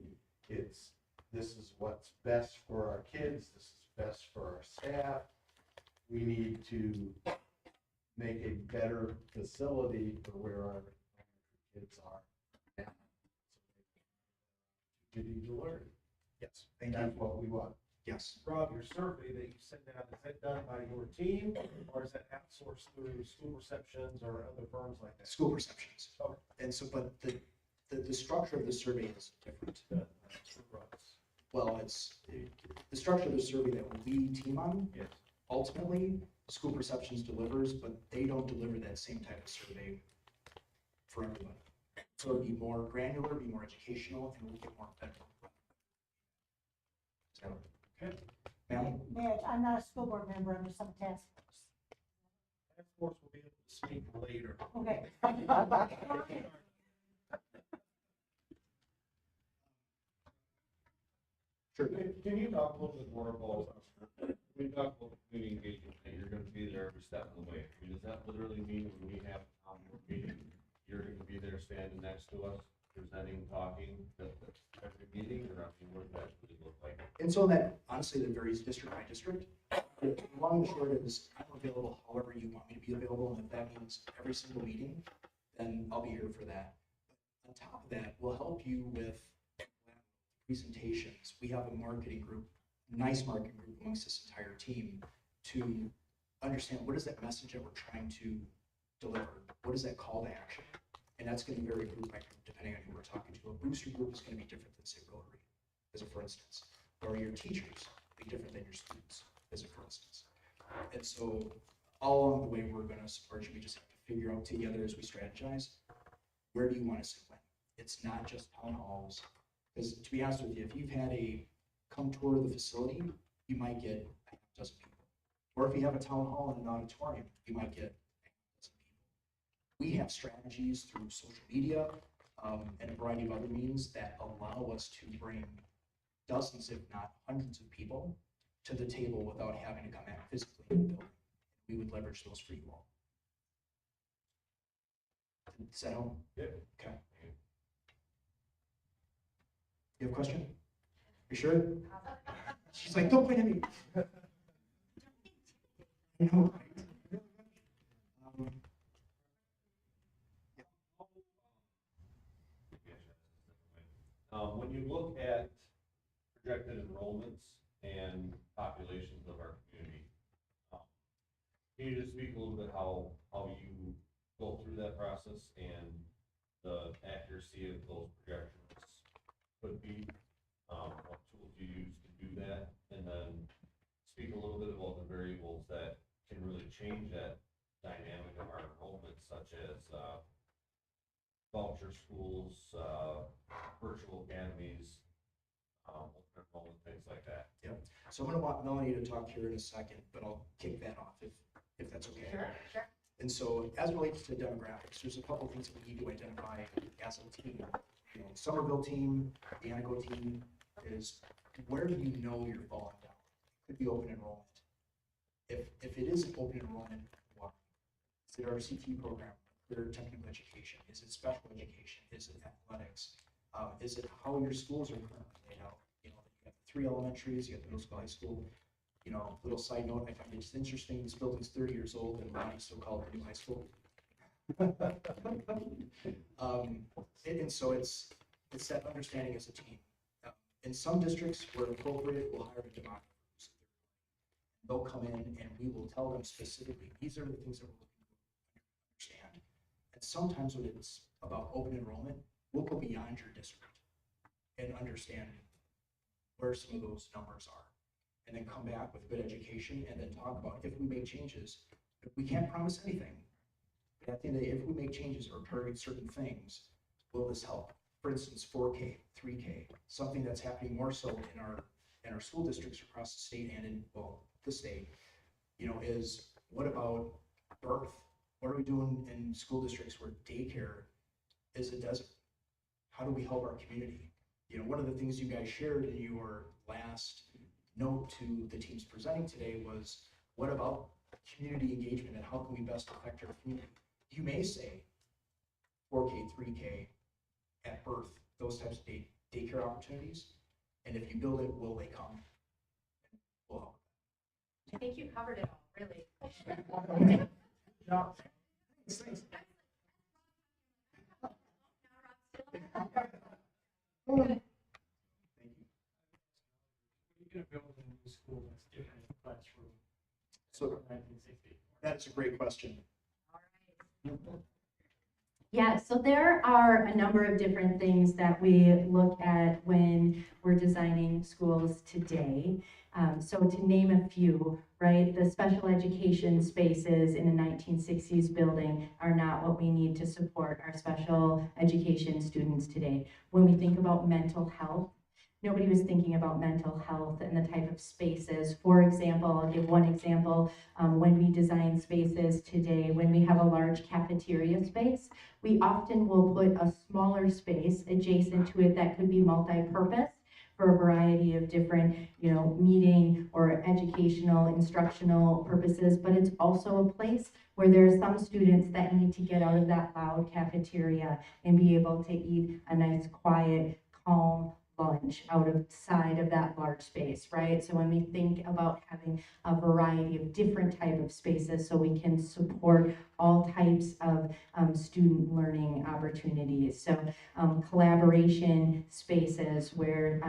It's, this is what's best for our kids, this is best for our staff. We need to make a better facility for where our kids are now. So they need to learn. Yes, thank you. That's what we want. Yes. Rob, your survey that you sent out, is that done by your team, or is that outsourced through school receptions or other firms like that? School receptions. Okay. And so, but the structure of the survey is different. Well, it's the structure of the survey that we team on. Yes. Ultimately, school perceptions delivers, but they don't deliver that same type of survey for everybody. So it'd be more granular, be more educational, and we'll get more better. So, okay. Ma'am? Mayor, I'm not a school board member, I'm just on the task force. Task force will be able to speak later. Okay. Sure. Can you talk a little bit more about, we talked about community engagement, that you're gonna be there every step of the way. I mean, does that literally mean when we have a town board meeting, you're gonna be there standing next to us, presenting, talking, every meeting, or I mean, what does that really look like? And so that, honestly, that varies district by district. The long and short is, I'm available however you want me to be available, and if that means every single meeting, then I'll be here for that. On top of that, we'll help you with presentations. We have a marketing group, nice marketing group amongst this entire team to understand what is that message that we're trying to deliver? What is that call to action? And that's going to vary group by group depending on who we're talking to. A booster group is going to be different than, say, Rotary, as a for instance. Or your teachers be different than your students, as a for instance. And so all along the way, we're going to support you. We just have to figure out together as we strategize, where do you want us to win? It's not just town halls. Because to be honest with you, if you've had a come tour of the facility, you might get a half dozen people. Or if you have a town hall and an auditorium, you might get a half dozen people. We have strategies through social media and a variety of other means that allow us to bring dozens, if not hundreds of people to the table without having to come back physically in the building. We would leverage those for you all. Does that help? Yeah. Okay. You have a question? You sure? She's like, don't point at me. I know, right? When you look at projected enrollments and populations of our community, can you just speak a little bit how you go through that process and the accuracy of those projections could be, what tools you use to do that, and then speak a little bit about the variables that can really change that dynamic of our enrollment, such as voucher schools, virtual academies, open enrollment, things like that. Yep. So I'm going to want Melanie to talk here in a second, but I'll kick that off if that's okay. Sure. And so as it relates to demographics, there's a couple of things that we need to identify as a team. You know, Somerville team, the Antigo team is, where do you know you're falling down? Could be open enrollment. If it is open enrollment, why? Is it our CT program, their technical education? Is it special education? Is it athletics? Is it how your schools are currently laid out? You know, you have 3 elementaries, you have middle school, high school. You know, little side note, I find it's interesting, this building's 30 years old and Ronnie still called it a new high school. And so it's that understanding as a team. In some districts where appropriate, we'll hire a demographer. They'll come in and we will tell them specifically, these are the things that we're looking to understand. And sometimes when it's about open enrollment, we'll go beyond your district and understand where some of those numbers are. And then come back with good education and then talk about if we make changes. We can't promise anything. But at the end of the day, if we make changes or target certain things, will this help? For instance, 4K, 3K, something that's happening more so in our school districts across the state and in, well, the state, you know, is what about birth? What are we doing in school districts where daycare is a desert? How do we help our community? You know, one of the things you guys shared in your last note to the teams presenting today was, what about community engagement and how can we best affect our community? You may say 4K, 3K at birth, those types of daycare opportunities. And if you build it, will they come? We'll help. I think you covered it all, really. No. Thanks. You're gonna build a new school that's different in the classroom. So 1960. that's a great question. Yeah, so there are a number of different things that we look at when we're designing schools today. So to name a few, right, the special education spaces in a 1960s building are not what we need to support our special education students today. When we think about mental health, nobody was thinking about mental health and the type of spaces. For example, I'll give one example. When we design spaces today, when we have a large cafeteria space, we often will put a smaller space adjacent to it that could be multi-purpose for a variety of different, meeting or educational, instructional purposes, but it's also a place where there are some students that need to get out of that loud cafeteria and be able to eat a nice, quiet, calm lunch outside of that large space, right? So when we think about having a variety of different type of spaces so we can support all types of student learning opportunities. So collaboration spaces where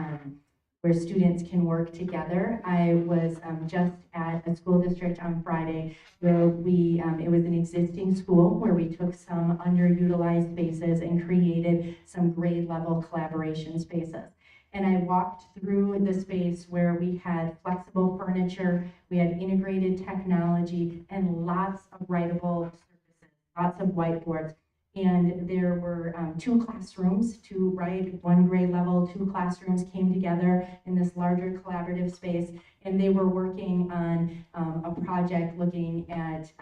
students can work together. I was just at a school district on Friday where it was an existing school where we took some underutilized spaces and created some grade level collaboration spaces. And I walked through the space where we had flexible furniture, we had integrated technology, and lots of writable surfaces, lots of whiteboards. And there were 2 classrooms, one grade level, 2 classrooms came together in this larger collaborative space, and they were working on a project looking at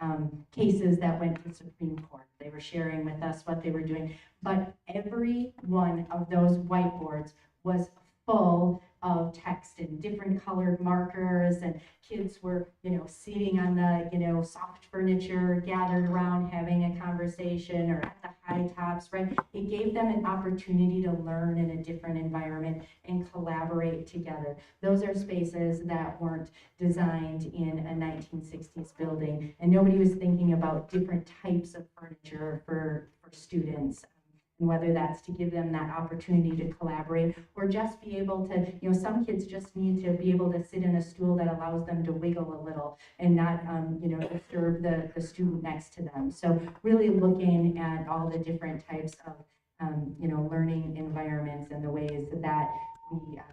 cases that went to the Supreme Court. They were sharing with us what they were doing, but every one of those whiteboards was full of text and different colored markers, and kids were, sitting on the, soft furniture, gathered around having a conversation, or at the high tops, right? It gave them an opportunity to learn in a different environment and collaborate together. Those are spaces that weren't designed in a 1960s building, and nobody was thinking about different types of furniture for students. And whether that's to give them that opportunity to collaborate or just be able to, some kids just need to be able to sit in a stool that allows them to wiggle a little and not, disturb the student next to them. So really looking at all the different types of, learning environments and the ways that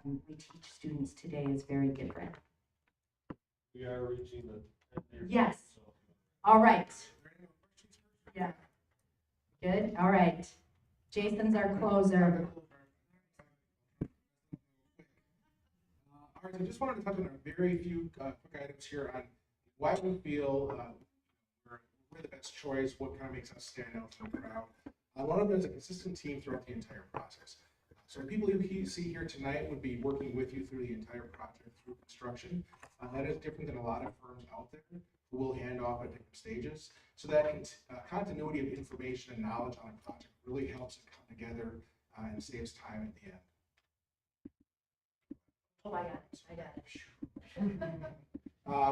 we teach students today is very different. We are reaching the. Yes. All right. Yeah. Good. All right. Jason's our closer. All right, so I just wanted to touch on a very few quick items here on why we feel we're the best choice, what kind of makes us stand out from the crowd. One of them is a consistent team throughout the entire process. So the people you see here tonight would be working with you through the entire project, through construction. That is different than a lot of firms out there who will hand off at different stages. So that continuity of information and knowledge on a project really helps it come together and saves time at the end. Oh, I got it.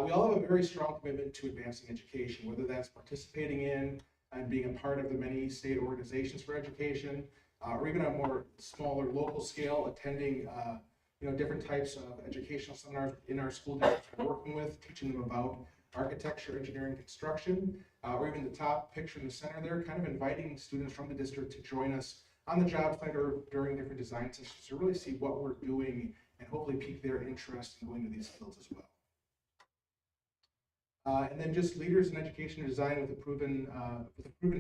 We all have a very strong commitment to advancing education, whether that's participating in and being a part of the many state organizations for education, or even on a more smaller local scale, attending different types of educational seminars in our school districts we're working with, teaching them about architecture, engineering, construction, or even the top picture in the center there, kind of inviting students from the district to join us on the job site or during different design sessions to really see what we're doing and hopefully pique their interest in going to these fields as well. And then just leaders in education and design with a proven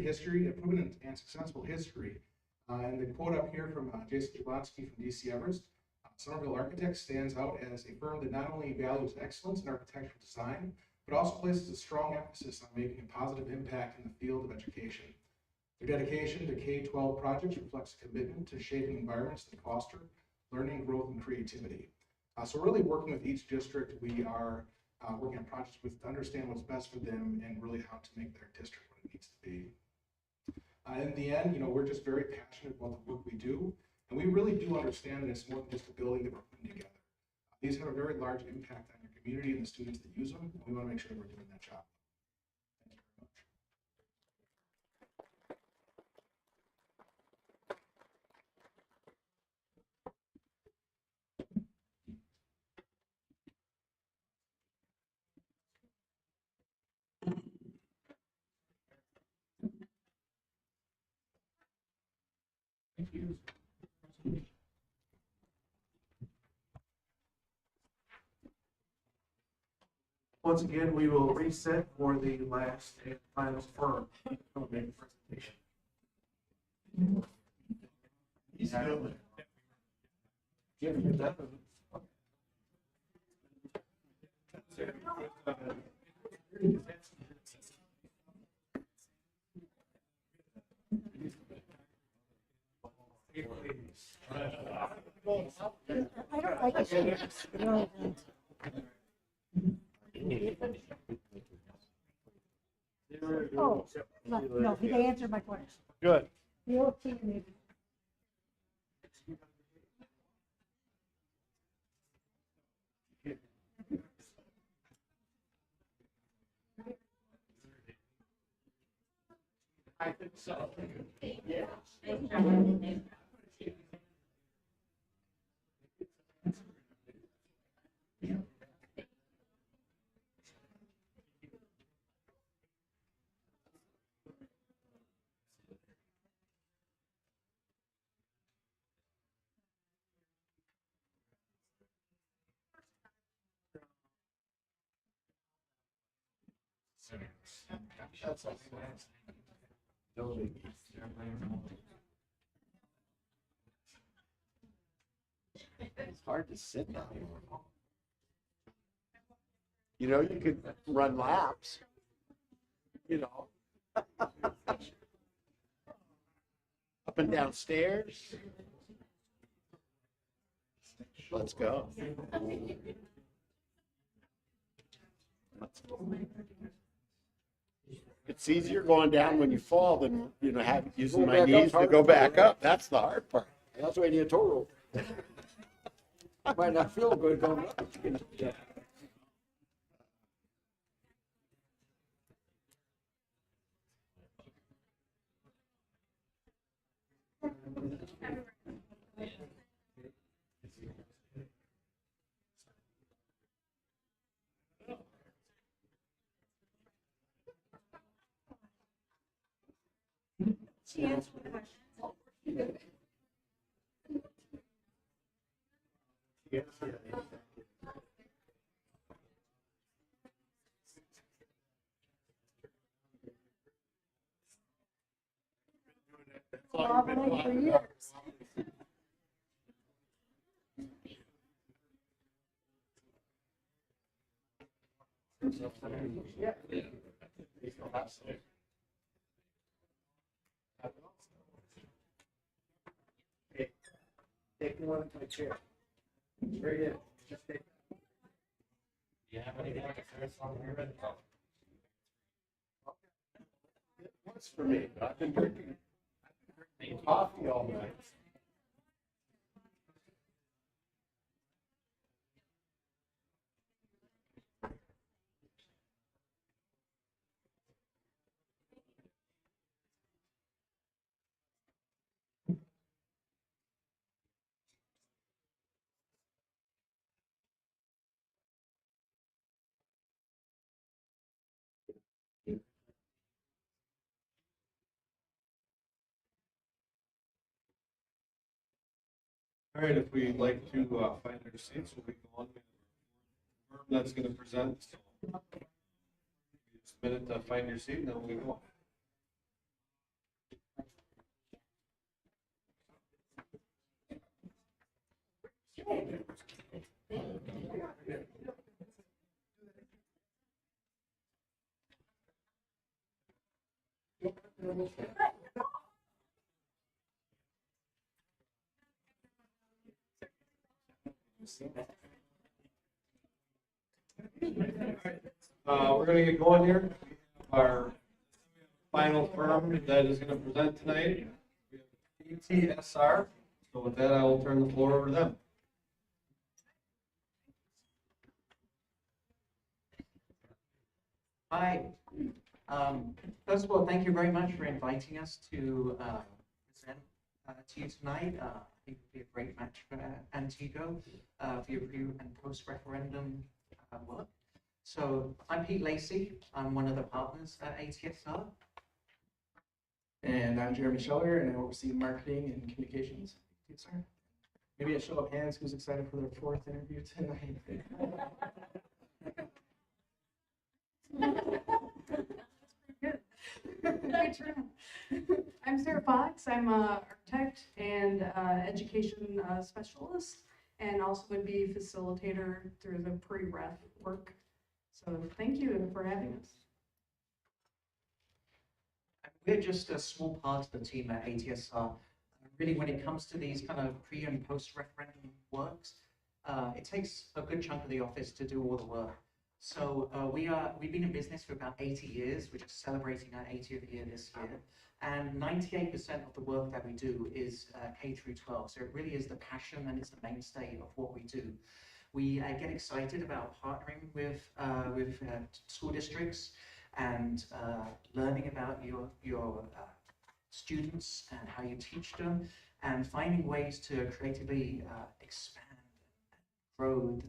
history, a proven and successful history. And the quote up here from Jason Jablonski from DC Everest, Somerville Architects stands out as a firm that not only values excellence in architectural design, but also places a strong emphasis on making a positive impact in the field of education. Their dedication to K-12 projects reflects a commitment to shaping environments that foster learning, growth, and creativity. So really working with each district, we are working on projects to understand what's best for them and really how to make their district what it needs to be. In the end, we're just very passionate about the work we do, and we really do understand that it's more than just a building that we're putting together. These have a very large impact on your community and the students that use them, and we want to make sure that we're doing that job. Thank you very much. Thank you. Once again, we will reset for the last and final firm. I'll make a presentation. I don't like it. No, oh, no, he answered my question. Good. The old team meeting. I think so. Yeah. That's all. It's hard to sit down here. You know, you could run laps, you know. Up and down stairs. Let's go. It's easier going down when you fall than, you know, using my knees to go back up. That's the hard part. That's why you need a tow rope. Might not feel good going up. Yeah. She answered the question. Yes. Wobbling for years. Yeah. Okay. Take one to my chair. Straight in. Just take. You have anything like a on here? It was for me, but I've been drinking coffee all night. All right, if we'd like to find our seats, we'll be going. Firm that's going to present. So, just a minute to find your seat, and then we'll be going. We're going to get going here. Our final firm that is going to present tonight, we have ETSR. So with that, I will turn the floor over to them. Hi. First of all, thank you very much for inviting us to present to you tonight. I think it would be a great match for Antigo for your pre and post-referendum work. So I'm Pete Lacey. I'm one of the partners at ATSR. And I'm Jeremy Scheller, and I oversee marketing and communications. Sorry. Maybe a show of hands who's excited for their fourth interview tonight. Good turnout. I'm Sarah Fox. I'm an architect and education specialist, and also would be facilitator through the pre-ref work. So thank you for having us. We're just a small part of the team at ATSR. really when it comes to these kind of pre and post referendum works, it takes a good chunk of the office to do all the work. So we've been in business for about 80 years. We're just celebrating our 80th year this year. And 98% of the work that we do is K through 12. So it really is the passion and it's the mainstay of what we do. We get excited about partnering with school districts and learning about your students and how you teach them, and finding ways to creatively expand and grow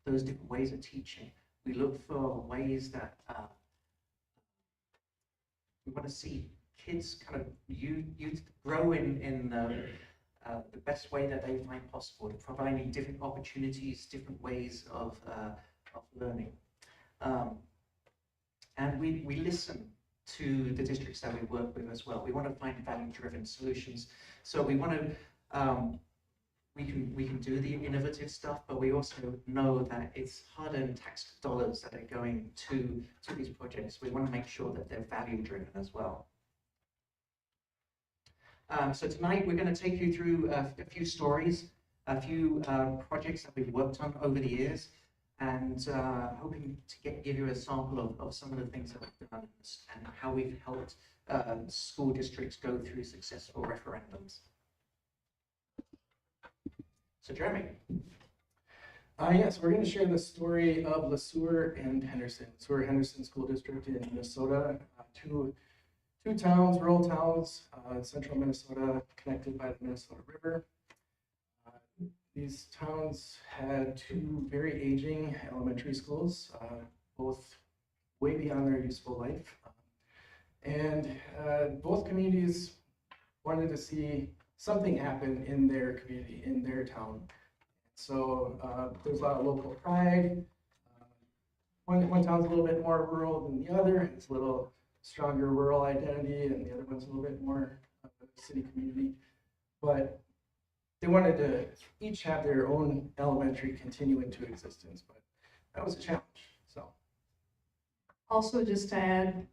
those different ways of teaching. We look for ways that we want to see kids kind of youth grow in the best way that they find possible, providing different opportunities, different ways of learning. And we listen to the districts that we work with as well. We want to find value-driven solutions. So we want to, we can do the innovative stuff, but we also know that it's hard-earned tax dollars that are going to these projects. We want to make sure that they're value-driven as well. So tonight we're going to take you through a few stories, a few projects that we've worked on over the years, and hoping to give you a sample of some of the things that we've done and how we've helped school districts go through successful referendums. So Jeremy. Yes, we're going to share the story of LeSueur and Henderson. LeSueur Henderson School District in Minnesota, two towns, rural towns, central Minnesota, connected by the Minnesota River. These towns had two very aging elementary schools, both way beyond their useful life. And both communities wanted to see something happen in their community, in their town. So there's a lot of local pride. One town's a little bit more rural than the other. It's a little stronger rural identity, and the other one's a little bit more of a city community. But they wanted to each have their own elementary continue into existence, but that was a challenge. So, also just to add,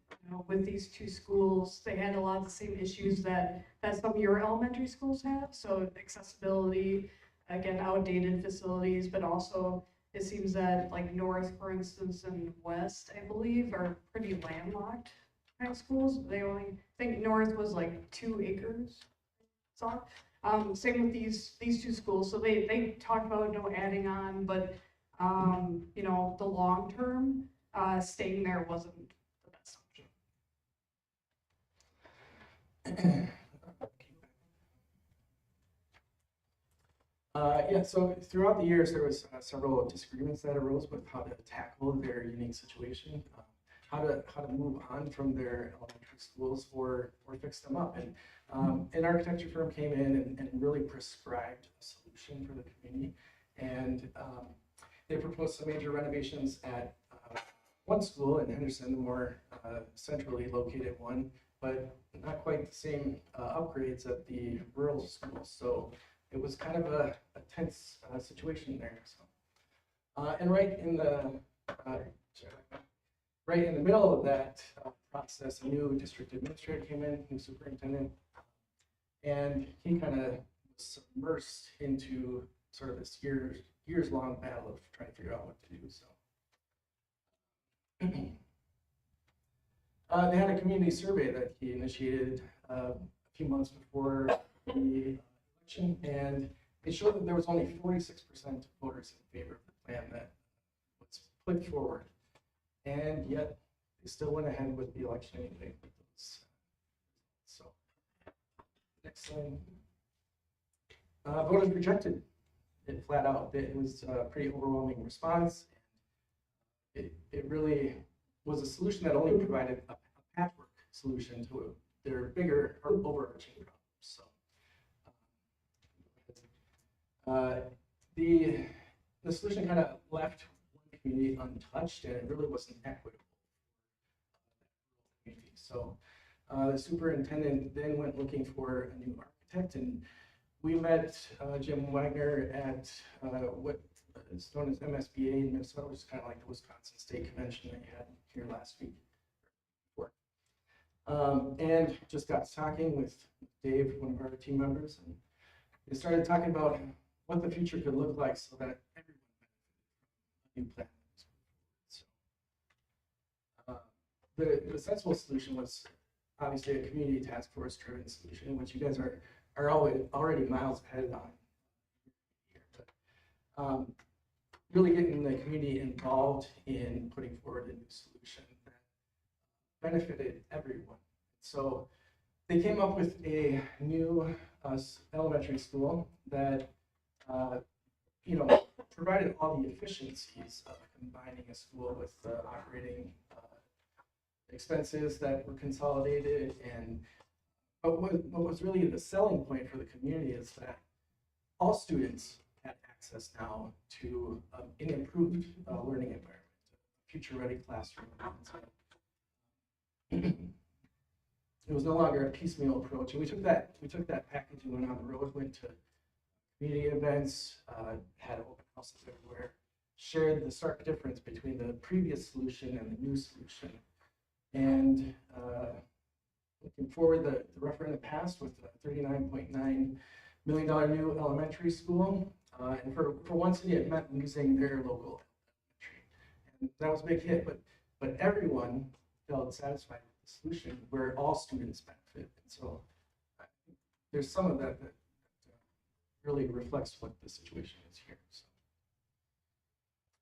with these two schools, they had a lot of the same issues that some of your elementary schools have. So accessibility, again, outdated facilities, but also it seems that like North, for instance, and West, I believe, are pretty landlocked kind of schools. They only, I think North was like 2 acres. So, same with these two schools. So they talked about adding on, but the long term, staying there wasn't the best option. Yeah, so throughout the years, there was several disagreements that arose with how to tackle their unique situation, how to move on from their elementary schools or fix them up. And an architecture firm came in and really prescribed a solution for the community. And they proposed some major renovations at one school in Henderson, the more centrally located one, but not quite the same upgrades at the rural schools. So it was kind of a tense situation there. So, and right in the middle of that process, a new district administrator came in, new superintendent, and he kind of was submersed into sort of this years-long battle of trying to figure out what to do. So they had a community survey that he initiated a few months before the election, and it showed that there was only 46% of voters in favor of the plan that was put forward. And yet, they still went ahead with the election anyway. So, next slide. Voters rejected it flat out. It was a pretty overwhelming response. It really was a solution that only provided a patchwork solution to their bigger or overarching problems. So, the solution kind of left one community untouched, and it really wasn't equitable for that community. So the superintendent then went looking for a new architect, and we met Jim Wagner at what is known as MSBA in Minnesota, which is kind of like the Wisconsin State Convention that you had here last week. And just got talking with Dave, one of our team members, and we started talking about what the future could look like so that everyone benefited from a new plan. The sensible solution was obviously a community task force driven solution, which you guys are already miles ahead on. But, really getting the community involved in putting forward a new solution that benefited everyone. So they came up with a new elementary school that provided all the efficiencies of combining a school with operating expenses that were consolidated. And but what was really the selling point for the community is that all students had access now to an improved learning environment, a future-ready classroom. It was no longer a piecemeal approach, and we took that package and went on the road, went to community events, had open houses everywhere, shared the stark difference between the previous solution and the new solution. And looking forward, the referendum passed with a $39.9 million new elementary school. And for one city, it meant losing their local elementary. And that was a big hit, but everyone felt satisfied with the solution where all students benefit. And so there's some of that really reflects what the situation is here. So.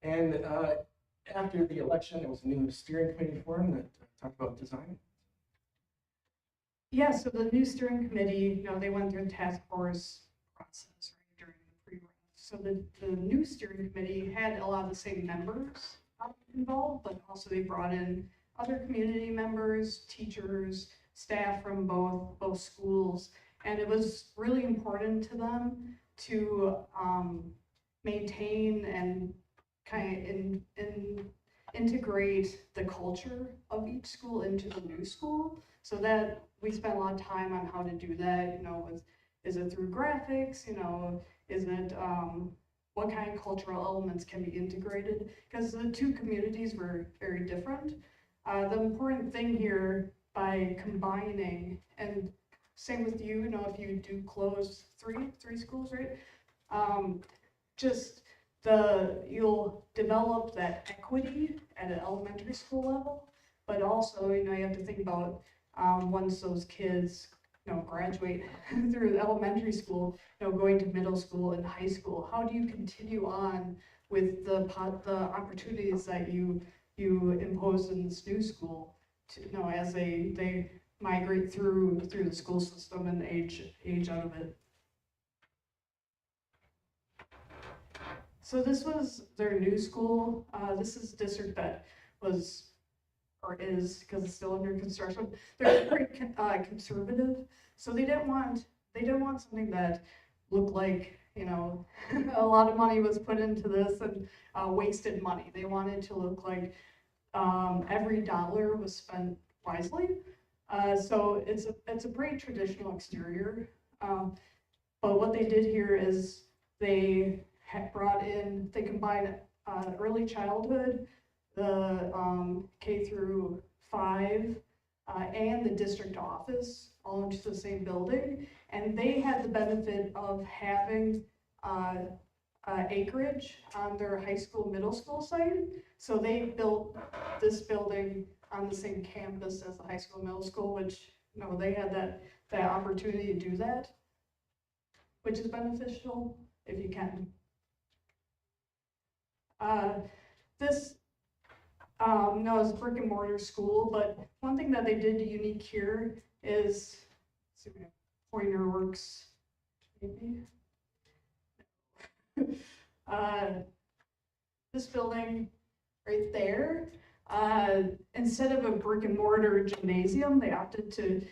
And after the election, there was a new steering committee formed that talked about design. Yeah, so the new steering committee, they went through the task force process right during the pre-run. So the new steering committee had a lot of the same members involved, but also they brought in other community members, teachers, staff from both schools, and it was really important to them to maintain and kind of integrate the culture of each school into the new school. So that we spent a lot of time on how to do that. Is it through graphics? Is it what kind of cultural elements can be integrated? Because the two communities were very different. The important thing here by combining, and same with you, if you do close three schools, right? You'll develop that equity at an elementary school level, but also, you have to think about once those kids, graduate through elementary school, going to middle school and high school, how do you continue on with the opportunities that you impose in this new school, as they migrate through the school system and age out of it. So this was their new school. This is a district that was, or is, because it's still under construction. They're pretty conservative, so they didn't want something that looked like a lot of money was put into this and wasted money. They wanted to look like every dollar was spent wisely. So it's a pretty traditional exterior. But what they did here is they combined early childhood, the K through 5, and the district office all into the same building. And they had the benefit of having acreage on their high school, middle school site. So they built this building on the same campus as the high school, middle school, which, they had that opportunity to do that, which is beneficial if you can. This it's a brick and mortar school, but one thing that they did unique here is, let's see if pointer works, maybe. This building right there, instead of a brick and mortar gymnasium, they opted to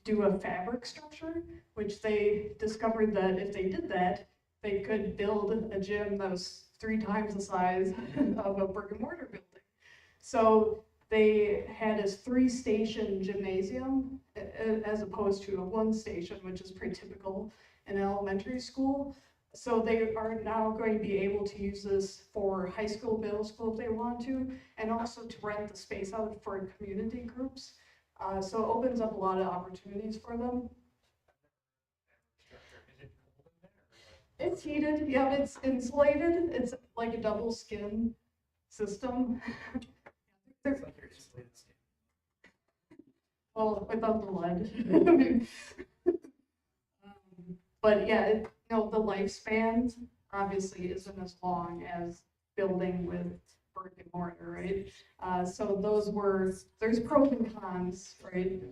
do a fabric structure, which they discovered that if they did that, they could build a gym that was 3 times the size of a brick and mortar building. So they had a 3-station gymnasium as opposed to a 1-station, which is pretty typical in elementary school. So they are now going to be able to use this for high school, middle school if they want to, and also to rent the space out for community groups. So it opens up a lot of opportunities for them. It's heated, yeah, it's insulated, it's like a double skin system. Well, without the lead. But yeah, the lifespan obviously isn't as long as building with brick and mortar, right? So there's pros and cons, right?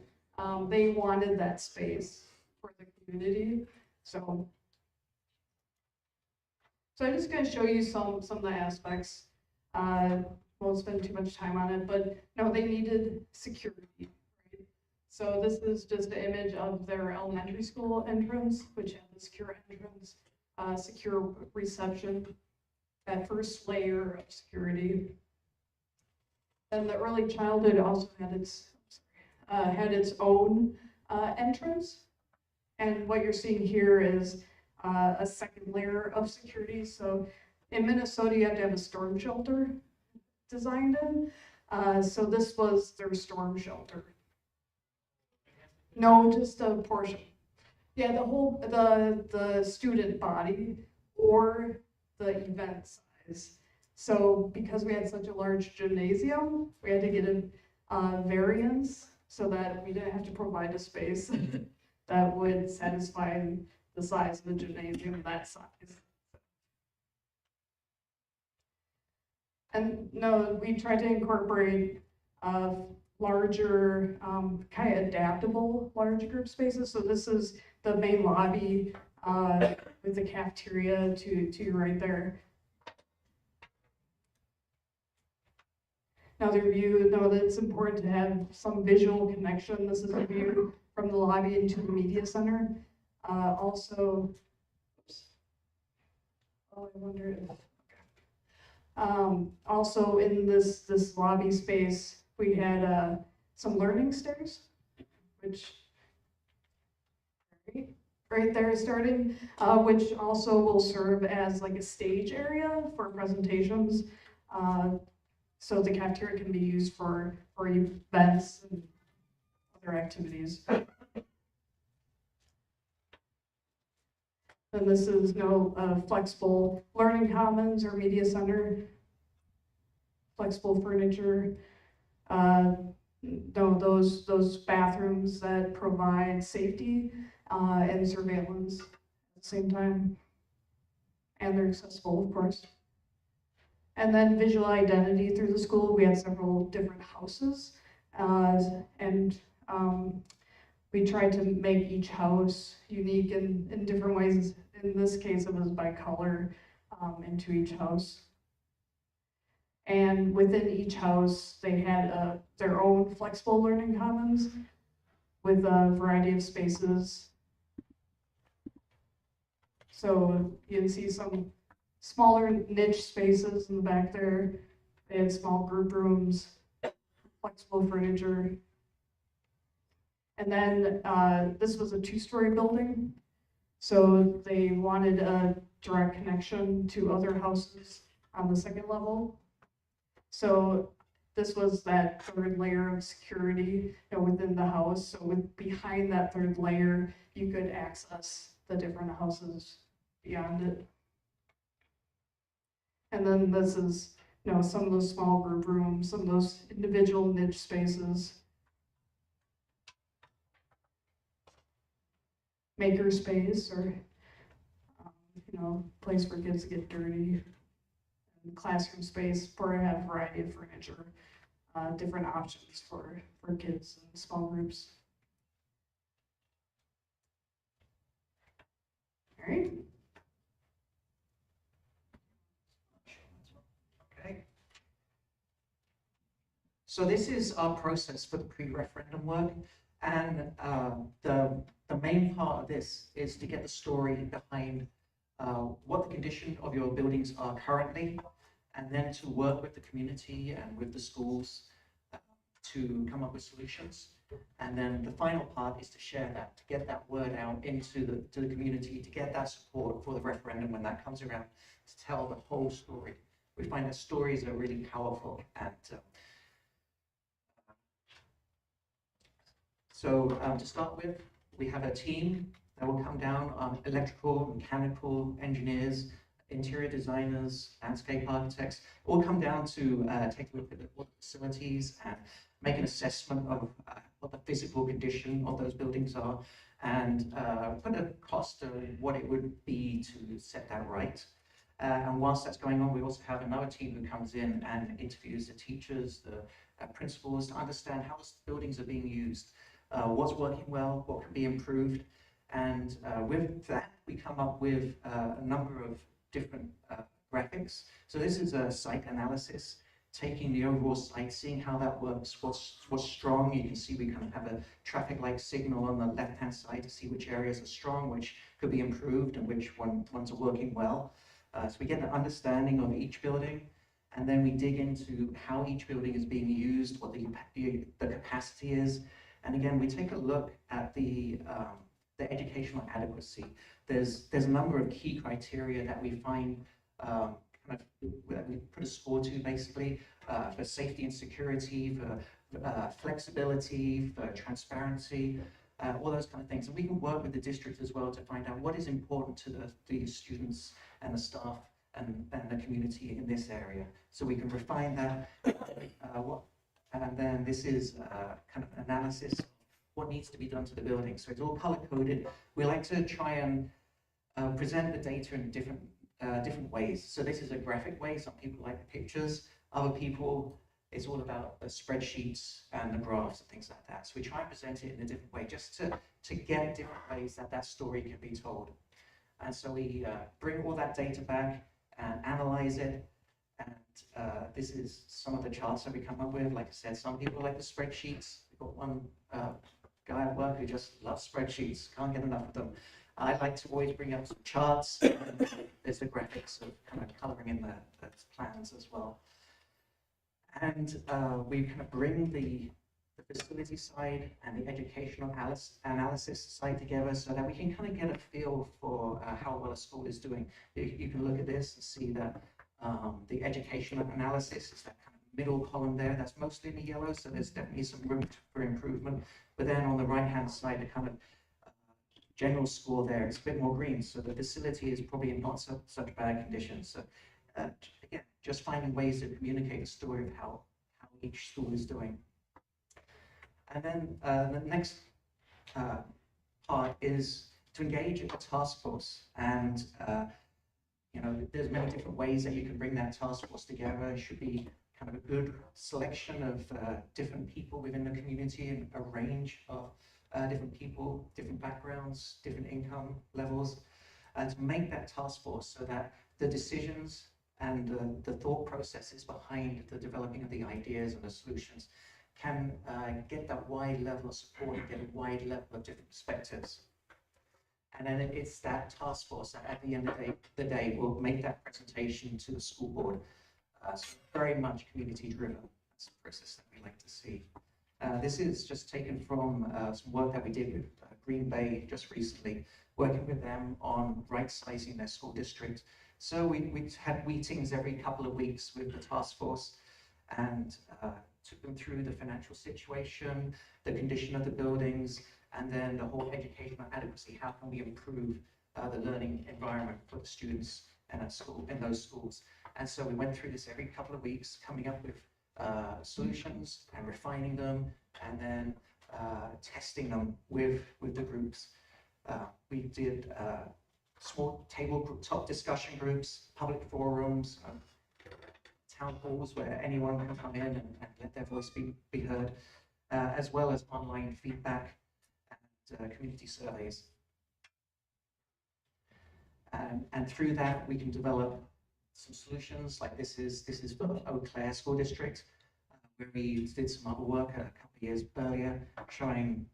They wanted that space for the community, so I'm just gonna show you some of the aspects. Won't spend too much time on it, but no, they needed security, right? So this is just an image of their elementary school entrance, which had the secure entrance, secure reception, that first layer of security. And the early childhood also had its own entrance. And what you're seeing here is a second layer of security. So in Minnesota, you have to have a storm shelter designed in. So this was their storm shelter. No, just a portion. Yeah, the student body or the event size. So because we had such a large gymnasium, we had to get a variance so that we didn't have to provide a space that would satisfy the size of the gymnasium, that size. And no, we tried to incorporate larger, kind of adaptable large group spaces. So this is the main lobby with the cafeteria to your right there. Another view, that it's important to have some visual connection. This is a view from the lobby into the media center. Also, oops. Oh, I wonder if, also in this lobby space, we had some learning stairs, which right there starting, which also will serve as like a stage area for presentations. So the cafeteria can be used for events and other activities. And this is flexible learning commons or media center, flexible furniture. Those bathrooms that provide safety and surveillance at the same time. And they're accessible, of course. And then visual identity through the school. We had several different houses. And we tried to make each house unique in different ways. In this case, it was by color into each house. And within each house, they had their own flexible learning commons with a variety of spaces. So you can see some smaller niche spaces in the back there. They had small group rooms, flexible furniture. And then this was a two-story building. So they wanted a direct connection to other houses on the second level. So this was that third layer of security within the house. So behind that third layer, you could access the different houses beyond it. And then this is some of those small group rooms, some of those individual niche spaces. Maker space or place for kids to get dirty. And classroom space for a variety of furniture, different options for kids and small groups. All right. Okay. So this is our process for the pre-referendum work, and the main part of this is to get the story behind what the condition of your buildings are currently, and then to work with the community and with the schools to come up with solutions. And then the final part is to share that, to get that word out into the community, to get that support for the referendum when that comes around, to tell the whole story. We find that stories are really powerful, and So to start with, we have a team that will come down, electrical, mechanical engineers, interior designers, landscape architects, all come down to take a look at what the facilities and make an assessment of what the physical condition of those buildings are, and put a cost of what it would be to set that right. And whilst that's going on, we also have another team who comes in and interviews the teachers, the principals, to understand how the buildings are being used, what's working well, what can be improved. And with that, we come up with a number of different graphics. So this is a site analysis, taking the overall site, seeing how that works, what's strong. You can see we kind of have a traffic light signal on the left-hand side to see which areas are strong, which could be improved, and which ones are working well. So we get an understanding of each building, and then we dig into how each building is being used, what the capacity is. And again, we take a look at the educational adequacy. There's a number of key criteria that we find that we put a score to, basically, for safety and security, for flexibility, for transparency, all those kind of things. And we can work with the district as well to find out what is important to the students and the staff and the community in this area. So we can refine that. And then this is kind of analysis of what needs to be done to the building. So it's all color-coded. We like to try and present the data in different ways. So this is a graphic way. Some people like pictures. Other people, it's all about the spreadsheets and the graphs and things like that. So we try and present it in a different way, just to get different ways that story can be told. And so we bring all that data back and analyze it. And this is some of the charts that we come up with. Like I said, some people like the spreadsheets. We've got one guy at work who just loves spreadsheets, can't get enough of them. I like to always bring up some charts. There's the graphics of kind of coloring in the plans as well. And we kind of bring the facility side and the educational analysis side together so that we can kind of get a feel for how well a school is doing. You can look at this and see that the educational analysis is that kind of middle column there. That's mostly in the yellow, so there's definitely some room for improvement. But then on the right-hand side, the kind of general score there is a bit more green, so the facility is probably in not such bad condition. So again, just finding ways to communicate a story of how each school is doing. And then the next part is to engage a task force. And you know, there's many different ways that you can bring that task force together. It should be kind of a good selection of different people within the community, and a range of different people, different backgrounds, different income levels, to make that task force so that the decisions and the thought processes behind the developing of the ideas and the solutions can get that wide level of support and get a wide level of different perspectives. And then it's that task force that at the end of the day will make that presentation to the school board. So very much community driven. That's the process that we like to see. This is just taken from some work that we did with Green Bay just recently, working with them on right-sizing their school district. So we had meetings every couple of weeks with the task force and took them through the financial situation, the condition of the buildings, and then the whole educational adequacy. How can we improve the learning environment for the students and at school, in those schools? And so we went through this every couple of weeks, coming up with solutions and refining them, and then testing them with the groups. We did small tabletop discussion groups, public forums, town halls where anyone can come in and let their voice be heard, as well as online feedback and community surveys. And through that, we can develop some solutions. Like this is for Eau Claire School District, where we did some other work a couple of years earlier, showing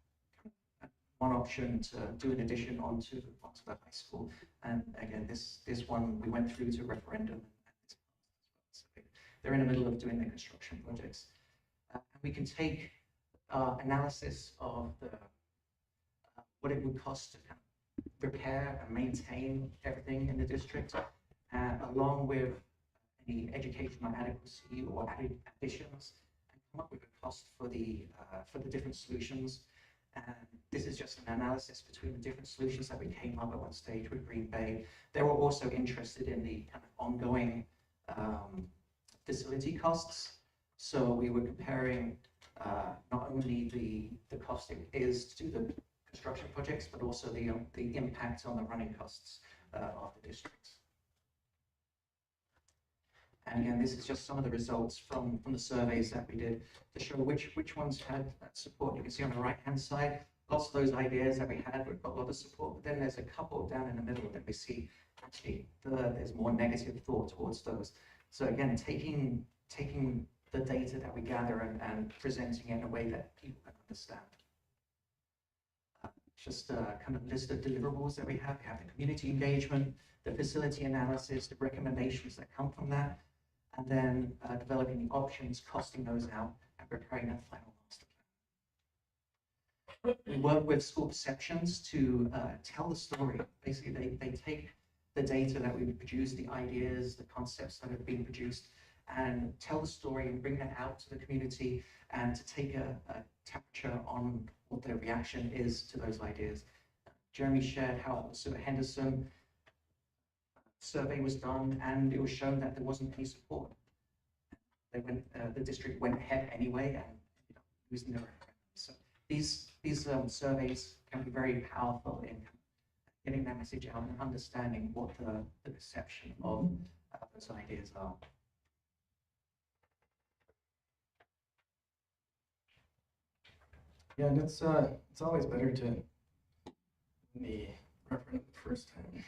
one option to do an addition onto the high school. And again, this one we went through to referendum. So they're in the middle of doing their construction projects. And we can take analysis of what it would cost to kind of repair and maintain everything in the district, along with any educational adequacy or additions, and come up with a cost for the different solutions. And this is just an analysis between the different solutions that we came up at one stage with Green Bay. They were also interested in the kind of ongoing facility costs. So we were comparing not only the cost it is to do the construction projects, but also the impact on the running costs of the districts. And again, this is just some of the results from the surveys that we did to show which ones had support. You can see on the right-hand side, lots of those ideas that we had, we've got a lot of support, but then there's a couple down in the middle that we see actually there's more negative thought towards those. So again, taking the data that we gather and presenting it in a way that people can understand. Just a kind of list of deliverables that we have. We have the community engagement, the facility analysis, the recommendations that come from that, and then developing the options, costing those out, and preparing that final master plan. We work with school perceptions to tell the story. Basically, they take the data that we've produced, the ideas, the concepts that have been produced, and tell the story and bring that out to the community and to take a temperature on what their reaction is to those ideas. Jeremy shared how the Sue Henderson survey was done, and it was shown that there wasn't any support. The district went ahead anyway, and it was never. So these surveys can be very powerful in getting that message out and understanding what the perception of those ideas are. Yeah, and it's always better to win the referendum the first time.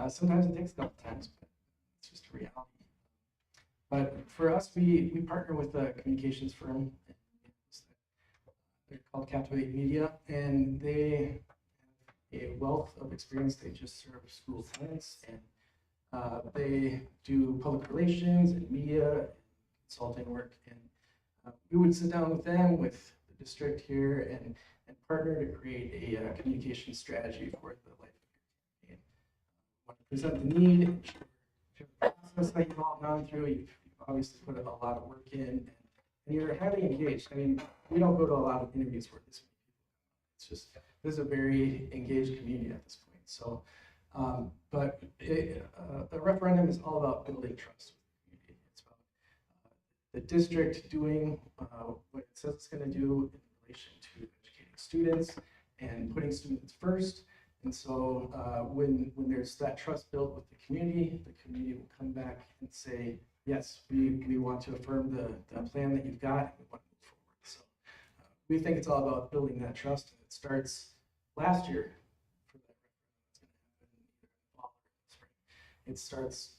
Sometimes it takes a couple times, but it's just a reality. But for us, we partner with a communications firm. They're called Captivate Media, and they have a wealth of experience. They just serve school tenants, and they do public relations and media consulting work. And we would sit down with them, with the district here, and partner to create a communication strategy for the life of your campaign. Want to present the need, share the process that you've all gone through. You've obviously put a lot of work in, and you're highly engaged. I mean, we don't go to a lot of interviews where this many people. It's just, this is a very engaged community at this point. So, but a referendum is all about building trust with the community. It's about the district doing what it says it's going to do in relation to educating students and putting students first. And so when there's that trust built with the community will come back and say, yes, we want to affirm the plan that you've got, and we want to move forward. So we think it's all about building that trust. And it starts last year for that referendum that's going to happen either in the fall or in the spring. It starts,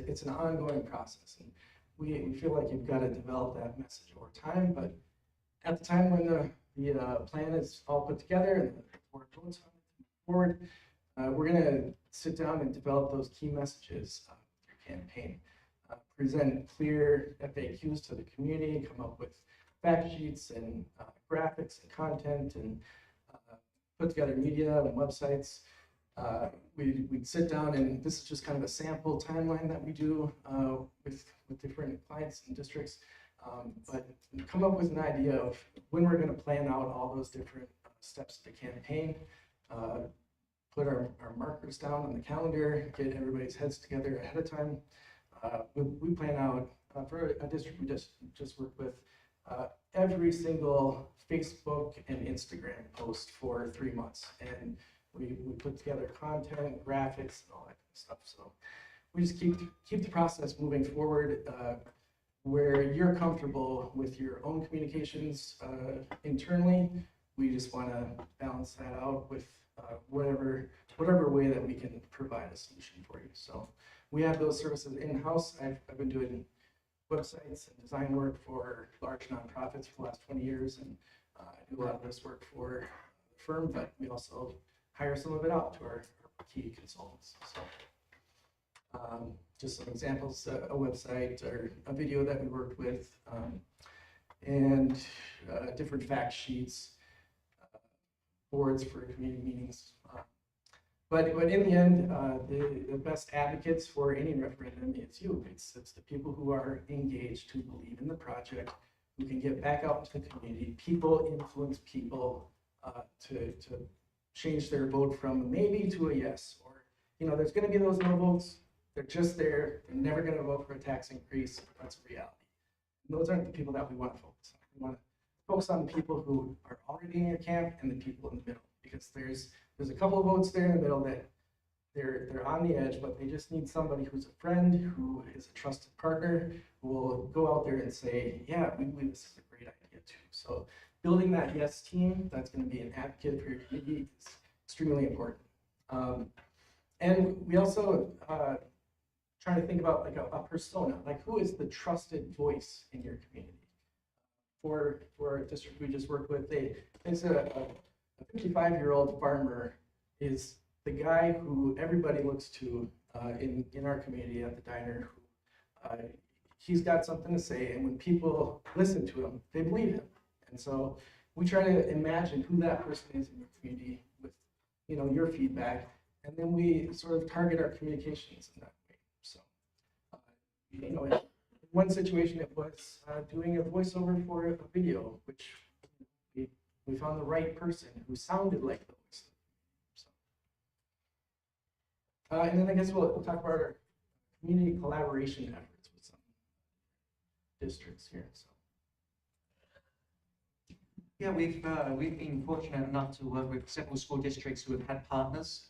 it's an ongoing process. And we feel like you've got to develop that message over time. But at the time when the plan is all put together and the board votes on it forward, we're going to sit down and develop those key messages with your campaign. Present clear FAQs to the community, come up with fact sheets and graphics and content, and put together media and websites. We'd sit down, and this is just kind of a sample timeline that we do with different clients and districts, but come up with an idea of when we're going to plan out all those different steps of the campaign, put our markers down on the calendar, get everybody's heads together ahead of time. We plan out for a district we just worked with every single Facebook and Instagram post for 3 months, and we put together content, graphics, and all that kind of stuff. So we just keep the process moving forward where you're comfortable with your own communications internally. We just want to balance that out with whatever way that we can provide a solution for you. So we have those services in-house. I've been doing websites and design work for large nonprofits for the last 20 years, and I do a lot of this work for the firm, but we also hire some of it out to our key consultants. So just some examples, a website or a video that we worked with, and different fact sheets, boards for community meetings. But in the end, the best advocates for any referendum is you. It's the people who are engaged, who believe in the project, who can get back out into the community. People influence people to change their vote from a maybe to a yes. Or, there's going to be those no votes. They're just there. They're never going to vote for a tax increase. That's a reality. And those aren't the people that we want to focus on. We want to focus on the people who are already in your camp and the people in the middle, because there's a couple of votes there in the middle that they're on the edge, but they just need somebody who's a friend, who is a trusted partner, who will go out there and say, yeah, we believe this is a great idea too. So building that yes team that's going to be an advocate for your community is extremely important. And we also try to think about like a persona, like who is the trusted voice in your community. For a district we just worked with, it's a 55-year-old farmer is the guy who everybody looks to in our community at the diner. He's got something to say, and when people listen to him, they believe him. And so we try to imagine who that person is in your community with, your feedback, and then we sort of target our communications in that way. So, in one situation it was doing a voiceover for a video, which we found the right person who sounded like the voice. So, and then I guess we'll talk about our community collaboration efforts with some districts here. So. Yeah, we've been fortunate enough to work with several school districts who have had partners.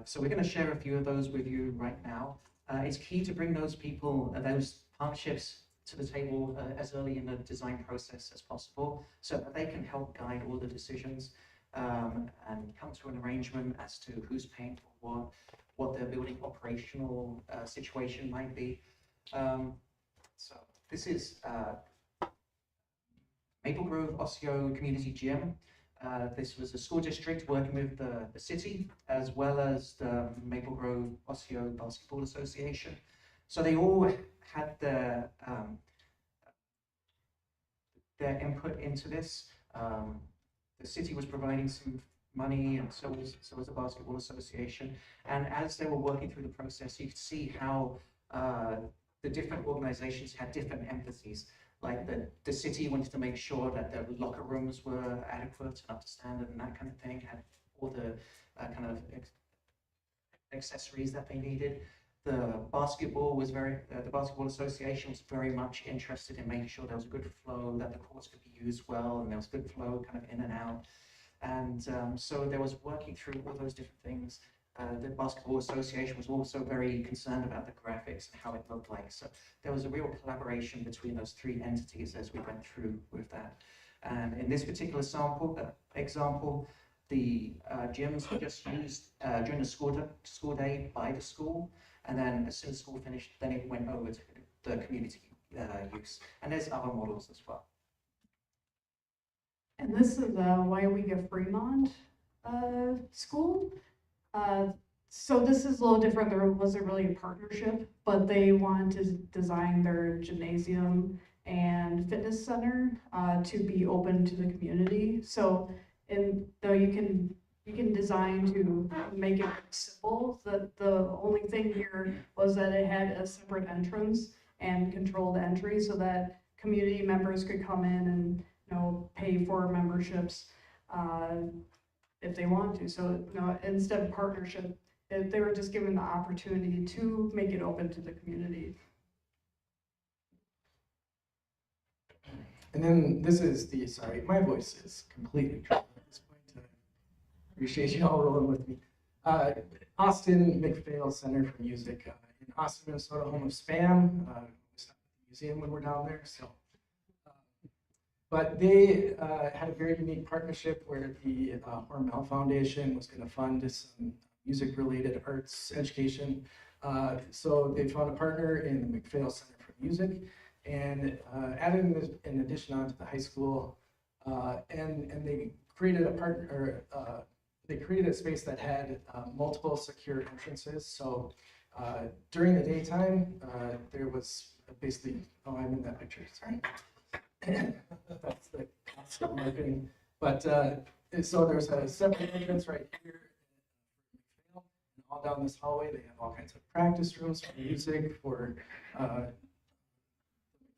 So we're going to share a few of those with you right now. It's key to bring those people, those partnerships to the table as early in the design process as possible, so that they can help guide all the decisions and come to an arrangement as to who's paying for what their building operational situation might be. So this is Maple Grove Osseo Community Gym. This was a school district working with the city, as well as the Maple Grove Osseo Basketball Association. So they all had their input into this. The city was providing some money, and so was the Basketball Association. And as they were working through the process, you could see how the different organizations had different emphases. Like the city wanted to make sure that the locker rooms were adequate and up to standard and that kind of thing, had all the kind of accessories that they needed. The Basketball Association was very much interested in making sure there was a good flow, that the courts could be used well, and there was good flow kind of in and out. And so there was working through all those different things. The Basketball Association was also very concerned about the graphics and how it looked like. So there was a real collaboration between those three entities as we went through with that. And in this particular example, the gyms were just used during the school day by the school. And then as soon as school finished, then it went over to the community use. And there's other models as well. And this is Wyoming Fremont school. So this is a little different. There wasn't really a partnership, but they wanted to design their gymnasium and fitness center to be open to the community. So, though you can design to make it simple, the only thing here was that it had a separate entrance and controlled entry, so that community members could come in and pay for memberships if they want to. So instead of partnership, they were just given the opportunity to make it open to the community. And then this is sorry, my voice is completely dry at this point. Appreciate you all rolling with me. Austin McPhail Center for Music in Austin, Minnesota, home of SPAM. We'll stop at the museum when we're down there. So. But they had a very unique partnership where the Hormel Foundation was going to fund some music-related arts education. So they found a partner in the McPhail Center for Music and added an addition onto the high school. And they created they created a space that had multiple secure entrances. So during the daytime, there was basically, I'm in that picture, sorry. That's the constant marketing. But so there's a separate entrance right here, and all down this hallway. They have all kinds of practice rooms for music, for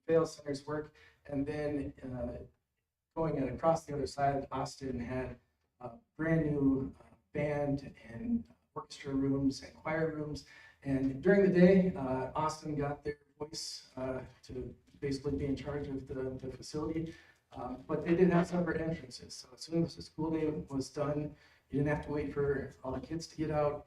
McPhail Center's work. And then going across the other side, Austin had a brand new band and orchestra rooms and choir rooms. And during the day, Austin got their voice to basically be in charge of the facility. But they did have separate entrances. So as soon as the school day was done, you didn't have to wait for all the kids to get out.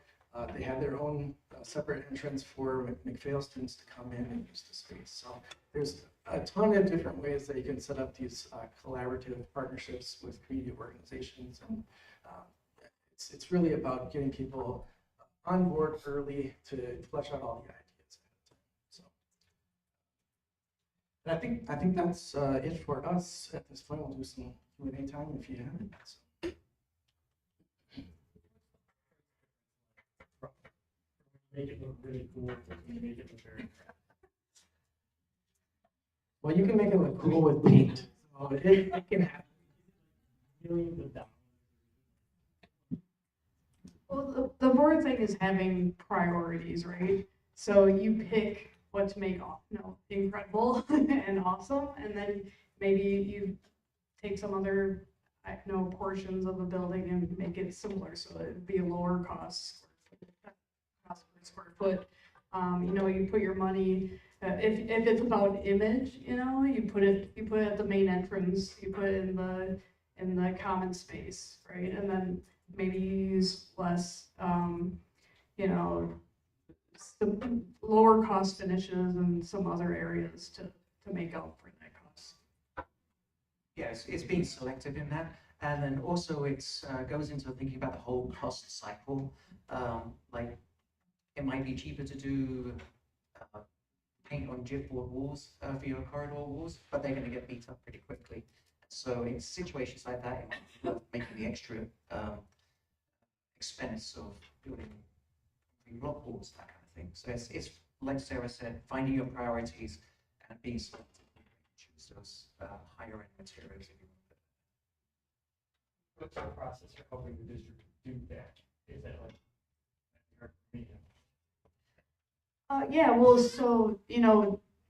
They had their own separate entrance for McPhail students to come in and use the space. So there's a ton of different ways that you can set up these collaborative partnerships with community organizations. And it's really about getting people on board early to flesh out all the ideas. So, and I think that's it for us at this point. We'll do some Q&A time if you have it. So. Make it look really cool, and make it look very. Well, you can make it look cool with paint. So it can happen. Millions of dollars. Well, the board thing is having priorities, right? So you pick what to make, incredible and awesome, and then maybe you take some other, portions of the building and make it similar, so it'd be a lower cost per square foot. You put your money, if it's about image, you put it at the main entrance, you put it in the common space, right? And then maybe you use less, some lower cost finishes and some other areas to make up for that cost. Yes, it's being selective in that. And then also it's goes into thinking about the whole cost cycle. Like it might be cheaper to do paint on chipboard walls for your corridor walls, but they're going to get beat up pretty quickly. So in situations like that, it might be worth making the extra expense of building block walls, that kind of thing. So it's like Sarah said, finding your priorities and being selective. Choose those higher end materials if you want. What's the process for helping the district do that? Is that like hard for me? Yeah, well, so,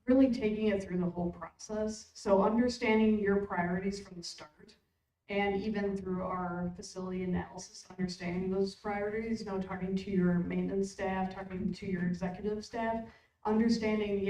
really taking it through the whole process. So understanding your priorities from the start, and even through our facility analysis, understanding those priorities, talking to your maintenance staff, talking to your executive staff, understanding,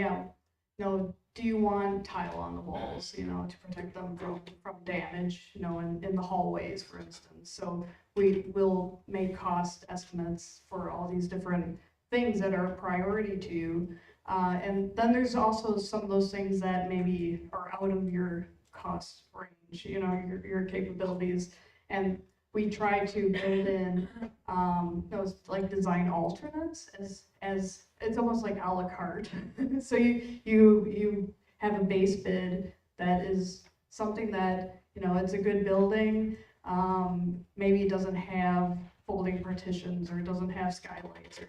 do you want tile on the walls, to protect them from damage, in the hallways, for instance. So we will make cost estimates for all these different things that are a priority to you. And then there's also some of those things that maybe are out of your cost range, your capabilities. And we try to build in those like design alternates as it's almost like a la carte. So you have a base bid that is something that, it's a good building. Maybe it doesn't have folding partitions, or it doesn't have skylights, or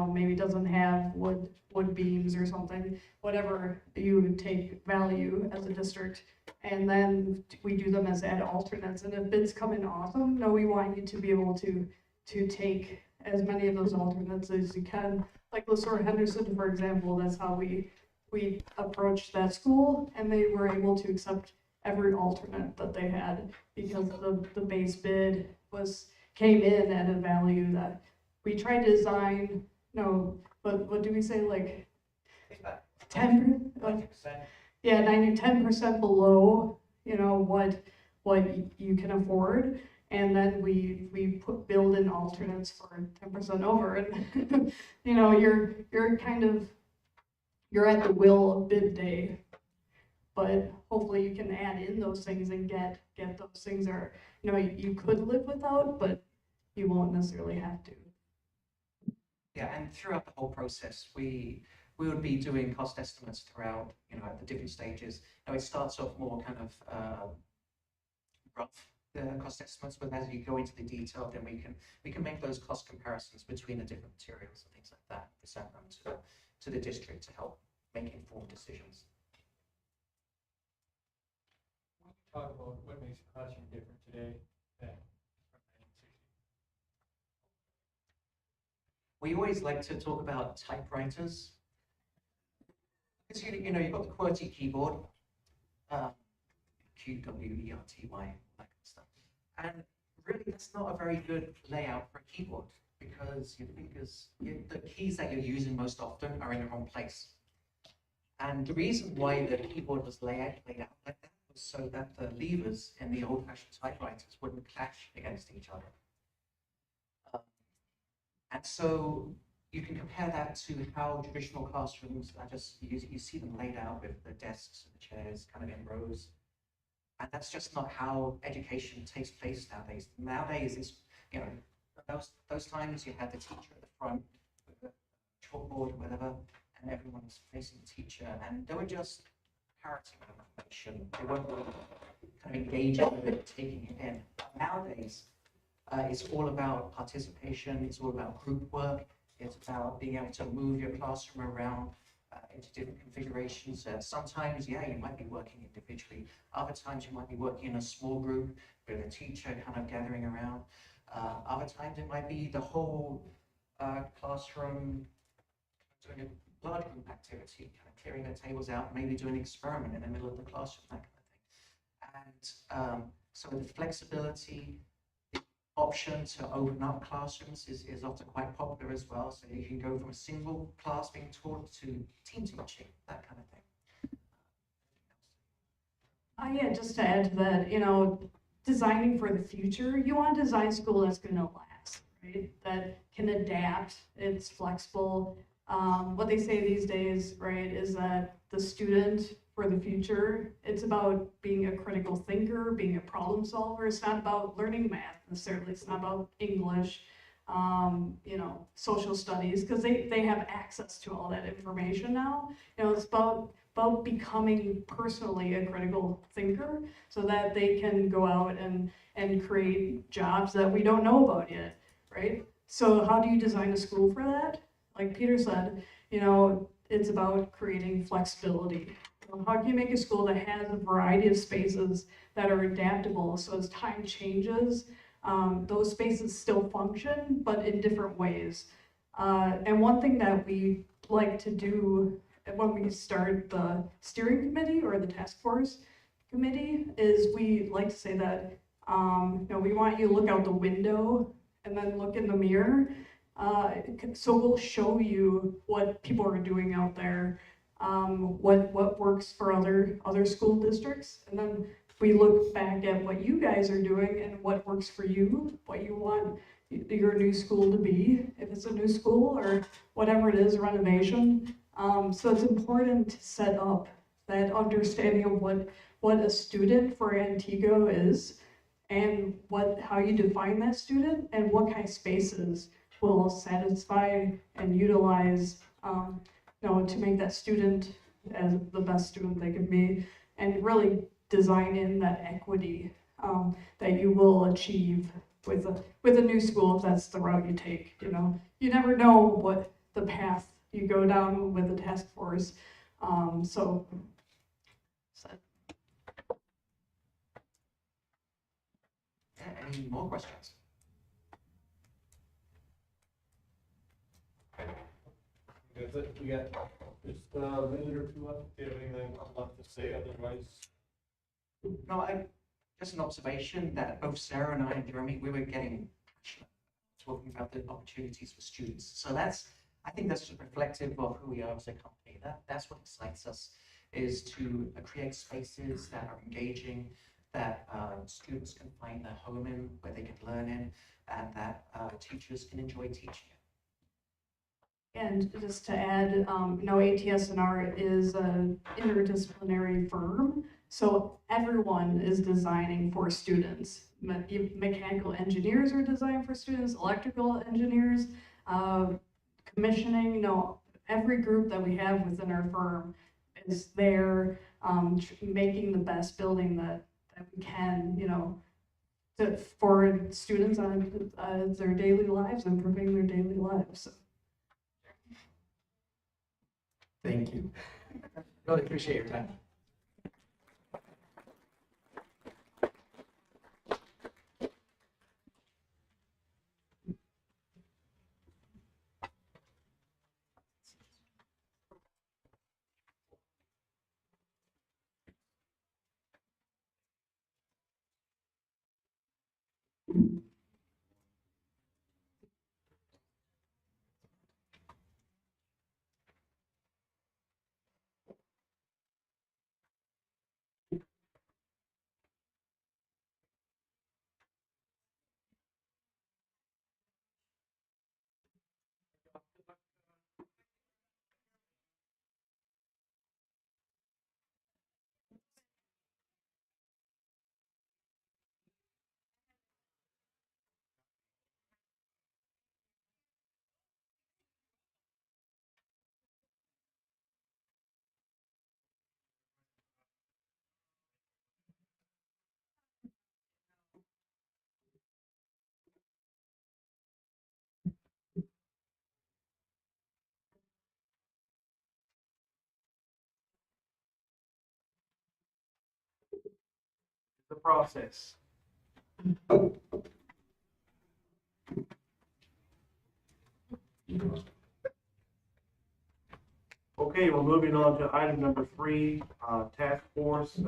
maybe it doesn't have wood beams or something, whatever you take value as a district. And then we do them as ad alternates. And if bids come in awesome, we want you to be able to take as many of those alternates as you can. Like LeSueur Henderson, for example, that's how we approached that school, and they were able to accept every alternate that they had because the base bid came in at a value that we tried to design, but what do we say, like 10%? 10% below, what you can afford. And then we build in alternates for 10% over. And, you're at the will of bid day. But hopefully you can add in those things and get those things that you could live without, but you won't necessarily have to. Yeah, and throughout the whole process, we would be doing cost estimates throughout, at the different stages. It starts off more kind of rough, the cost estimates, but as you go into the detail, then we can make those cost comparisons between the different materials and things like that, present them to the district to help make informed decisions. Talk about what makes the classroom different today than from 1960. We always like to talk about typewriters. Because you've got the QWERTY keyboard, um, QWERTY, all that kind of stuff. And really, that's not a very good layout for a keyboard because your fingers, the keys that you're using most often are in the wrong place. And the reason why the keyboard was laid out like that was so that the levers in the old-fashioned typewriters wouldn't clash against each other. And so you can compare that to how traditional classrooms are just, you see them laid out with the desks and the chairs kind of in rows. And that's just not how education takes place nowadays. Nowadays, it's, you know, those times you had the teacher at the front with a chalkboard or whatever, and everyone was facing the teacher, and they were just parroting information. They weren't really kind of engaging with it, taking it in. Nowadays, it's all about participation, it's all about group work, it's about being able to move your classroom around into different configurations. Sometimes, yeah, you might be working individually. Other times you might be working in a small group with a teacher kind of gathering around. Other times it might be the whole classroom doing a large group activity, kind of clearing the tables out, maybe doing an experiment in the middle of the classroom, that kind of thing. And so the flexibility, option to open up classrooms is often quite popular as well. So you can go from a single class being taught to team teaching, that kind of thing. Yeah, just to add to that, you know, designing for the future, you want to design school that's going to last, right? That can adapt, it's flexible. What they say these days, right, is that the student for the future, it's about being a critical thinker, being a problem solver. It's not about learning math necessarily. It's not about English, you know, social studies, because they have access to all that information now. You know, it's about becoming personally a critical thinker so that they can go out and create jobs that we don't know about yet, right? So how do you design a school for that? Like Peter said, you know, it's about creating flexibility. How can you make a school that has a variety of spaces that are adaptable so as time changes, those spaces still function, but in different ways. And one thing that we like to do when we start the steering committee or the task force committee is we like to say that, you know, we want you to look out the window and then look in the mirror. So we'll show you what people are doing out there, what works for other school districts, and then we look back at what you guys are doing and what works for you, what you want your new school to be, if it's a new school or whatever it is, renovation. So it's important to set up that understanding of what a student for Antigo is and how you define that student and what kind of spaces will satisfy and utilize, you know, to make that student as the best student they can be, and really design in that equity that you will achieve with a new school if that's the route you take. You know, you never know what the path you go down with the task force. So. Any more questions? That's it. We got just a minute or two left. Do you have anything left to say? Otherwise, no. Just an observation that both Sarah and I and Jeremy, we were getting passionate talking about the opportunities for students. So I think that's reflective of who we are as a company. That's what excites us, is to create spaces that are engaging, that students can find their home in, where they can learn in, and that teachers can enjoy teaching it. And just to add, you know, ATS&R is an interdisciplinary firm, so everyone is designing for students. Mechanical engineers are designed for students, electrical engineers, commissioning, you know, every group that we have within our firm is there making the best building that we can, you know, for students on their daily lives, improving their daily lives. So. Thank you. Really appreciate your time. The process. Okay, we're moving on to item number 3, task force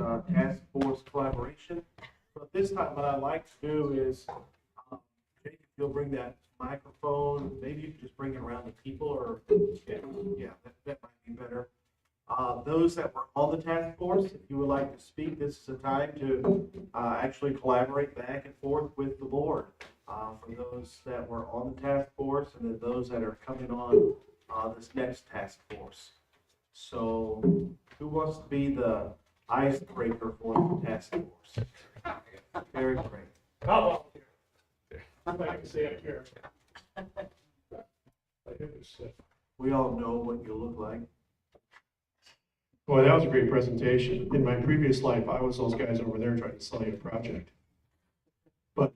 collaboration. So at this time, what I'd like to do is, Jake, if you'll bring that microphone, maybe you can just bring it around to people, or, yeah, that might be better. Those that were on the task force, if you would like to speak, this is a time to actually collaborate back and forth with the board. For those that were on the task force and then those that are coming on this next task force. So who wants to be the icebreaker for the task force? Very great. Oh, I can say it here. We all know what you look like. Boy, that was a great presentation. In my previous life, I was those guys over there trying to sell you a project. But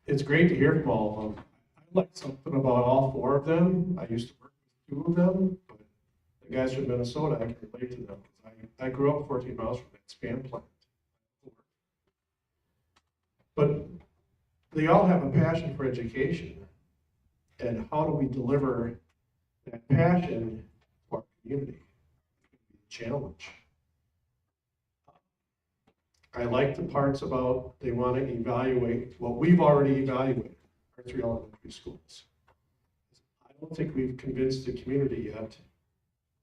it's great to hear from all of them. I like something about all 4 of them. I used to work with 2 of them, but the guys from Minnesota, I can relate to them. I grew up 14 miles from that spam plant. But they all have a passion for education. And how do we deliver that passion to our community? Challenge. I like the parts about they want to evaluate what we've already evaluated, our 3 elementary schools. I don't think we've convinced the community yet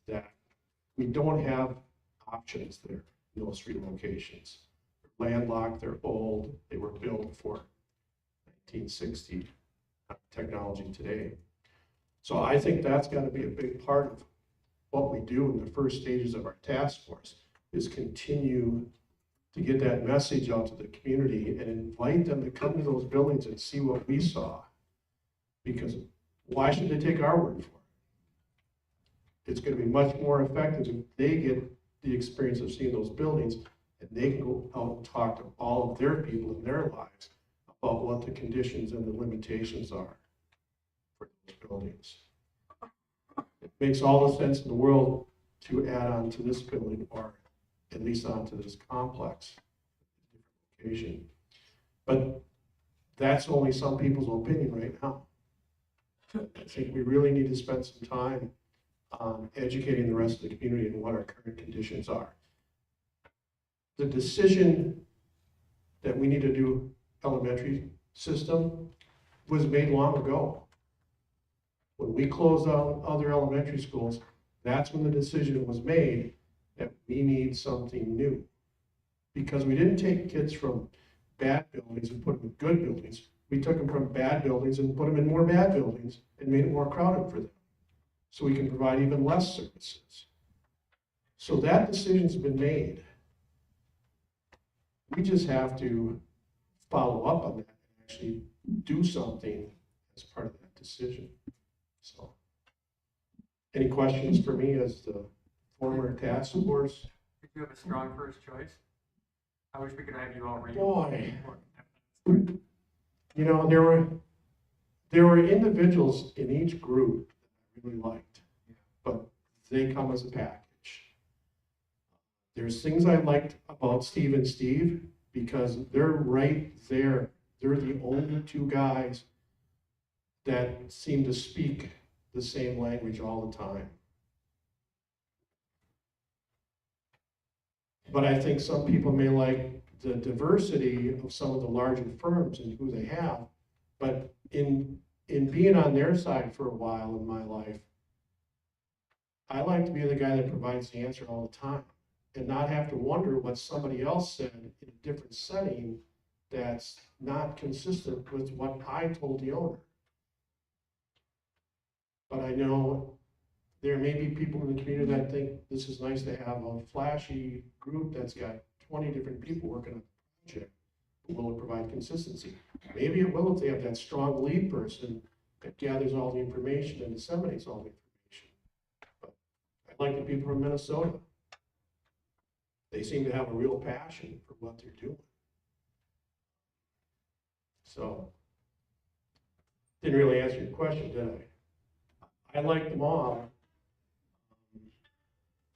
that we don't have options there in those 3 locations. They're landlocked, they're old, they were built before 1960 technology today. So I think that's got to be a big part of what we do in the first stages of our task force, is continue to get that message out to the community and invite them to come to those buildings and see what we saw. Because why should they take our word for it? It's going to be much more effective if they get the experience of seeing those buildings and they can go out and talk to all of their people in their lives about what the conditions and the limitations are for those buildings. It makes all the sense in the world to add on to this building, or at least onto this complex location. But that's only some people's opinion right now. I think we really need to spend some time on educating the rest of the community on what our current conditions are. The decision that we need to do elementary system was made long ago. When we closed out other elementary schools, that's when the decision was made that we need something new. Because we didn't take kids from bad buildings and put them in good buildings. We took them from bad buildings and put them in more bad buildings and made it more crowded for them. So we can provide even less services. So that decision's been made. We just have to follow up on that and actually do something as part of that decision. So, any questions for me as the former task force? Did you have a strong first choice? I wish we could have you all read. Boy, you know, there were individuals in each group that I really liked, but they come as a package. There's things I liked about Steve and Steve because they're right there. They're the only 2 guys that seem to speak the same language all the time. But I think some people may like the diversity of some of the larger firms and who they have. But in being on their side for a while in my life, I like to be the guy that provides the answer all the time and not have to wonder what somebody else said in a different setting that's not consistent with what I told the owner. But I know there may be people in the community that think this is nice to have a flashy group that's got 20 different people working on the project. Will it provide consistency? Maybe it will if they have that strong lead person that gathers all the information and disseminates all the information. But I like the people from Minnesota. They seem to have a real passion for what they're doing. So, didn't really answer your question, did I? I like them all,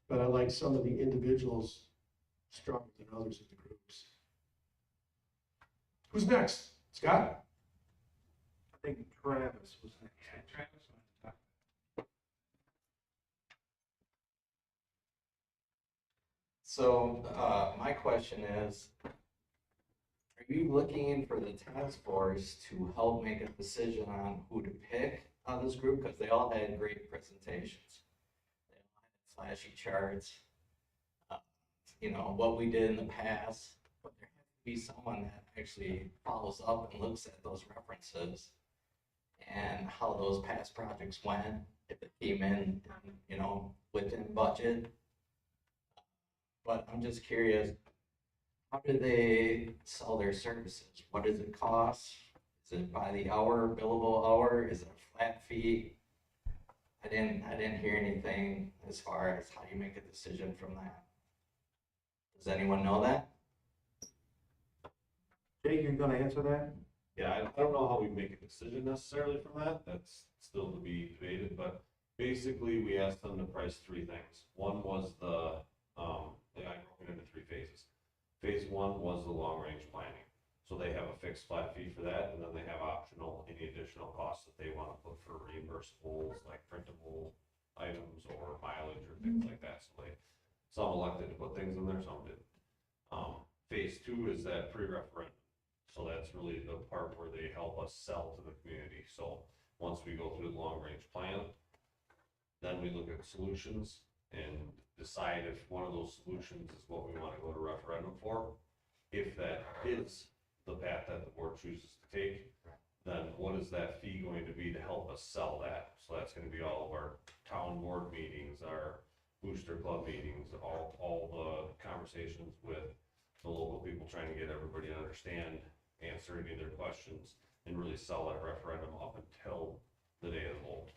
but I like some of the individuals stronger than others in the groups. Who's next? Scott? I think Travis was next. So, my question is, are you looking for the task force to help make a decision on who to pick on this group? Because they all had great presentations. They all had flashy charts, you know, what we did in the past, but there has to be someone that actually follows up and looks at those references and how those past projects went, if it came in, you know, within budget. But I'm just curious, how do they sell their services? What does it cost? Is it by the hour, billable hour? Is it a flat fee? I didn't hear anything as far as how you make a decision from that. Does anyone know that? Jake, you're gonna answer that? Yeah, I don't know how we make a decision necessarily from that. That's still to be debated, but basically we asked them to price three things. One was I broke it into three phases. Phase one was the long range planning. So they have a fixed flat fee for that, and then they have optional, any additional costs that they want to put for reimbursables, like printable items or mileage or things like that. So some elected to put things in there, some didn't. Phase two is that pre-referendum. So that's really the part where they help us sell to the community. So once we go through the long range plan, then we look at solutions and decide if one of those solutions is what we want to go to referendum for. If that is the path that the board chooses to take, then what is that fee going to be to help us sell that? So that's going to be all of our town board meetings, our booster club meetings, all the conversations with the local people, trying to get everybody to understand, answer any of their questions, and really sell that referendum up until the day of the vote.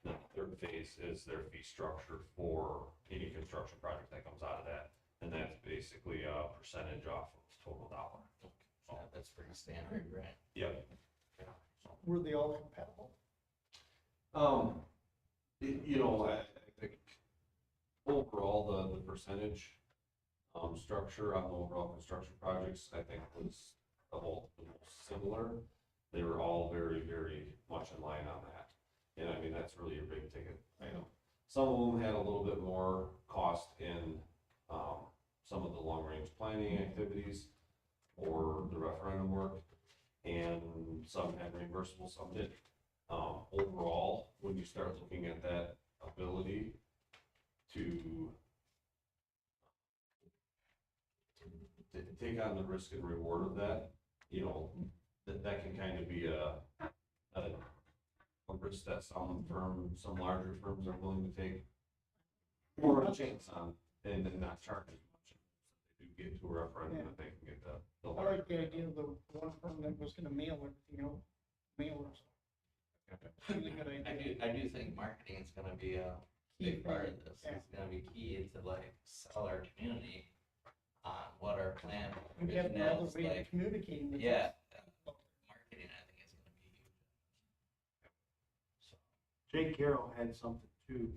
The third phase is their fee structure for any construction project that comes out of that. And that's basically a percentage off of total dollar. So, yeah, that's pretty standard, right? Yep. Yeah. Were they all compatible? You know, I think overall the percentage structure on the overall construction projects, I think was the most similar. They were all very, very much in line on that. And I mean, that's really a big ticket item. Some of them had a little bit more cost in some of the long range planning activities or the referendum work, and some had reimbursable, some didn't. Overall, when you start looking at that ability to take on the risk and reward of that, you know, that can kind of be a risk that some larger firms are willing to take more of a chance on and not charge as much. They do get to a referendum that they can get the I like the idea of the one firm that was gonna mail everything out, mailers. Really good idea. I do think marketing is gonna be a big part of this. It's gonna be key to like sell our community on what our plan We have vision another is, way of like, communicating with yeah, us. marketing I think is gonna be huge. Jake Carroll had something too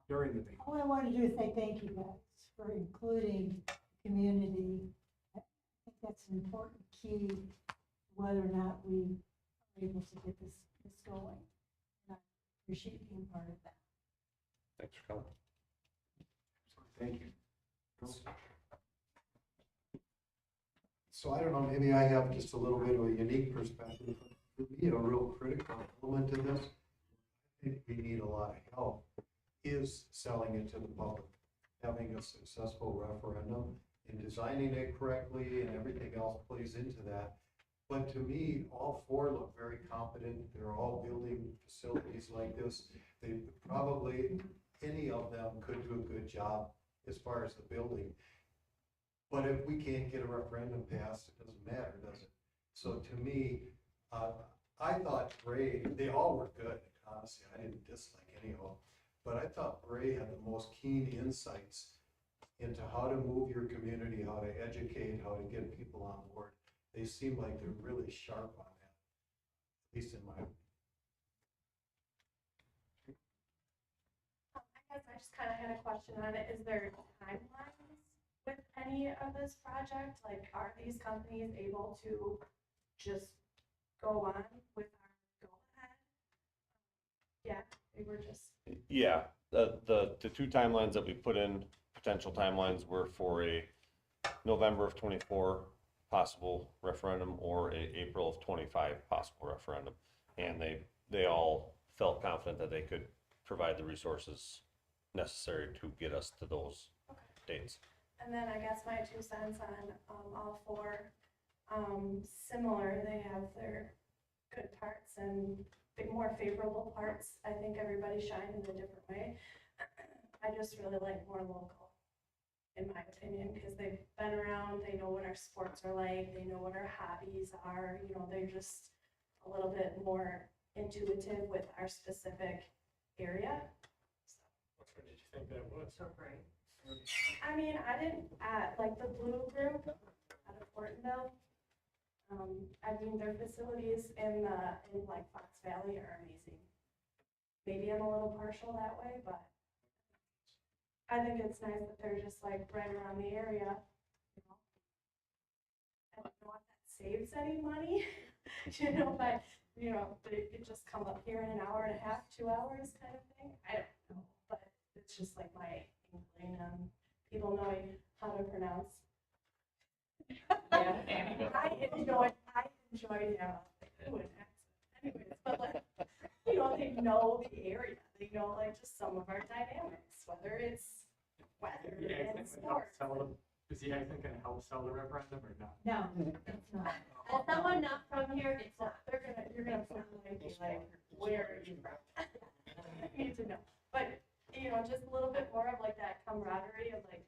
during the meeting. All I wanted to do is say thank you guys for including community. I think that's an important key, whether or not we are able to get this going. And I appreciate being part of that. Thanks for coming. Thank you. So I don't know, maybe I have just a little bit of a unique perspective. For me, a real critical element to this, I think we need a lot of help, is selling it to the public. Having a successful referendum and designing it correctly and everything else plays into that. But to me, all four look very competent. They're all building facilities like this. They probably, any of them could do a good job as far as the building. But if we can't get a referendum passed, it doesn't matter, does it? So to me, I thought Bray, they all were good, honestly, I didn't dislike any of them. But I thought Bray had the most keen insights into how to move your community, how to educate, how to get people on board. They seem like they're really sharp on that, at least in my opinion. I guess I just kind of had a question on it. Is there timelines with any of this project? Like, are these companies able to just go on with our go-ahead? Yeah, they were just. Yeah, the two timelines that we put in, potential timelines, were for a November of 24 possible referendum or a April of 25 possible referendum. And they all felt confident that they could provide the resources necessary to get us to those dates. And then I guess my 2 cents on all four, similar, they have their good parts and the more favorable parts. I think everybody shines in a different way. I just really like more local, in my opinion, because they've been around, they know what our sports are like, they know what our hobbies are, you know, they're just a little bit more intuitive with our specific area. Which one did you think that was? So great. I mean, I didn't, like the Blue Group out of Ortonville. I mean, their facilities in like Fox Valley are amazing. Maybe I'm a little partial that way, but I think it's nice that they're just like right around the area, you know. I don't know if that saves any money, you know, but, you know, they could just come up here in an hour and a half, 2 hours kind of thing. I don't know, but it's just like my inkling, people knowing how to pronounce. I enjoyed him. Anyways, but like, you know, they know the area. They know like just some of our dynamics, whether it's weather and sports. Is he anything gonna help sell the referendum or not? No, it's not. As someone not from here, it's not. You're gonna finally be like, where are you from? I need to know. But, you know, just a little bit more of like that camaraderie of like,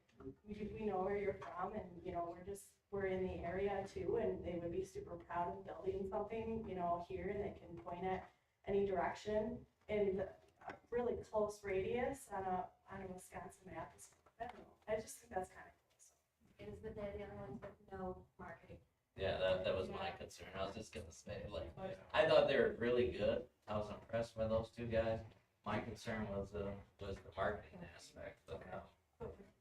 we know where you're from and, you know, we're in the area too, and they would be super proud of building something, you know, here, and they can point at any direction in a really close radius on a Wisconsin map. I don't know. I just think that's kind of cool. So. Is that they're the only ones with no marketing. Yeah, that was my concern. I was just gonna say, like, I thought they were really good. I was impressed by those two guys. My concern was the marketing aspect of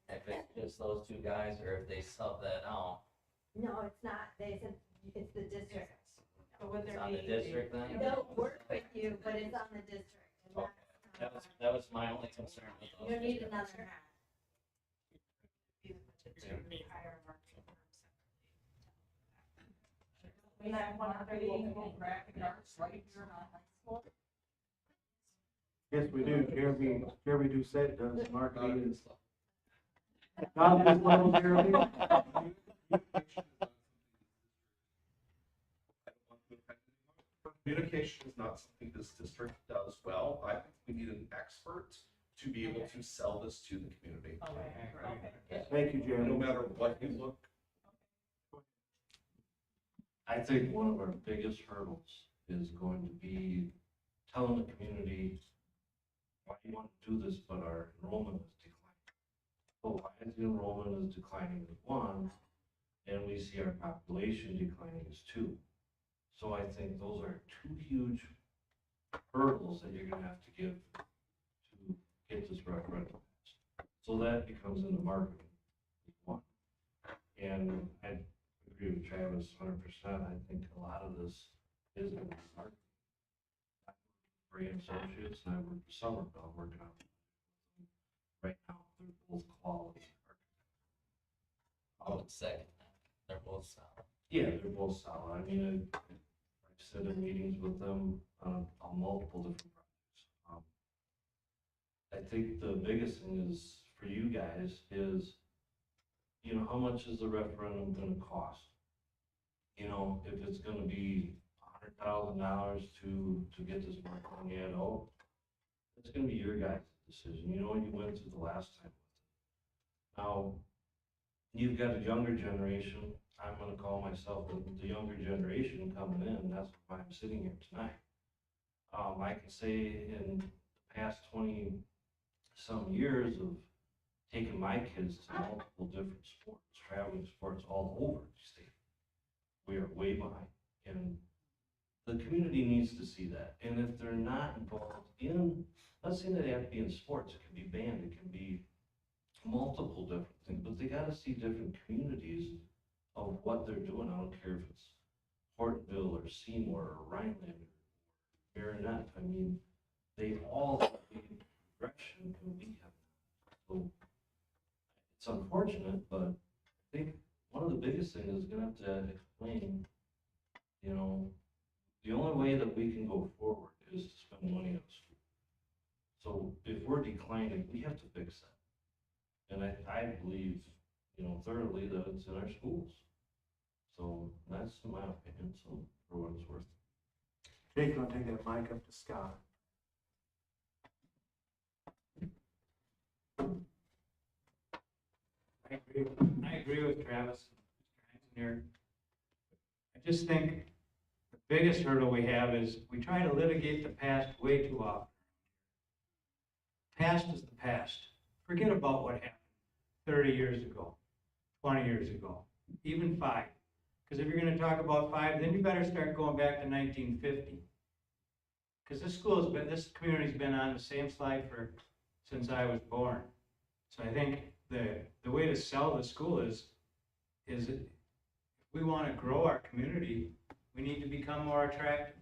if it's just those two guys or if they sub that out. No, it's not. They said it's the district. But would It's there on the be? district then? They'll work with you, but it's on the district. And Okay. That was my only concern with those. you two need guys. another hat. We have one other local graphic arts right here in our high school. Yes, we do. Jeremy Doucette does marketing. Not at this level, Jeremy. Communication is not something this district does well. I think we need an expert to be able to sell this to the community. Thank you, Jeremy. No matter what you look. I think one of our biggest hurdles is going to be telling the community why you want to do this, but our enrollment is declining. So why is the enrollment is declining is one, and we see our population declining is two. So I think those are two huge hurdles that you're gonna have to give to get this referendum passed. So that becomes in the marketing, one. And I agree with Travis 100%. I think a lot of this is in the marketing. I work for Ray Associates and I work for Somerville. I'm working on right now. They're both quality. I would second that. They're both solid. Yeah, they're both solid. I mean, I've sat in meetings with them on multiple different projects. I think the biggest thing is, for you guys, is, you know, how much is the referendum gonna cost? You know, if it's gonna be $100,000 to get this marketing ad out, it's gonna be your guys' decision. You know, you went through the last time with it. Now, you've got a younger generation. I'm gonna call myself the younger generation coming in. That's why I'm sitting here tonight. I can say in the past 20-some years of taking my kids to multiple different sports, traveling sports all over the state, we are way behind. And the community needs to see that. And if they're not involved in, let's say that they have to be in sports, it can be band, it can be multiple different things, but they gotta see different communities of what they're doing. I don't care if it's Hortonville or Seymour or Rhineland or Marinette. I mean, they all have a progression and we have not. So it's unfortunate, but I think one of the biggest things is gonna have to explain, you know, the only way that we can go forward is to spend money on school. So if we're declining, we have to fix that. And I believe, you know, thoroughly that it's in our schools. So that's my opinion, so for what it's worth. Jake, I'll take that mic up to Scott. I agree with Travis, Mr. Engineer. I just think the biggest hurdle we have is we try to litigate the past way too often. Past is the past. Forget about what happened 30 years ago, 20 years ago, even 5. Because if you're going to talk about 5, then you better start going back to 1950. Because this community's been on the same slide since I was born. So I think the way to sell the school is if we want to grow our community, we need to become more attractive.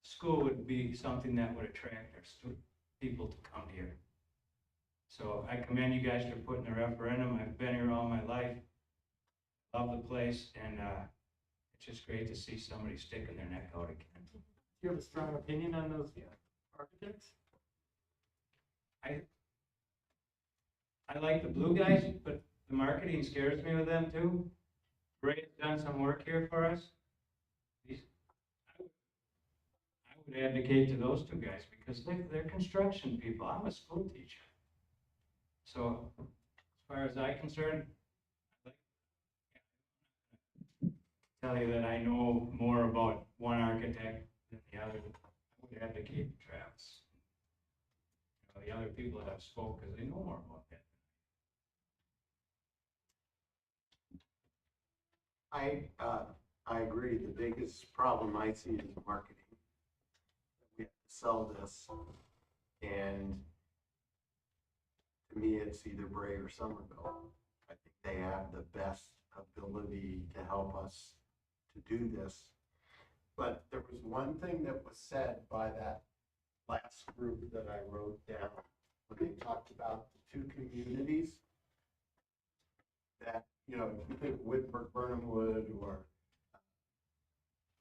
School would be something that would attract our people to come here. So I commend you guys for putting the referendum. I've been here all my life. Love the place, and it's just great to see somebody sticking their neck out again. Do you have a strong opinion on those architects? I like the blue guys, but the marketing scares me with them too. Ray has done some work here for us. I would advocate to those 2 guys because they're construction people. I'm a school teacher. So as far as I'm concerned, I'd like to tell you that I know more about one architect than the other. I would advocate Travis. You know, the other people that I've spoke because they know more about that. I agree. The biggest problem I see is marketing. We have to sell this, and to me, it's either Bray or Somerville. I think they have the best ability to help us to do this. But there was one thing that was said by that last group that I wrote down when they talked about the 2 communities that, you know, if you think Whitburn, Burnhamwood, or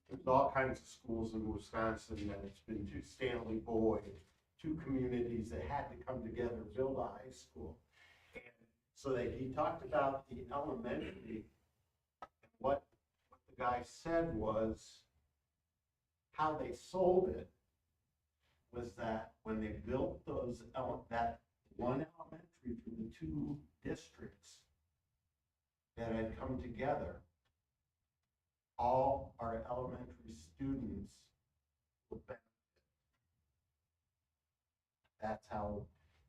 there's all kinds of schools in Wisconsin that it's been to Stanley Boyd, 2 communities that had to come together to build a high school. And so he talked about the elementary, and what the guy said was how they sold it was that when they built that one elementary for the 2 districts that had come together, all our elementary students would benefit.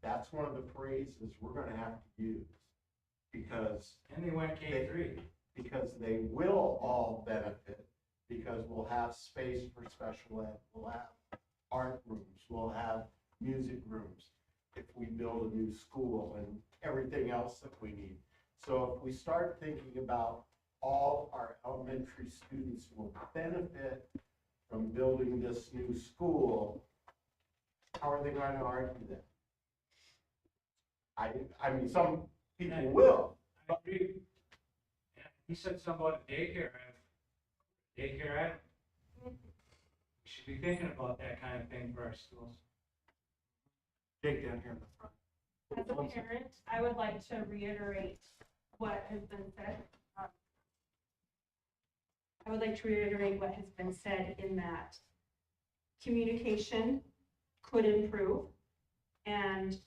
That's one of the phrases we're gonna have to use, because. And they went K-3. Because they will all benefit, because we'll have space for special ed, we'll have art rooms, we'll have music rooms, if we build a new school and everything else that we need. So if we start thinking about all our elementary students will benefit from building this new school, how are they going to argue that? I mean, some people will. I agree. He said something about daycare. Daycare, we should be thinking about that kind of thing for our schools. Jake down here in the front. As a parent, I would like to reiterate what has been said. I would like to reiterate what has been said in that communication could improve. And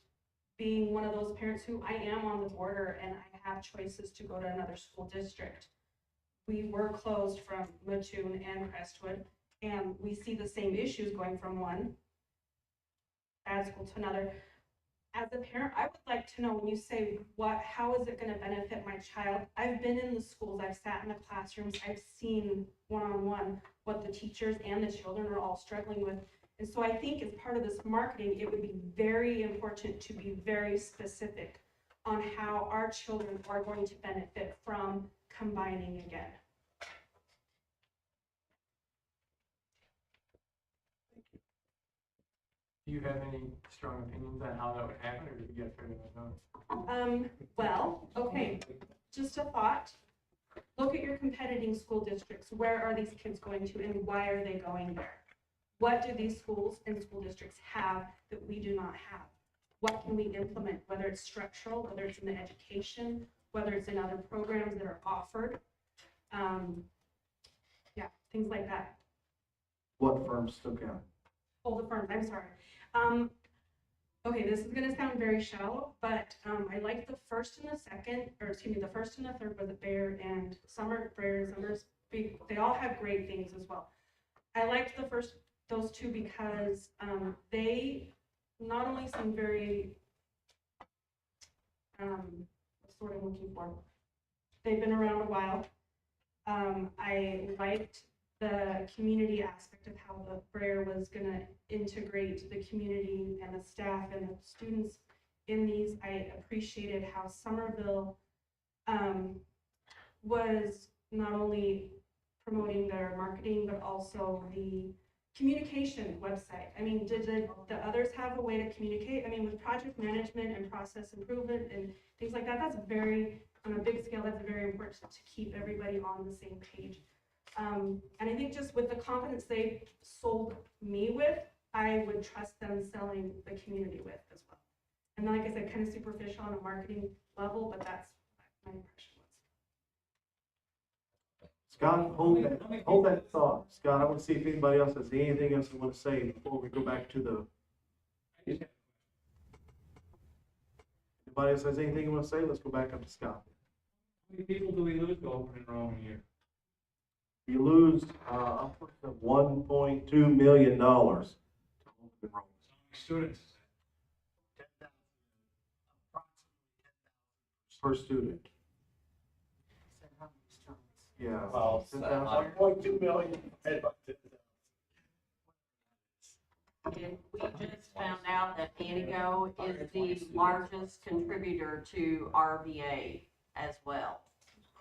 being one of those parents who I am on the border and I have choices to go to another school district. We were closed from Mattoon and Crestwood, and we see the same issues going from one bad school to another. As a parent, I would like to know when you say how is it going to benefit my child? I've been in the schools, I've sat in the classrooms, I've seen one-on-one what the teachers and the children are all struggling with. And so I think as part of this marketing, it would be very important to be very specific on how our children are going to benefit from combining again. Do you have any strong opinions on how that would happen, or did you get figured out? Well, okay, just a thought. Look at your competing school districts. Where are these kids going to and why are they going there? What do these schools and school districts have that we do not have? What can we implement, whether it's structural, whether it's in the education, whether it's in other programs that are offered? Yeah, things like that. What firms stuck out? Oh, the firms, I'm sorry. Okay, this is gonna sound very shallow, but I like the first and the second, or excuse me, the first and the third was Bayer and Summer, they all have great things as well. I liked those two because they not only seem very, what's the word I'm looking for? They've been around a while. I liked the community aspect of how the Brayer was going to integrate the community and the staff and the students in these. I appreciated how Somerville was not only promoting their marketing, but also the communication website. I mean, did the others have a way to communicate? I mean, with project management and process improvement and things like that, that's very, on a big scale, that's very important to keep everybody on the same page. And I think just with the confidence they sold me with, I would trust them selling the community with as well. And then, like I said, kind of superficial on a marketing level, but that's my impression was. Scott, hold that thought. Scott, I want to see if anybody else has anything else they want to say before we go back to the. Anybody else has anything you want to say? Let's go back up to Scott. How many people do we lose to open enrollment here? You lose upwards of $1.2 million to open enrollment. Students. Per student. Yeah. Well, 1.2 million. And we just found out that Antigo is the largest contributor to RVA as well,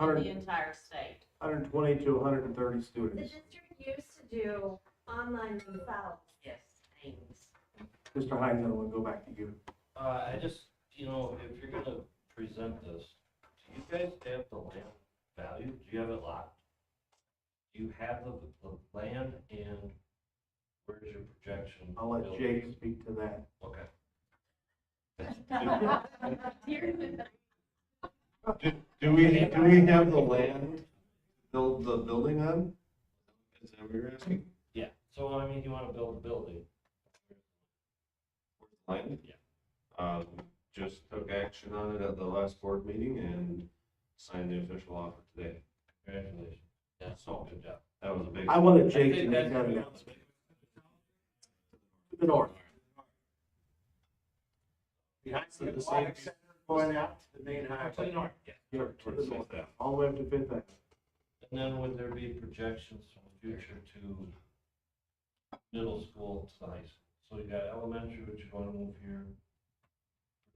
in the entire state. 120 to 130 The students. district used to do online themselves. Yes, things. Mr. Hines, I want to go back to you. I just, if you're gonna present this, do you guys have the land value? Do you have it locked? Do you have the land and where's your projection? I'll let Jake speak to that. Okay. Do we have the land to build the building on? Is that what you're asking? Yeah, so you wanna build a building. Land? Yeah. Just took action on it at the last board meeting and signed the official offer today. Congratulations. Yeah, so good job. That was a big. I wanted Jake to make that announcement. To the north. Behind the aquatic center going out to the main highway. To the north, yeah. Yeah, to the north, all the way up to Fifth Avenue. And then would there be projections from the future to middle school to the high school? So you got elementary, which you're going to move here.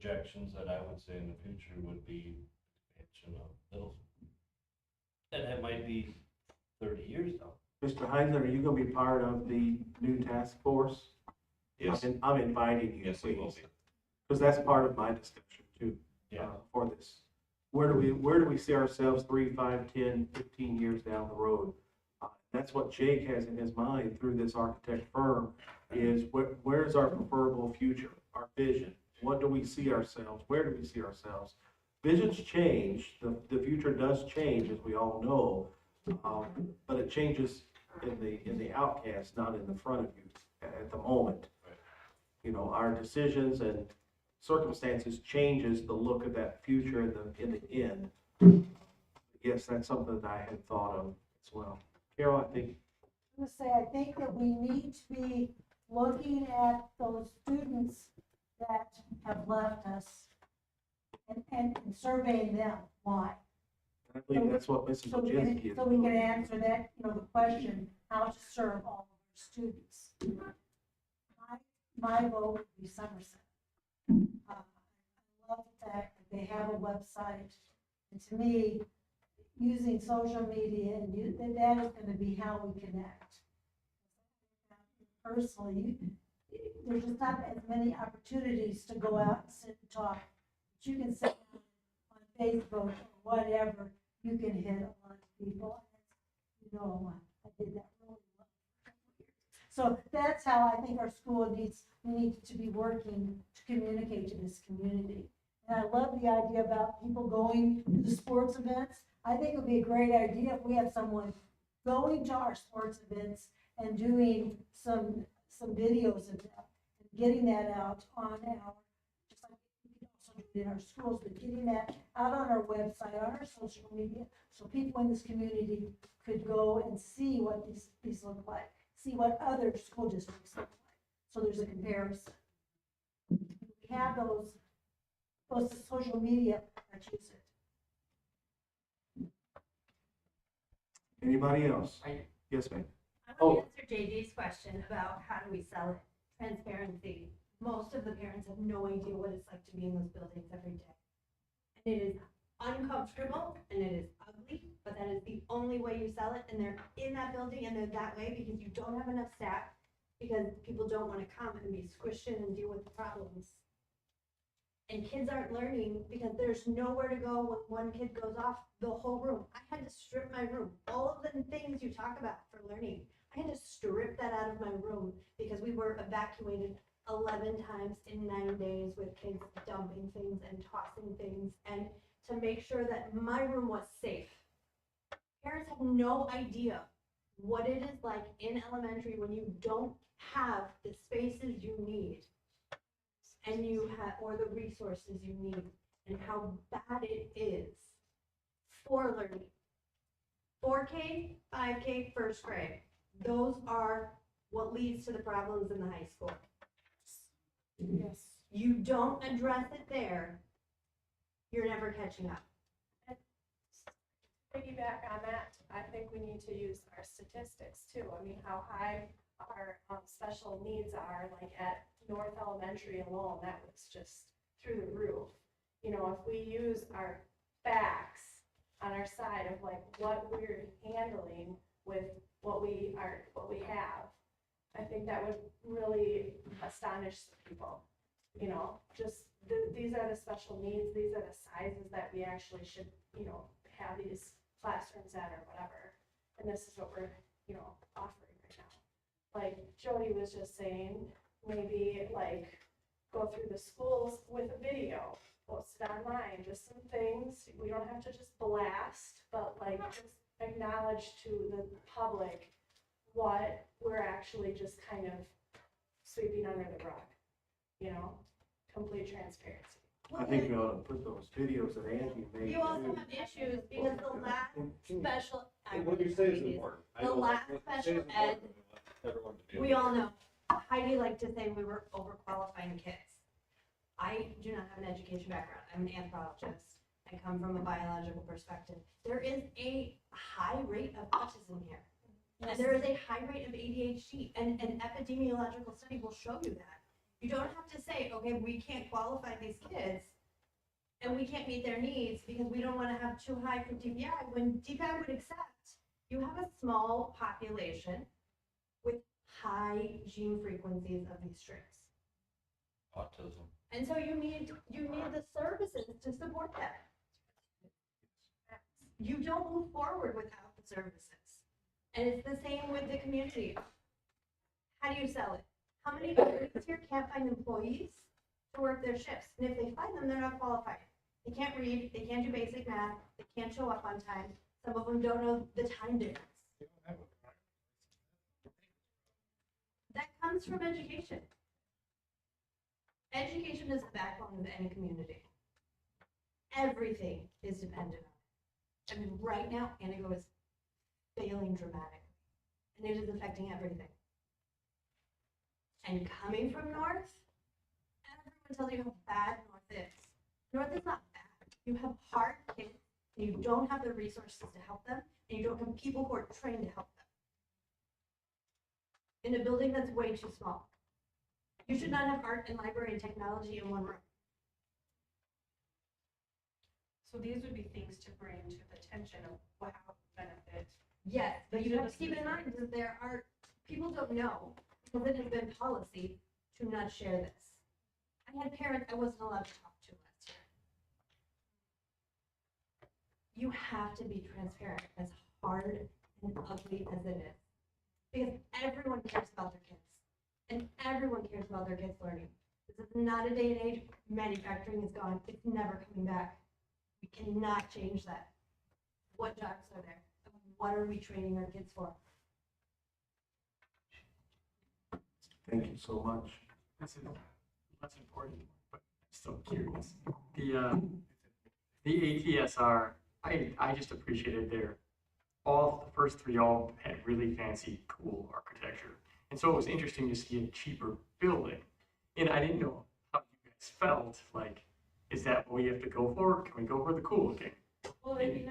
Projections that I would say in the future would be expansion of middle school. And that might be 30 years though. Mr. Hines, are you going to be part of the new task force? Yes. I'm inviting you, Yes, we will please. be. Because that's part of my discussion too. Yeah. For this. where do we see ourselves 3, 5, 10, 15 years down the road? That's what Jake has in his mind through this architect firm, is where's our preferable future, our vision? What do we see ourselves? Where do we see ourselves? Visions change, the future does change, as we all know, but it changes in the outcast, not in the front of you at the moment. You know, our decisions and circumstances changes the look of that future in the end. Yes, that's something that I had thought of as well. Carol, I think. I'm gonna say, I think that we need to be looking at those students that have left us and surveying them, why? I believe that's what Mrs. So we Wojcinski can, is. so we can answer that, you know, the question, how to serve all of our students. My vote would be Somerset. I love the fact that they have a website, and to me, using social media, and that is gonna be how we connect. Personally, there's just not as many opportunities to go out and sit and talk. But you can sit on Facebook or whatever, you can hit a lot of people. You know, I did that really well. So that's how I think our school we need to be working to communicate to this community. And I love the idea about people going to the sports events. I think it would be a great idea if we have someone going to our sports events and doing some videos of them, and getting that out on our, just like we can also do it in our schools, but getting that out on our website, on our social media, so people in this community could go and see what these look like, see what other school districts look like. So there's a comparison. We have those social media that use it. Anybody else? Yes, ma'am. I want to answer JD's question about how do we sell it, transparency. Most of the parents have no idea what it's like to be in those buildings every day. And it is uncomfortable and it is ugly, but that is the only way you sell it. And they're in that building and they're that way because you don't have enough staff, because people don't want to come and be squished in and deal with the problems. And kids aren't learning because there's nowhere to go when one kid goes off, the whole room. I had to strip my room. All of the things you talk about for learning, I had to strip that out of my room because we were evacuated 11 times in 9 days with kids dumping things and tossing things, and to make sure that my room was safe. Parents have no idea what it is like in elementary when you don't have the spaces you need and or the resources you need, and how bad it is for learning. 4K, 5K, first grade. Those are what leads to the problems in the high school. Yes. You don't address it there, you're never catching up. And piggyback on that, I think we need to use our statistics too. I mean, how high our special needs are, like at North Elementary alone, that was just through the roof. You know, if we use our facts on our side of like what we're handling with what we have, I think that would really astonish people. You know, just these are the special needs, these are the sizes that we actually should, you know, have these classrooms at or whatever. And this is what we're, you know, offering right now. Like Jody was just saying, maybe like go through the schools with a video, post it online, just some things. We don't have to just blast, but like just acknowledge to the public what we're actually just kind of sweeping under the rug, you know, complete transparency. I think we ought to put those videos that Andy made. You also have issues because the last special. What you say is important. The last special ed, we all know, Heidi liked to say we were overqualifying kids. I do not have an education background. I'm an anthropologist. I come from a biological perspective. There is a high rate of autism here. And there is a high rate of ADHD, and an epidemiological study will show you that. You don't have to say, okay, we can't qualify these kids and we can't meet their needs because we don't want to have too high for DPI. When DPI would accept, you have a small population with high gene frequencies of these traits. Autism. And so you need the services to support that. You don't move forward without the services. And it's the same with the community. How do you sell it? How many companies here can't find employees to work their shifts? And if they find them, they're not qualified. They can't read, they can't do basic math, they can't show up on time. Some of them don't know the time difference. That comes from education. Education is the backbone of any community. Everything is dependent on it. I mean, right now, Antigo is failing dramatically, and it is affecting everything. And coming from North, everyone tells you how bad North is. North is not bad. You have hard kids, and you don't have the resources to help them, and you don't have people who are trained to help them. In a building that's way too small. You should not have art and library and technology in one room. So these would be things to bring to the attention of how benefit. Yes, but you have to keep in mind that there are, people don't know, because it has been policy to not share this. I had parents I wasn't allowed to talk to last year. You have to be transparent, as hard and ugly as it is. Because everyone cares about their kids. And everyone cares about their kids learning. This is not a day and age, manufacturing is gone, it's never coming back. We cannot change that. What jobs are there? What are we training our kids for? Thank you so much. That's important, but I'm still curious. The ATSR, I just appreciated the first three all had really fancy, cool architecture. And so it was interesting to see a cheaper building. And I didn't know how you guys felt, like, is that what we have to go for? Can we go for the cool looking? Well, if you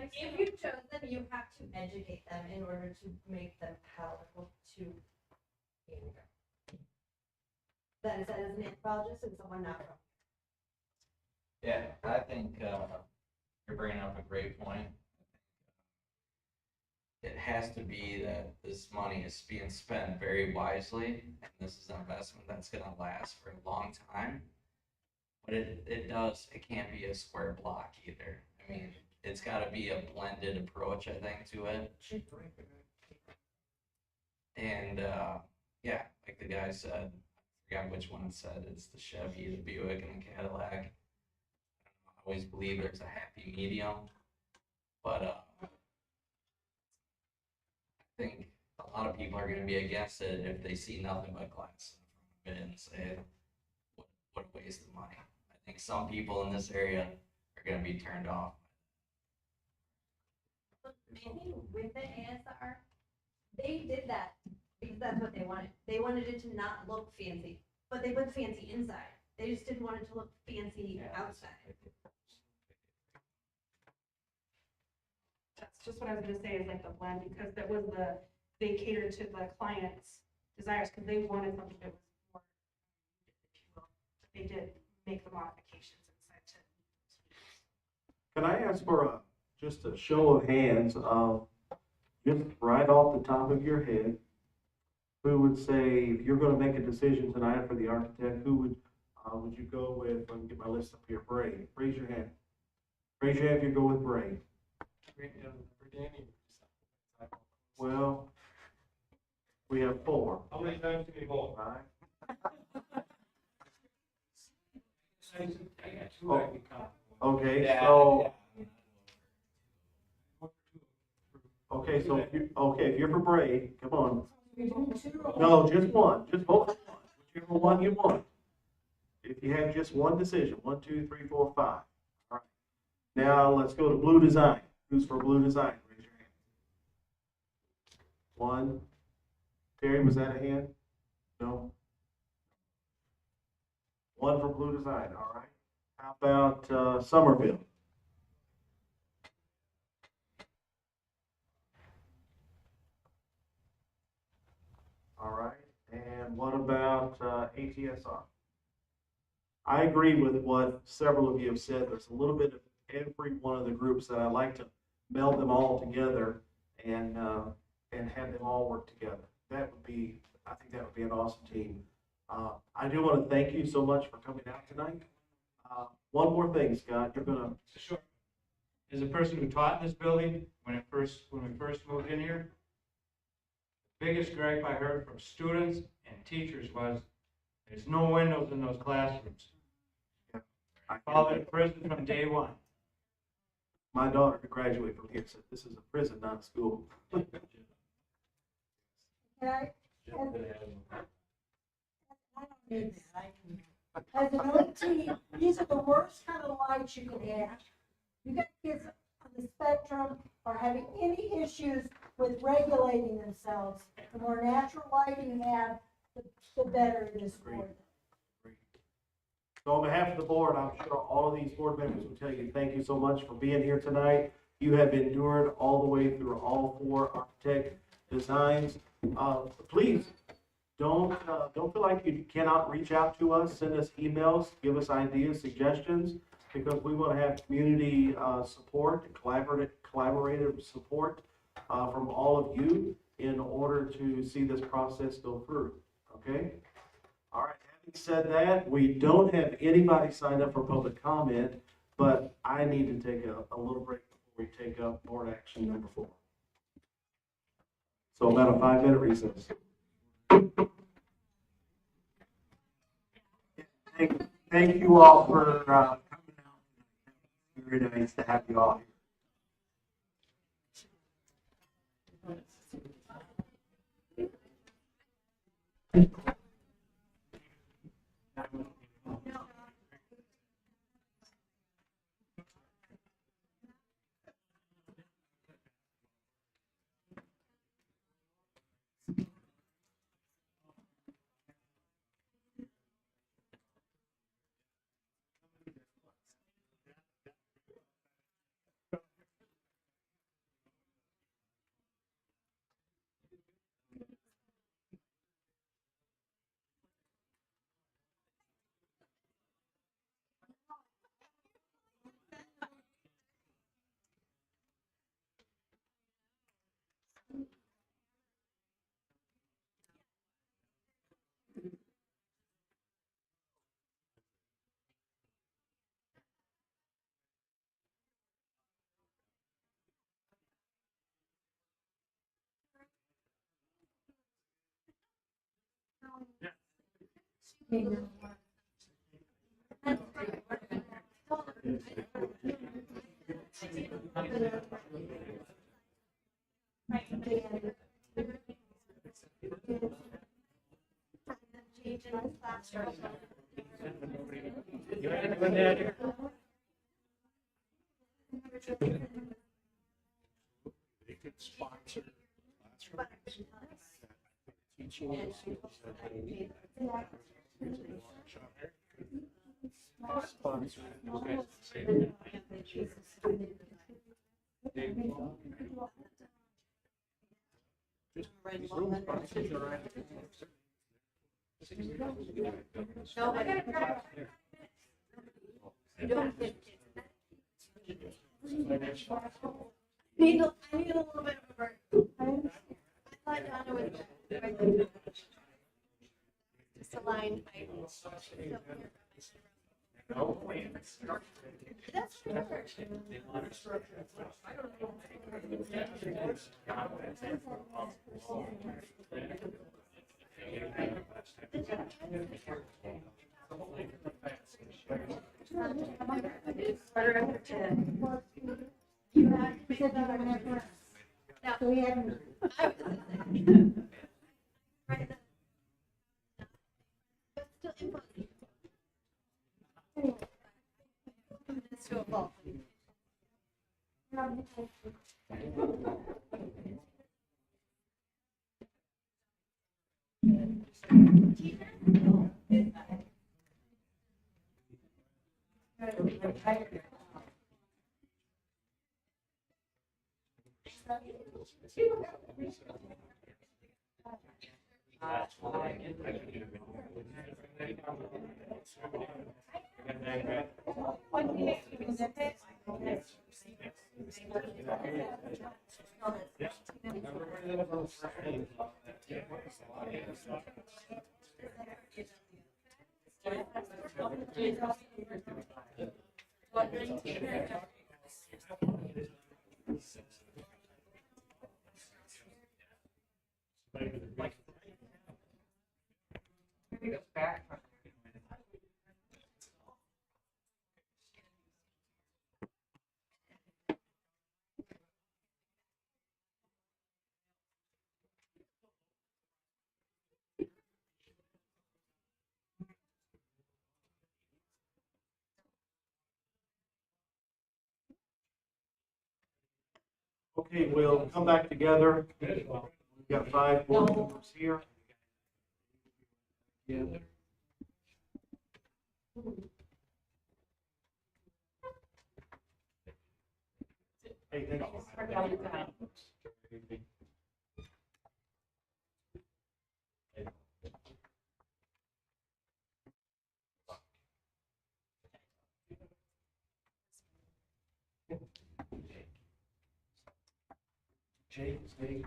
chose them, you have to educate them in order to make them palatable to Antigo. That is as an anthropologist and someone not from. Yeah, I think you're bringing up a great point. It has to be that this money is being spent very wisely, and this is an investment that's gonna last for a long time. But it can't be a square block either. I mean, it's gotta be a blended approach, I think, to it. And, yeah, like the guy said, I forgot which one it said, it's the Chevy, the Buick, and the Cadillac. I always believe there's a happy medium, but, I think a lot of people are gonna be against it if they see nothing but glass in front of it and say, what a waste of money. I think some people in this area are gonna be turned off. Maybe with the ASR, they did that because that's what they wanted. They wanted it to not look fancy, but they put fancy inside. They just didn't want it to look fancy outside. That's just what I was gonna say, is like the blend, because that was they catered to the client's desires, because they wanted something that was more, if you will, but they did make the modifications inside to. Can I ask for just a show of hands, just right off the top of your head, who would say, if you're gonna make a decision tonight for the architect, who would you go with? Let me get my list up here. Bray, raise your hand. Raise your hand if you go with Bray. Well, we have 4. How many times do we vote? 5. Okay, Yeah, so. Okay, so if you're for Bray, come on. No, just one. Just vote for one. Whichever one you want. If you have just one decision, 1, 2, 3, 4, 5. All right. Now let's go to blue design. Who's for blue design? Raise your hand. 1. Terry, was that a hand? No. 1 for blue design. All right. How about Somerville? All right. And what about ATSR? I agree with what several of you have said. There's a little bit of every one of the groups that I'd like to meld them all together and have them all work together. I think that would be an awesome team. I do want to thank you so much for coming out tonight. One more thing, Scott, as a person who taught in this building when we first moved in here, the biggest gripe I heard from students and teachers was, there's no windows in those classrooms. I called it a prison from day one. My daughter could graduate from here, said this is a prison, not a school. Can I, I don't need that, as an OT, these are the worst kind of lights you can have. You got kids on the spectrum are having any issues with regulating themselves. The more natural lighting you have, the better it is for them. So on behalf of the board, I'm sure all of these board members will tell you, thank you so much for being here tonight. You have endured all the way through all 4 architect designs. Please, don't feel like you cannot reach out to us, send us emails, give us ideas, suggestions, because we want to have community support, collaborative support from all of you in order to see this process go through, okay? All right, having said that, we don't have anybody signed up for public comment, but I need to take a little break before we take up board action number 4. So about a 5-minute recess. Thank you all for coming out. Very nice to have you all here. They could sponsor classrooms. Teaching. Sponsor. No, I gotta grab. You don't get I need a little bit of a break. I thought Donna was just aligned. That's You said you were gonna have to. No. So we haven't. Still input. It's to evolve. Bring us back. Okay, we'll come back together. We've got 5 board members here. Yeah. Hey, thank you. Jake, stay.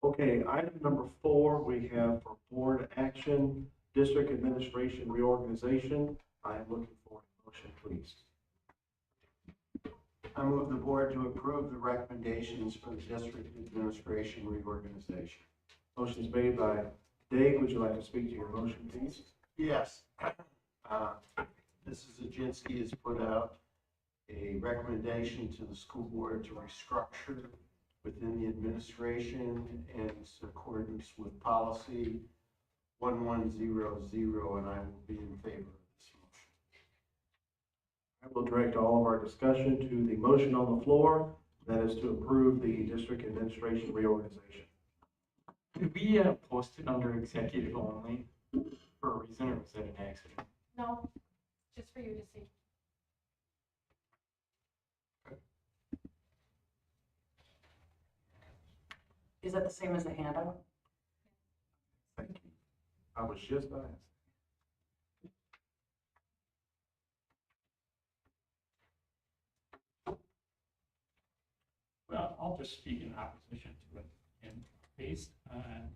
Okay, item number 4, we have for board action, district administration reorganization. I am looking for a motion, please. I move the board to approve the recommendations for the district administration reorganization. Motion is made by Dave. Would you like to speak to your motion, please? Yes. Mrs. Aginski has put out a recommendation to the school board to restructure within the administration in accordance with policy 1100, and I will be in favor of this motion. I will direct all of our discussion to the motion on the floor. That is to approve the district administration reorganization. Did we post it under executive only for a reason, or was that an accident? No, just for you to see. Is that the same as the handout? Thank you. I was just asked. Well, I'll just speak in opposition to it, and based on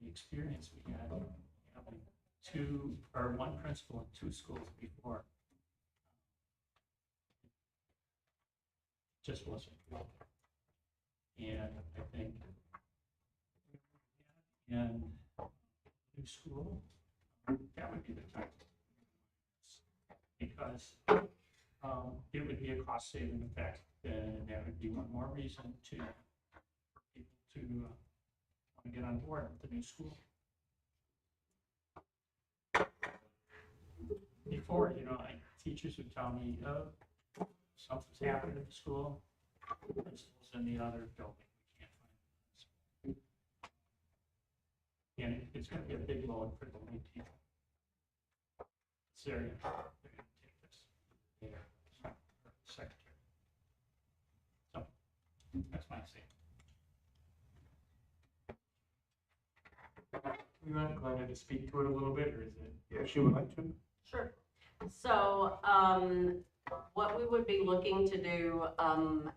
the experience we had having 2 or 1 principal in 2 schools before. Just wasn't good. And I think in new school, that would be the time. Because it would be a cost saving effect, and that would be one more reason to, for people to want to get on board with the new school. Before, like, teachers would tell me, something's happened at the school, principals in the other building, we can't find them. And it's gonna be a big load for the new team. They're gonna take this, secretary. So, that's my say. We want Glenda to speak to it a little bit, or is it? Yeah, she would like to. Sure. So, what we would be looking to do,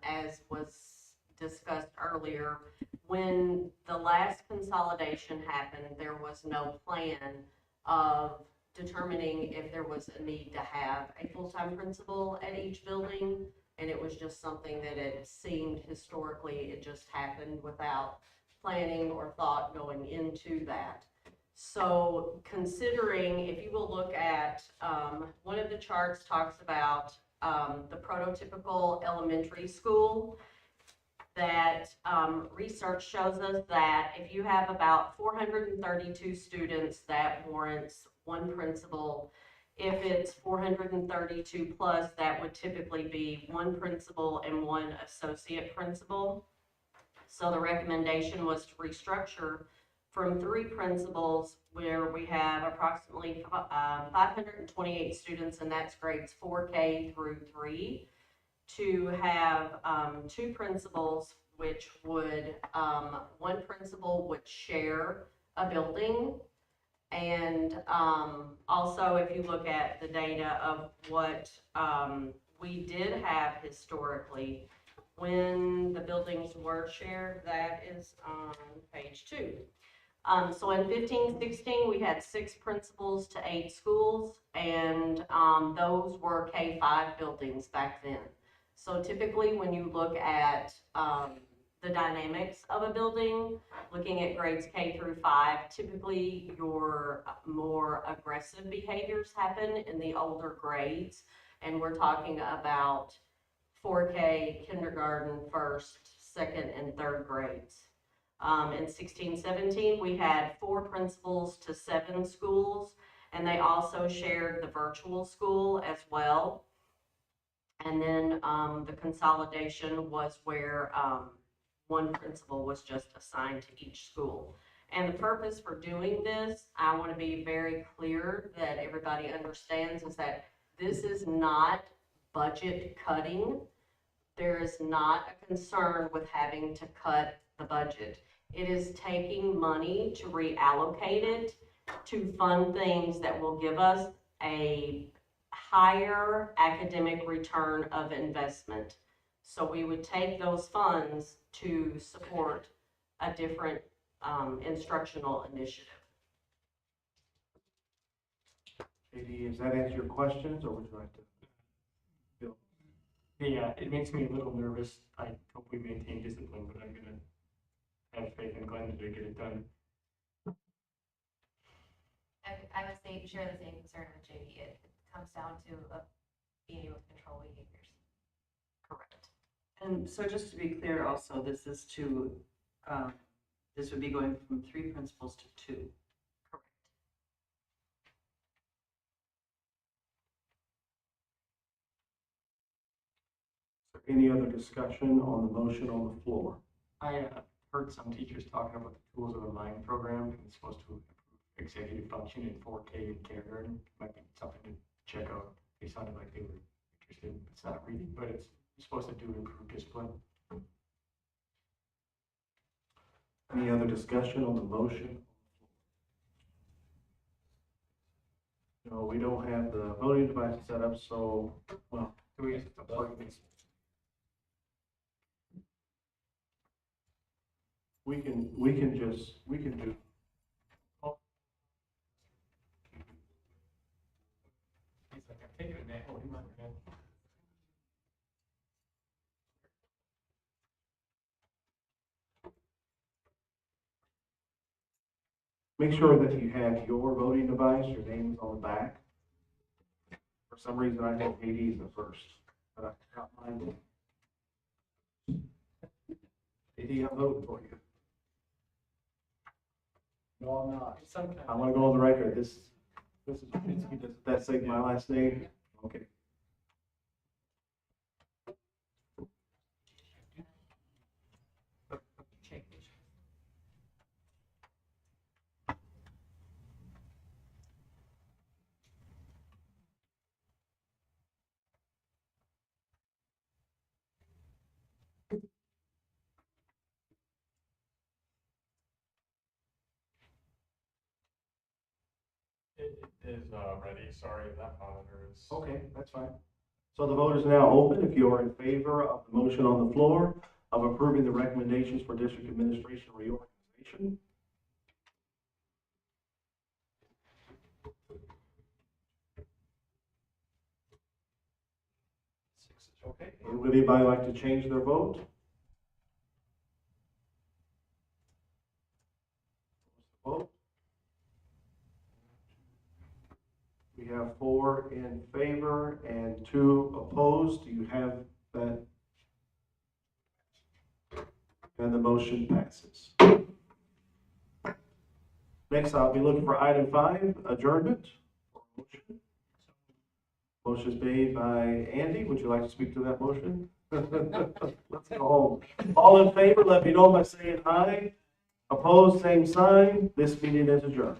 as was discussed earlier, when the last consolidation happened, there was no plan of determining if there was a need to have a full-time principal at each building, and it was just something that it seemed historically, it just happened without planning or thought going into that. So considering, if you will look at, one of the charts talks about the prototypical elementary school that research shows us that if you have about 432 students, that warrants one principal. If it's 432 plus, that would typically be one principal and one associate principal. So the recommendation was to restructure from 3 principals where we have approximately 528 students, and that's grades 4K through 3, to have 2 principals, which would, one principal would share a building. And also, if you look at the data of what we did have historically, when the buildings were shared, that is on page 2. So in 15-16, we had 6 principals to 8 schools, and those were K-5 buildings back then. So typically, when you look at the dynamics of a building, looking at grades K through 5, typically your more aggressive behaviors happen in the older grades, and we're talking about 4K, kindergarten, first, second, and third grades. In 16-17, we had 4 principals to 7 schools, and they also shared the virtual school as well. And then the consolidation was where one principal was just assigned to each school. And the purpose for doing this, I want to be very clear that everybody understands, is that this is not budget cutting. There is not a concern with having to cut the budget. It is taking money to reallocate it to fund things that will give us a higher academic return of investment. So we would take those funds to support a different instructional initiative. JD, does that answer your questions, or would you like to? Bill? Yeah, it makes me a little nervous. I hope we maintain discipline, but I'm gonna have faith in Glenn to get it done. I would say, share the same concern with JD. It comes down to being able to control behaviors. Correct. And so just to be clear also, this is to, this would be going from 3 principals to 2. Correct. Any other discussion on the motion on the floor? I heard some teachers talking about the Tools of the Mind program, and it's supposed to improve executive function in 4K in kindergarten. Might be something to check out. They sounded like they were interested. It's not reading, but it's supposed to do improve discipline. Any other discussion on the motion? No, we don't have the voting device set up, so, well, Do we have to plug this? we can do. He's like, I'm taking it, man. Oh, you mind, man. Make sure that you have your voting device, your name is on the back. For some reason, I think JD is the first, but I got mine. JD, I'm voting for you. No, I'm not. I want to go on the record, this is, does that say my last name? Okay. It is ready. Sorry, that monitor is. Okay, that's fine. So the vote is now open. If you are in favor of the motion on the floor of approving the recommendations for district administration reorganization. Okay, would anybody like to change their vote? Vote. We have 4 in favor and 2 opposed. Do you have that? And the motion passes. Next, I'll be looking for item 5, adjournment. Motion is made by Andy. Would you like to speak to that motion? Let's go home. All in favor, let me know by saying aye. Opposed, same sign. This meeting is adjourned.